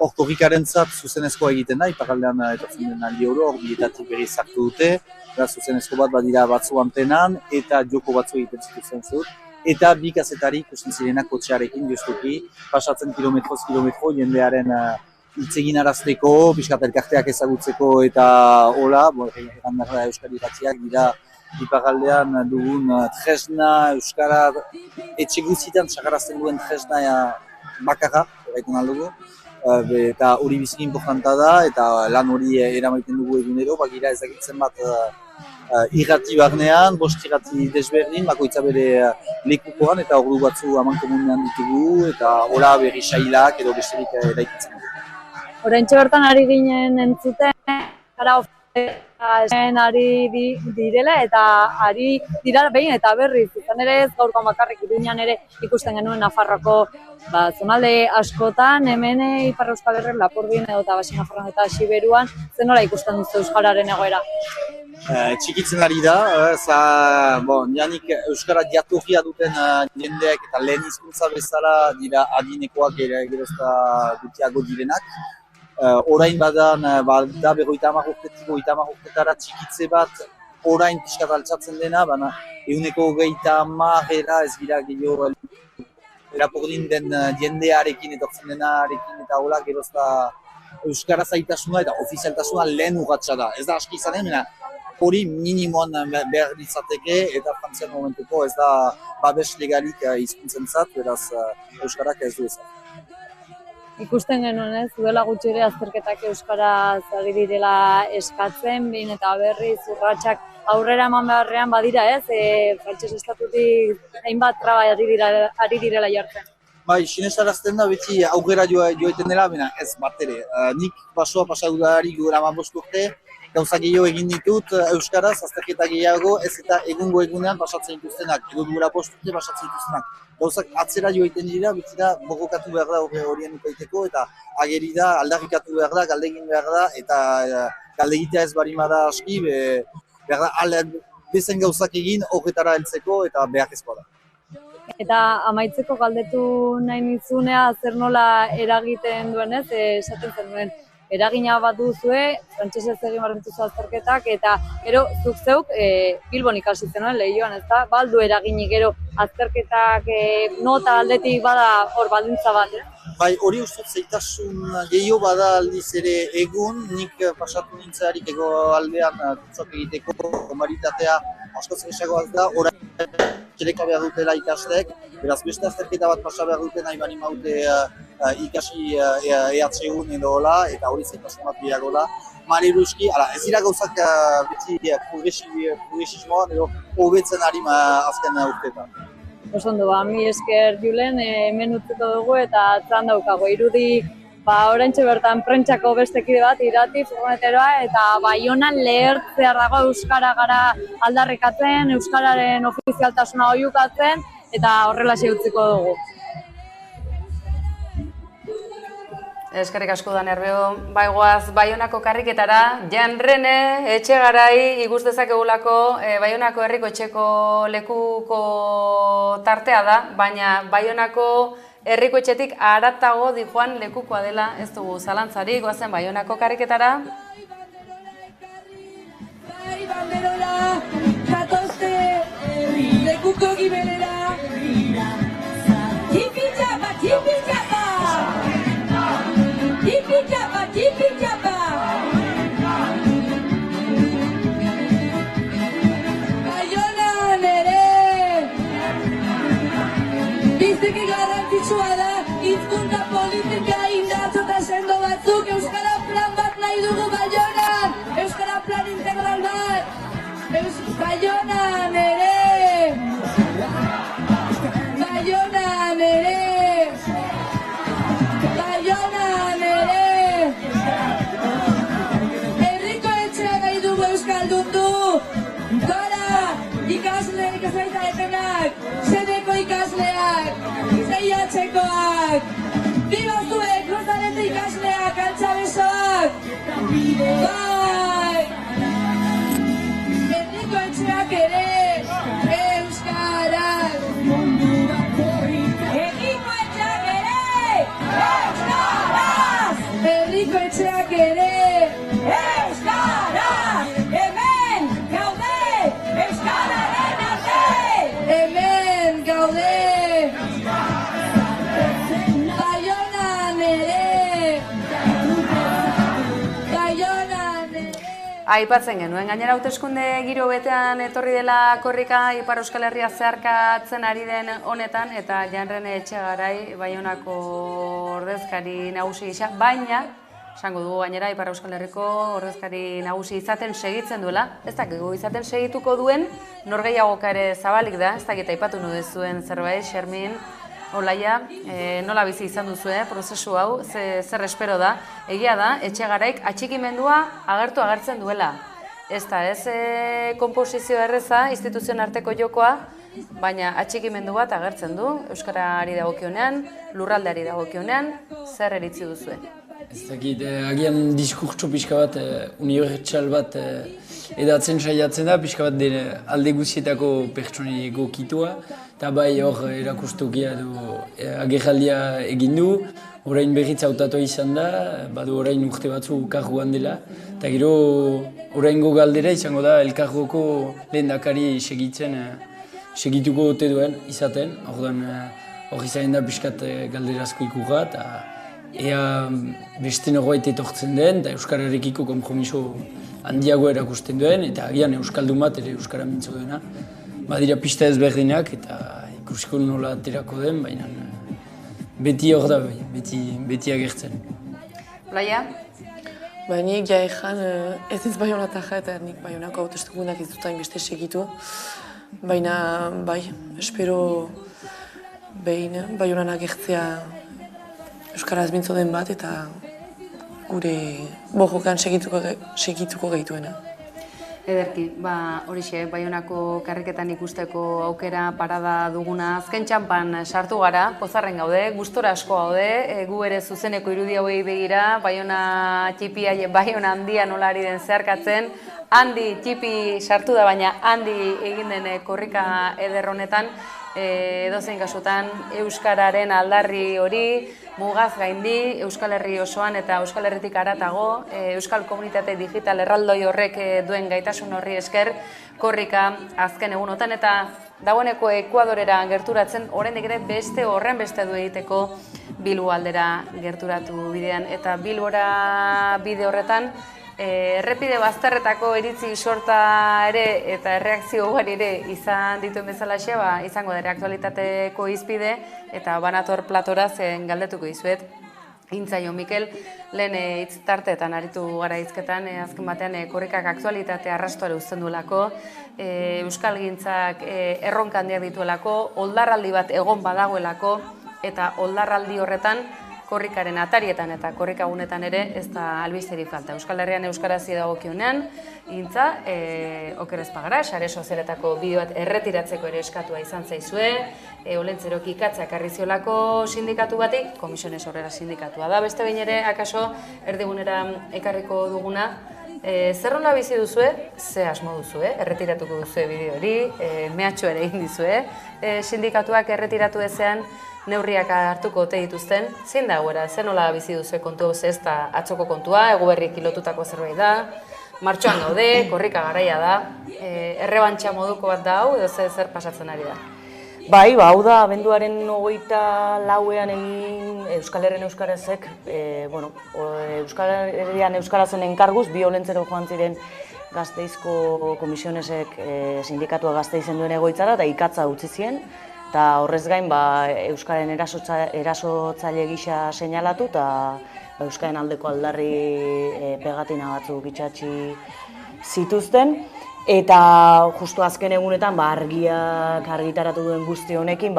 Hor korrikarentzat zuzenezkoa egiten da, iparraldean etortzen den aldi oro, hor bietatik berri zartu dute, zuzenezko bat badira batzu antenan eta joko batzu egiten zituzen zut. Eta bi kazetari ikusten zirenak kotxearekin justuki, pasatzen kilometro jendearen hitzegin arazteko, pixkat elkarteak ezagutzeko eta hola, errandarra Euskal Irratiak dira iparraldean dugun tresna, Euskara, etxe guztietan txakarazten duen tresna bakarra, erraiten aldugu. Eta hori biziki importanta da, eta lan hori eramaiten dugu egunero, bagira ezagitzen bat irrati barnean, 5 irrati desberdin, bakoitza bere lekukoan eta ordu batzu amankomunean ditugu, eta hola berri sailak edo besterik eraikitzen dugu. Oraintxe bertan ari ginen entzuten, gara ofetzen ari direla eta ari dira behin eta berriz. Izan ere ez gaurkoan bakarrik Iruñan ere ikusten genuen Nafarroko zonalde askotan, hemen Ipar Euskal Herrian Lapurdin edo eta Baxi Nafarroan eta Xiberuan, zen nola ikusten duzu Euskararen egoera? Txikitzen ari da, janik Euskara jatorria duten jendeak eta lehen hizkuntza bezala dira adinekoak gerozta gutiago direnak. Orain badan, bada 50 urtetara txikitze bat, orain pixkat altxatzen dena, baina 130 ez gira gehiago Lapurdin den jendearekin etortzen denarekin eta hola gerozta Euskara zaitasuna eta ofizialtasuna lehen urratsa da. Ez da aski izanen, hori minimoan behar ditzateke eta frantzian momentuko ez da babes legalik hizkuntzentzat, beraz Euskarak ez du ezak. Ikusten genuen ez, duela gutxi ere azterketak Euskaraz ari direla eskatzen, behin eta berriz urratsak aurrera eman beharrean badira ez, frantses estatutik hainbat traba ari direla jartzen. Bai, sinesarazten da beti aurrera joeten dela, baina ez bat ere. Nik basoa pasadudari gura 15 urte, gauza gehiago egin ditut Euskaraz, azterketa gehiago, ez eta egungo egunean pasatzen dituztenak, edo gura 5 urte pasatzen dituztenak. Gauzak atzera joiten dira, beti da borrokatu behar da horien ukaiteko, eta ageri da, aldarrikatu behar da, galdegin behar da, eta galdegitea ez barimada aski, behar da, bezen gauzak egin horretara heltzeko eta beharrezkoa da. Eta amaitzeko galdetu nahi nizunea zer nola eragiten duen ez, esaten zen duen. Eragina bat duzue, frantsesez egin behar dituzu azterketak, eta gero zuk zeuk Bilbon ikasi zenuen Leioan, ez da? Baldu eraginik gero azterketak nota aldetik bada hor baldintza bat, Bai, hori ustez zaitasun gehiago bada aldiz ere egun, nik pasatu nintzearik ego aldean kutsok egiteko komaritatea askoz esagoaz da, orain txereka behar dutela ikastek, beraz beste azterketa bat pasa behar duten nahi bani maute ikasi EHUn edo hola, eta hori zaitasun bat bilago da. Mare Ruski, ez dira gauzak beti progresismoan edo hobetzen ari azken urteetan. Osondo, mi esker Julen, hemen utziko dugu eta atzan daukago irudi oraintxe bertan prentxako beste kide bat irrati furgoneteroa eta Baionan lehertzear dago Euskara gara aldarrikatzen, Euskararen ofizialtasuna oihukatzen eta horrelaxe utziko dugu. Eskerrik asko Udane Arbeo, baigoaz Baionako karriketara, Jan Rene, Etxegarai, ikus dezakegulako Baionako herriko etxeko lekuko tartea da, baina Baionako herriko etxetik haratago dijoan lekukoa dela, ez dugu zalantzarik, goazen Baionako karriketara. Lekuko gibelera, txipi-txapa, txipi-txapa! Txipi-txapa, txipi-txapa! Baionan ere! Biziki gara! prozesua da, hizkuntza politika indartsu eta sendo batzuk, Euskara plan bat nahi dugu Baionan, Euskara plan integral bat, Baionan ere, Baionan ere, Baionan ere, herriko etxea nahi dugu euskaldundu, gora, ikasleek ez baita etenak, seneko ikasleak, zeiatxekoak, bibazuek, Rozarete ikasleak, altxabesoak, bai, herriko etxeak ere, euskarak, herriko etxeak ere, euskaraz, herriko etxeak ere, euskaraz, hemen gaude, euskararen arte, hemen gaude, Baionan ere, Baionan ere. Aipatzen genuen, gainera hauteskunde giro betean etorri dela korrika Ipar Euskal Herria zeharkatzen ari den honetan, eta Janrene Etxegarai Baionako ordezkari nagusi gisa, baina, esango dugu gainera Ipar Euskal Herriko ordezkari nagusi izaten segitzen duela, ez dakigu izaten segituko duen, norgehiagoka ere zabalik da, ez dakit aipatu nu duzuen zerbait, Xermin, Olaia, nola bizi izan duzu, prozesu hau, zer espero da, egia da, Etxegaraik atxikimendua agertzen duela. Ez da, ez konposizio erreza, instituzioen arteko jokoa, baina atxikimendu bat agertzen du, Euskarari dagokionean, lurraldeari dagokionean, zer eritzi duzue? Ez dakit, agian diskurtso pixka bat, unibertsal bat edatzen saiatzen da, pixka bat alde guzietako pertsoni egokitua, eta bai hor erakustokia edo agerraldia egin du, orain berriz hautatu izan da, badu orain urte batzu karguan dela, eta gero oraingo galdera izango da elkargoko lehendakari segituko ote duen izaten, hor izan da pixkat galderazko ikurra, eta ea beste norbait etortzen den, eta Euskararekiko konpromiso handiago erakusten duen, eta agian Euskaldun bat ere Euskara mintzo duena. Badira pista ezberdinak eta ikusiko nola aterako den, baina beti hor da, beti agertzen. Laia? Nik ja ezan ez ez Baionatarra eta nik Baionako hauteskundeak ez dut hainbeste segitu. Baina bai, espero behin Baionan agertzea Euskaraz mintzo den bat eta gure bojokan segituko gaituena. Ederki, horixe, Baionako karriketan ikusteko aukera parada duguna. Azken txampan sartu gara, pozarren gaude, gustora asko gaude, gu ere zuzeneko irudi hauei begira, Baiona txipia, Baiona handia nola ari den zeharkatzen, handi txipi sartu da, baina handi egin den korrika eder honetan, edozein kasutan Euskararen aldarri hori, mugaz gaindi, Euskal Herri osoan eta Euskal Herritik haratago, Euskal Komunitate Digital erraldoi horrek duen gaitasun horri esker, korrika azken egunotan eta dagoeneko Ekuadorera gerturatzen, oraindik ere beste horren beste du egiteko Bilbo aldera gerturatu bidean. Eta Bilbora bide horretan, errepide bazterretako iritzi sorta ere eta erreakzio ugari ere izan dituen bezalaxe, izango da ere aktualitateko izpide eta banator platora zen galdetuko dizuet. Intzaio Mikel, lehen hitz tarteetan aritu gara hizketan, azken batean korrikak aktualitatea arrastoare uzten duelako, euskalgintzak erronka handiak dituelako, oldarraldi bat egon badagoelako eta oldarraldi horretan korrikaren atarietan eta korrikagunetan ere ez da albisterik falta. Euskal Herrian euskarazi dagokionean, gintza, oker ez pagara, sare sozialetako bideo bat erretiratzeko ere eskatua izan zaizue, Olentzeroki Ikatzak arriziolako sindikatu batik, Komisiones Obrera sindikatua da. Beste behin ere, akaso, erdigunera ekarriko duguna, zer nola bizi duzue, ze asmo duzue, erretiratuko duzue bideo hori, mehatxo ere egin dizue, sindikatuak erretiratu ezean, neurriak hartuko ote dituzten, zein da goera, zer nola bizi duzue kontu ez da atzoko kontua, eguberrik lotutako zerbait da, martxoan gaude, korrika garaia da, errebantxa moduko bat da hau, edo zer pasatzen ari da? Bai, hau da, abenduaren 24ean egin Euskal Herrian Euskarazek, Euskal Herrian Euskarazen enkarguz, bi Olentzero joan ziren Gasteizko Komisionesek sindikatua Gasteizen duen egoitzara, eta Ikatza utzi zien, Eta horrez gain, Euskaren erasotzaile gisa seinalatu eta Euskaren aldeko aldarri pegatina batzuk itxatxi zituzten. Eta justu azken egunetan argiak argitaratu duen guzti honekin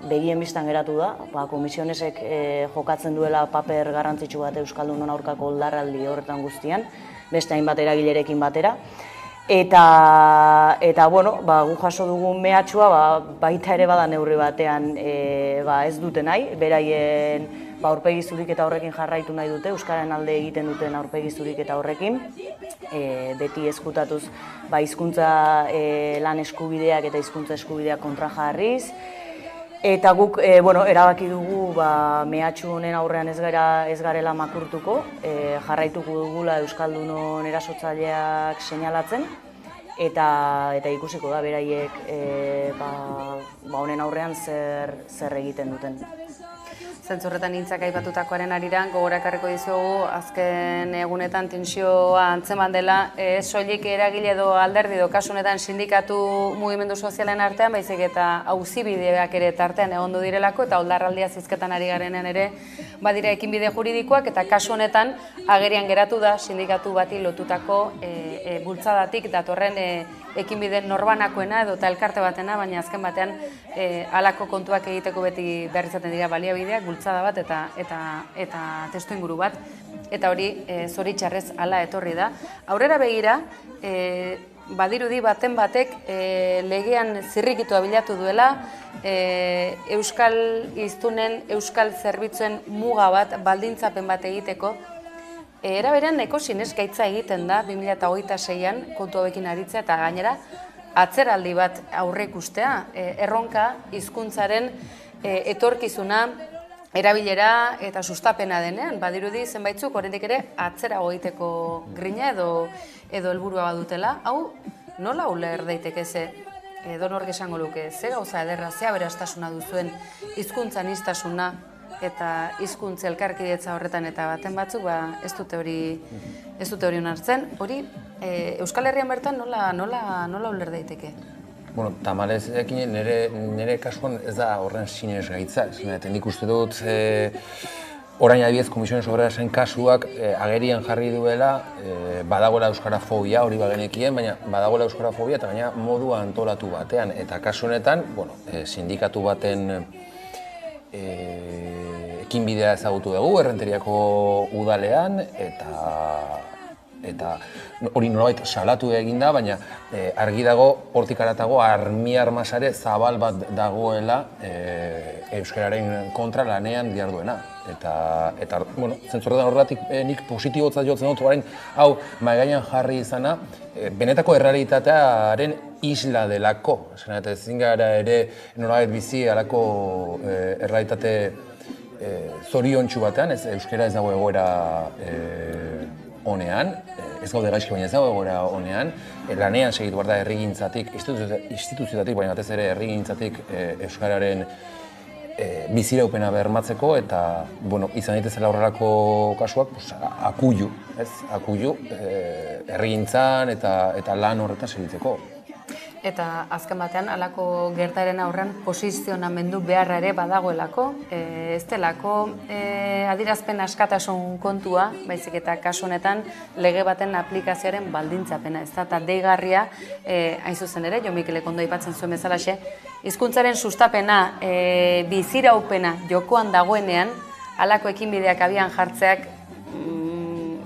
begien bistan geratu da. Komisionesek jokatzen duela paper garrantzitsu bat Euskaldunon aurkako oldarraldi horretan guztian, beste hainbat eragilerekin batera. Eta gu jaso dugun mehatxua baita ere bada neurri batean ez dute nahi, beraien aurpegi zuriketa horrekin jarraitu nahi dute, Euskararen alde egiten duten aurpegi zuriketa horrekin, beti ezkutatuz hizkuntza lan eskubideak eta hizkuntza eskubideak kontra jarriz. Eta guk erabaki dugu mehatxu honen aurrean ez garela makurtuko, jarraituko dugula Euskaldunon erasotzaileak seinalatzen, eta ikusiko da beraiek honen aurrean zer egiten duten. Zentzurretan nintzak aipatutakoaren ariran, gogorakarriko dizugu azken egunetan tentsioa antzeman dela, soilik eragile edo alderdi edo kasu honetan sindikatu mugimendu sozialen artean, baizik eta auzibideak ere tartean egondu direlako, eta oldarraldia zizketan ari garenean ere badira ekinbide juridikoak, eta kasu honetan agerian geratu da sindikatu bati lotutako bultzadatik datorren ekinbide norbanakoena edo elkarte batena, baina azken batean halako kontuak egiteko beti behar izaten dira baliabideak, bultzada bat eta testu inguru bat, eta hori zoritxarrez hala etorri da. Aurrera begira, badirudi baten batek legean zirrikitua bilatu duela, euskal hiztunen, euskal zerbitzuen muga bat, baldintzapen bat egiteko. Era berean nahiko sinesgaitza egiten da 2026an kontu hauekin aritzea eta gainera atzeraldi bat aurreikustea, erronka hizkuntzaren etorkizuna, erabilera eta sustapena denean, badirudi zenbaitzuk oraindik ere atzerago egiteko grina edo helburua badutela. Hau nola uler daiteke edonork esango luke, ze gauza ederra, ze aberastasuna duzuen hizkuntza aniztasuna eta hizkuntza elkarkidetza horretan eta baten batzuk ez dute hori onartzen. Hori Euskal Herrian bertan nola uler daiteke? Bueno, tamalezekin nire kasuan ez da horren sinesgaitza. Nik uste dut orain adibidez Komisiones Obrerasen kasuak agerian jarri duela badagoela euskarafobia, hori bagenekien, baina badagoela euskarafobia eta gaina modu antolatu batean. Eta kasu honetan, sindikatu baten ekinbidea ezagutu dugu Errenteriako udalean, eta hori nolabait salatu egin da, baina argi dago hortik haratago armasare zabal bat dagoela euskararen kontra lanean diharduena. Eta zentzurretan horretik nik positibotzat jotzen dut, orain hau maigainan jarri izana, benetako errealitatearen isla delako. Ezin gara ere nolabait bizi halako errealitate zoriontsu batean, euskara ez dago egoera honean, ez gaude gaizki baina ez dago egoera honean, lanean segitu behar da herrigintzatik, instituzioetatik, baina batez ere herrigintzatik euskararen biziraupena bermatzeko eta izan daitezela horrelako kasuak akuilu, herrigintzan eta lan horretan segitzeko. Eta azken batean, halako gertaeren aurrean posizionamendu beharra ere badagoelako, ez delako adierazpen askatasun kontua, baizik eta kasu honetan lege baten aplikazioaren baldintzapena, ez da, eta deigarria, hain zuzen ere, Jo Mikelek ondo aipatzen zuen bezalaxe, hizkuntzaren sustapena, biziraupena jokoan dagoenean, halako ekinbideak abian jartzeak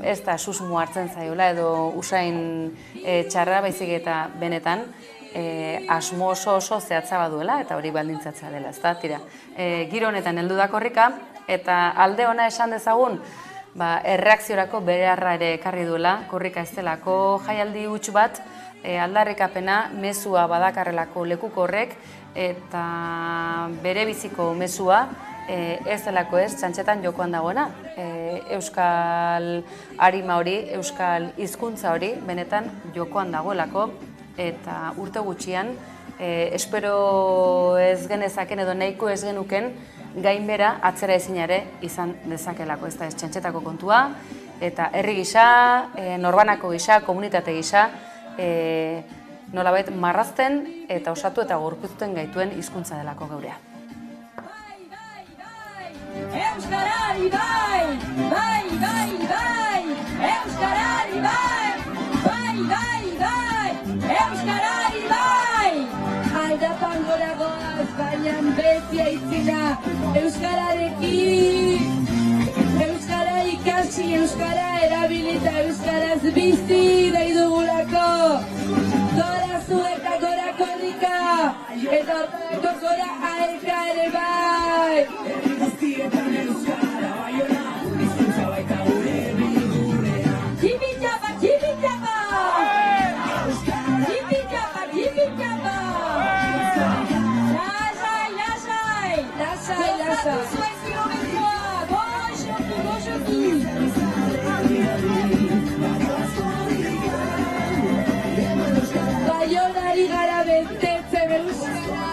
ez da susmo hartzen zaiola edo usain txarra baizik eta benetan, asmo oso zehatza baduela eta hori baldintzatzea dela, ez da, tira. Giro honetan heldu da korrika eta alde ona esan dezagun, erreakziorako beharra ere ekarri duela, korrika ez delako jaialdi huts bat, aldarrikapena, mezua badakarrelako lekuko horrek eta bere biziko mezua ez delako ez, txantxetan jokoan dagoena. Euskal arima hori, euskal hizkuntza hori, benetan jokoan dagoelako, eta urte gutxian, espero ez genezaken edo nahiko ez genuken, gainbera atzera ezinare izan dezakelako, ez da ez txantxetako kontua, eta herri gisa, norbanako gisa, komunitate gisa, nolabait marrazten eta osatu eta gorpuzten gaituen hizkuntza delako geurea. Euskarari bai, bai, bai, bai, Euskarari bai, bai, bai, bai, Euskarari bai. Aldapan gora goaz, baina beti aitzina Euskararekin. Euskara ikasi, Euskara erabilita, Euskaraz bizi nahi dugulako. Gora zu eta gora korrika, eta horretako gora aeka ere bai. Guztietan Euskara Baiona, hizkuntza baita gure bidurrea. Txipitxapa, txipitxapa! Txipitxapa, txipitxapa! Lasai, lasai! Lasai, lasai! Zuek kilometroa! Goxoki, goxoki! Baionari gara betetzen Euskara!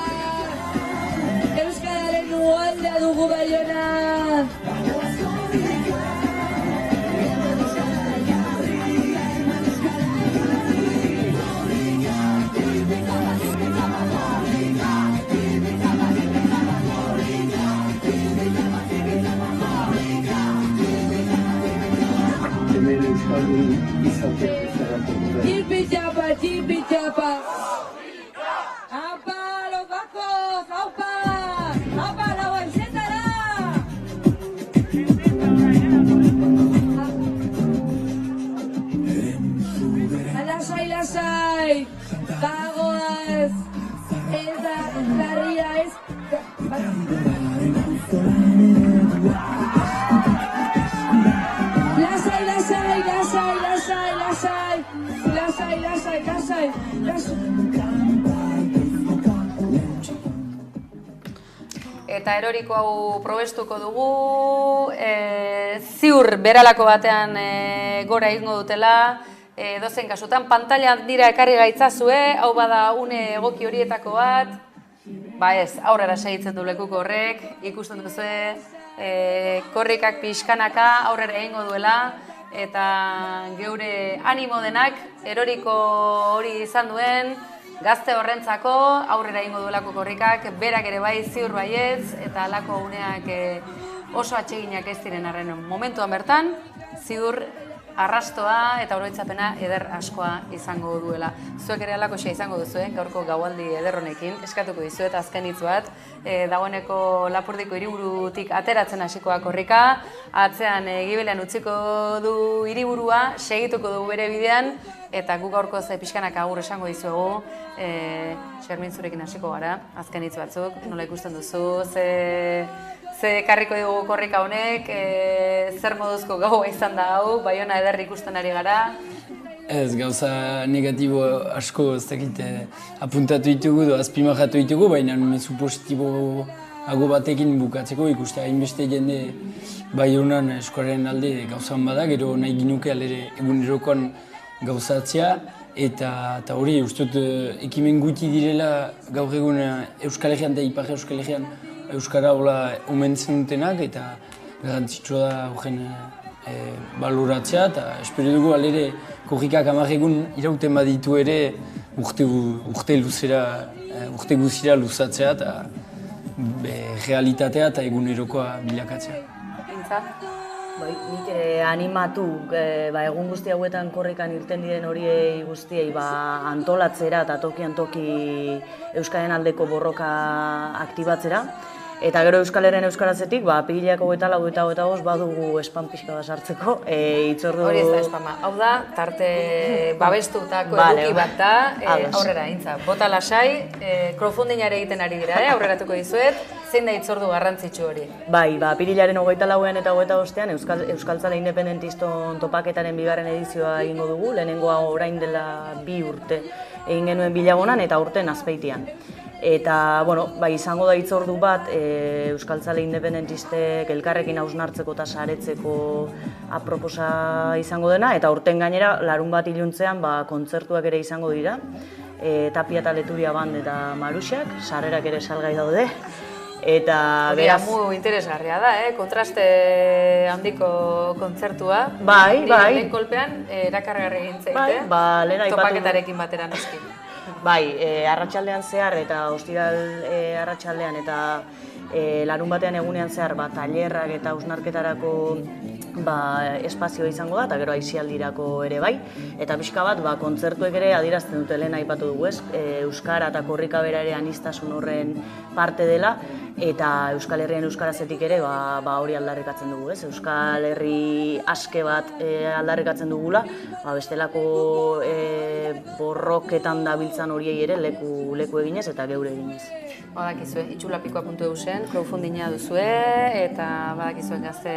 Euskararen ualdea dugu Baiona! Txipitxapa, txipitxapa! Apa, los bajos! Aupa! Apa, la bolsetara! Lasai, lasai! Bagoaz! Eta larria ez... Lasai, lasai, lasai, lasai, lasai! Lasai, lasai, lasai, lasai! Eta eroriko hau probestuko dugu, ziur beralako batean gora egingo dutela, dozen kasutan, pantailan dira ekarri gaitzazue, hau bada une egoki horietako bat, ba ez, aurrera segitzen du lekuko horrek, ikusten duzue, korrikak pixkanaka aurrera egingo duela, eta geure animo denak eroriko hori izan duen, gazte horrentzako aurrera egingo duelako korrikak, berak ere bai ziur baietz, eta halako uneak oso atseginak ez diren arren momentuan bertan, ziur arrastoa eta oroitzapena eder askoa izango duela. Zuek ere halako izango duzue, gaurko gaualdi eder honekin, eskatuko dizuet azken hitz bat, dagoeneko Lapurdiko hiriburutik ateratzen hasikoa korrika, atzean gibelean utziko du hiriburua, segituko du bere bidean, eta gu gaurko pixkanak agur esango dizuegu, Xermin zurekin hasiko gara, azken hitz batzuk, nola ikusten duzu, ze ekarriko dugu korrika honek, zer moduzko gaua izan da hau, Baiona eder ikusten ari gara. Ez, gauza negatibo asko ez dakit apuntatu ditugu edo azpimarratu ditugu, baina mezu positibo hago batekin bukatzeko ikuste hainbeste jende Baionan eskolaren alde gauzan bada, gero nahi ginuke alere egunerokoan gauzatzea, eta hori ustut ekimen guti direla gaur egun Euskal Herrian eta Ipar Euskal Herrian Euskara hola omentzen dutenak, eta garrantzitsua da horren baloratzea, eta espero dugu alere korrikak 10 egun irauten baditu ere urte guzira luzatzea, eta realitatea eta egunerokoa bilakatzea. Bai, nik animatu, egun guzti hauetan korrikan irten diren horiei guztiei antolatzera eta tokian toki Euskaren aldeko borroka aktibatzera. Eta gero Euskal Herren euskaratzetik, apirilak 24 eta 25 badugu spam pixka bat sartzeko, hitzordu... Hori ez da spama, hau da, tarte babestutako eduki bat da, aurrera intza. Bota lasai, crowdfundingare egiten ari dira, aurreratuko dizuet, zein da hitzordu garrantzitsu hori? Bai, apirilaren 24ean eta 25ean Euskaltzale Independentiston topaketaren 2. edizioa egingo dugu, lehenengoa orain dela 2 urte egin genuen Bilagonan eta urten Azpeitian. Eta, izango da hitzordu bat Euskaltzale Independentistek elkarrekin hausnartzeko eta saretzeko aproposa izango dena, eta urten gainera, larun bat iluntzean kontzertuak ere izango dira, Tapia eta Leturia Band eta Maruxak, sarrerak ere salgai daude. Eta beraz... Mu interesgarria da, kontraste handiko kontzertua. Bai. Lehen kolpean erakargarri egin zeite, topaketarekin batera noski. Bai, arratsaldean zehar eta ostiral arratsaldean eta larun batean egunean zehar tailerrak eta hausnarketarako espazioa izango da, eta gero aisialdirako ere bai. Eta pixka bat, kontzertuek ere adierazten dute lehen aipatu dugu, ez? Euskara eta korrika bera ere aniztasun horren parte dela, eta Euskal Herrian euskarazetik ere hori aldarrikatzen dugu, ez? Euskal Herri aske bat aldarrikatzen dugula, bestelako borroketan dabiltzan horiei ere leku eginez eta geure eginez. Badakizue, itxulapikoa.eu zen, crowdfundinga duzue, eta badakizue gazte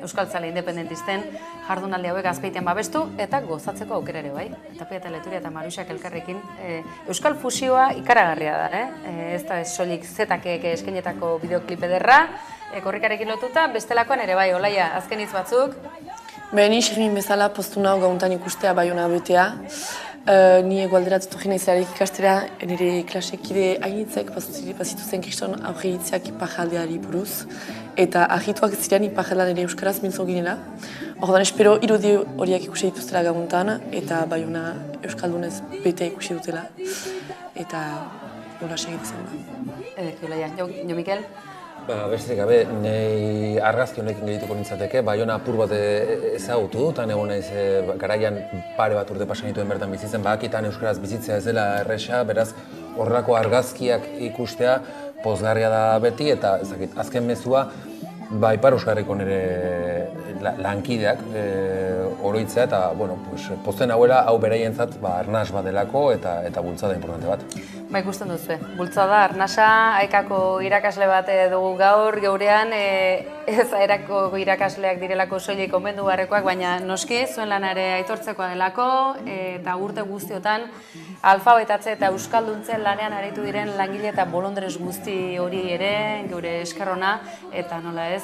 euskaltzale independentisten jardunaldi hauek Azpeitian babestu eta gozatzeko aukera ere bai. Tapia eta Leturia eta Maruxak elkarrekin euskal fusioa ikaragarria da, ez da soilik zetakek eskainetako bideoklip ederra, korrikarekin lotuta, bestelakoan ere bai, Olaia, azken hitz batzuk. Ni Xermin bezala postu nau gauntan ikustea Baiona betea. Ni egualderat etorri naizarik ikastera, nire klasekide hainitzek bazituzen kriston aurre hitzeak iparjaldeari buruz, eta argituak ziren iparjaldean ere euskaraz mintzo ginela. Ordan espero irudi horiak ikusi dituztela gauntan, eta Baiona euskaldunez bete ikusi dutela, eta nola segitzen da. Edeki, Olaia. Jo Mikel? Besterik gabe, nahi argazki honekin gehiatuko nintzateke, Baiona apur bat ezagutu dut, egon naiz garaian pare bat urte pasan dituen bertan bizitzen, badakitan euskaraz bizitzea ez dela erresa, beraz horrelako argazkiak ikustea pozgarria da beti, eta azken mezua Ipar Euskal Herriko nire lankideak oroitzea, eta pozten hauela hau beraientzat arnas bat delako eta bultzada importante bat. Ikusten duzu, bultzada, arnasa, Aikako irakasle bat dugu gaur, geurean ez aerako irakasleak direlako soilik omendu beharrekoak, baina noski zuen lana ere aitortzekoa delako, eta urte guztiotan alfabetatze eta euskalduntze lanean aritu diren langile eta bolondrez guzti hori ere, geure eskerrona, eta nola ez,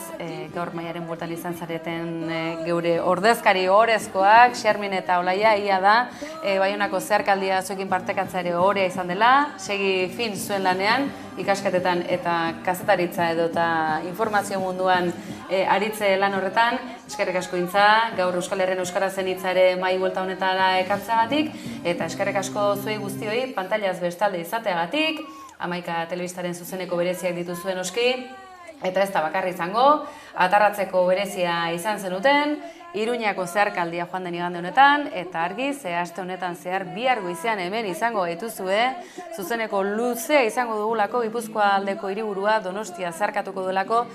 gaur maiaren bueltan izan zareten geure ordezkari orezkoak, Xermin eta Olaia, ia da, Baionako zeharkaldia zuekin partekatzea ere orea izan dela, segi fin zuen lanean, ikasketetan eta kazetaritza edo eta informazio munduan aritze lan horretan, eskerrik asko intza, gaur Euskal Herrian euskarazen hitza ere mai buelta honetara ekartzeagatik, eta eskerrik asko zuei guztioi pantailaz bestalde izateagatik, Hamaika telebistaren zuzeneko bereziak dituzuen oski, eta ez da bakarri izango, atarratzeko berezia izan zenuten, Iruñako zeharkaldia joan den igande honetan, eta argi, aste honetan zehar bihar goizean hemen izango dituzue, zuzeneko luzea izango dugulako, Gipuzkoa aldeko hiriburua Donostia zeharkatuko duelako,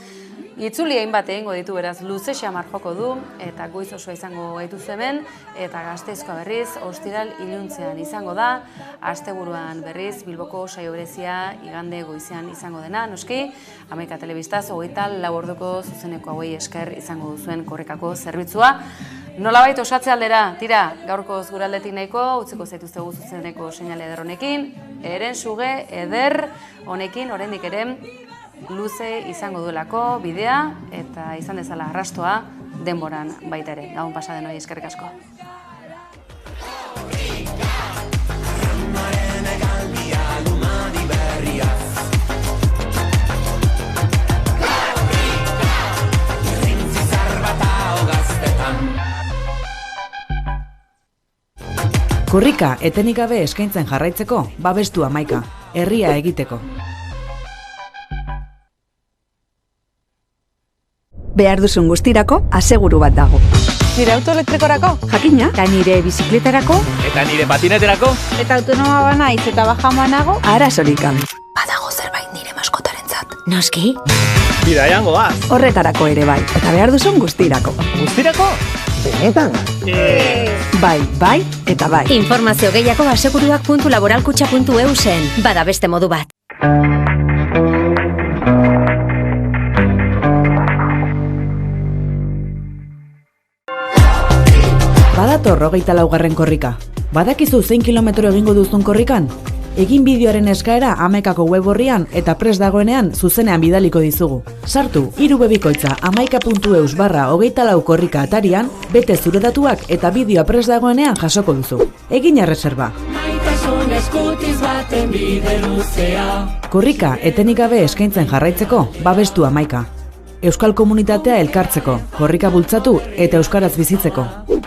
itzuli hainbat egingo ditu beraz luze xamar joko du, eta goiz osoa izango gaituzu hemen, eta Gasteizkoa berriz, ostiral iluntzean izango da, asteburuan berriz, Bilboko saio berezia igande goizean izango dena, noski, Hamaika telebistaz, 24 orduko zuzeneko hauei esker izango duzuen korrikako zerbitzua. Nolabait osatze aldera, tira, gaurkoz gure aldetik nahiko, utziko zaituztegu zuzeneko seinale eder honekin, eren suge eder honekin, oraindik ere, luze izango duelako bidea, eta izan dezala arrastoa denboran baita ere. Gabon pasa denoi, eskerrik asko. Korrika etenik gabe eskaintzen jarraitzeko, babestu Hamaika, herria egiteko. Behar duzun guztirako aseguru bat dago. Nire auto elektrikorako? Jakina, eta nire bizikletarako? Eta nire patineterako? Eta autonoma banaiz eta bajamoa nago? Arazorik gabe. Badago zerbait nire maskotarentzat. Noski? Bidaian goaz. Horretarako ere bai, eta behar duzun guztirako. Guztirako? Benetan? Bai, eta bai. Informazio gehiago aseguruak.laboralkutxa.eu zen. Bada beste modu bat. Badator 24. korrika. Badakizu zein kilometro egingo duzun korrikan? Egin bideoaren eskaera Hamaikako web orrian eta prest dagoenean zuzenean bidaliko dizugu. Sartu irubebikoitza hamaika.eus/24 korrika atarian, bete zure datuak eta bideoa prest dagoenean jasoko duzu. Egin erreserba. Korrika etenik gabe eskaintzen jarraitzeko, babestu Hamaika. Euskal komunitatea elkartzeko, korrika bultzatu eta euskaraz bizitzeko. Hamaika.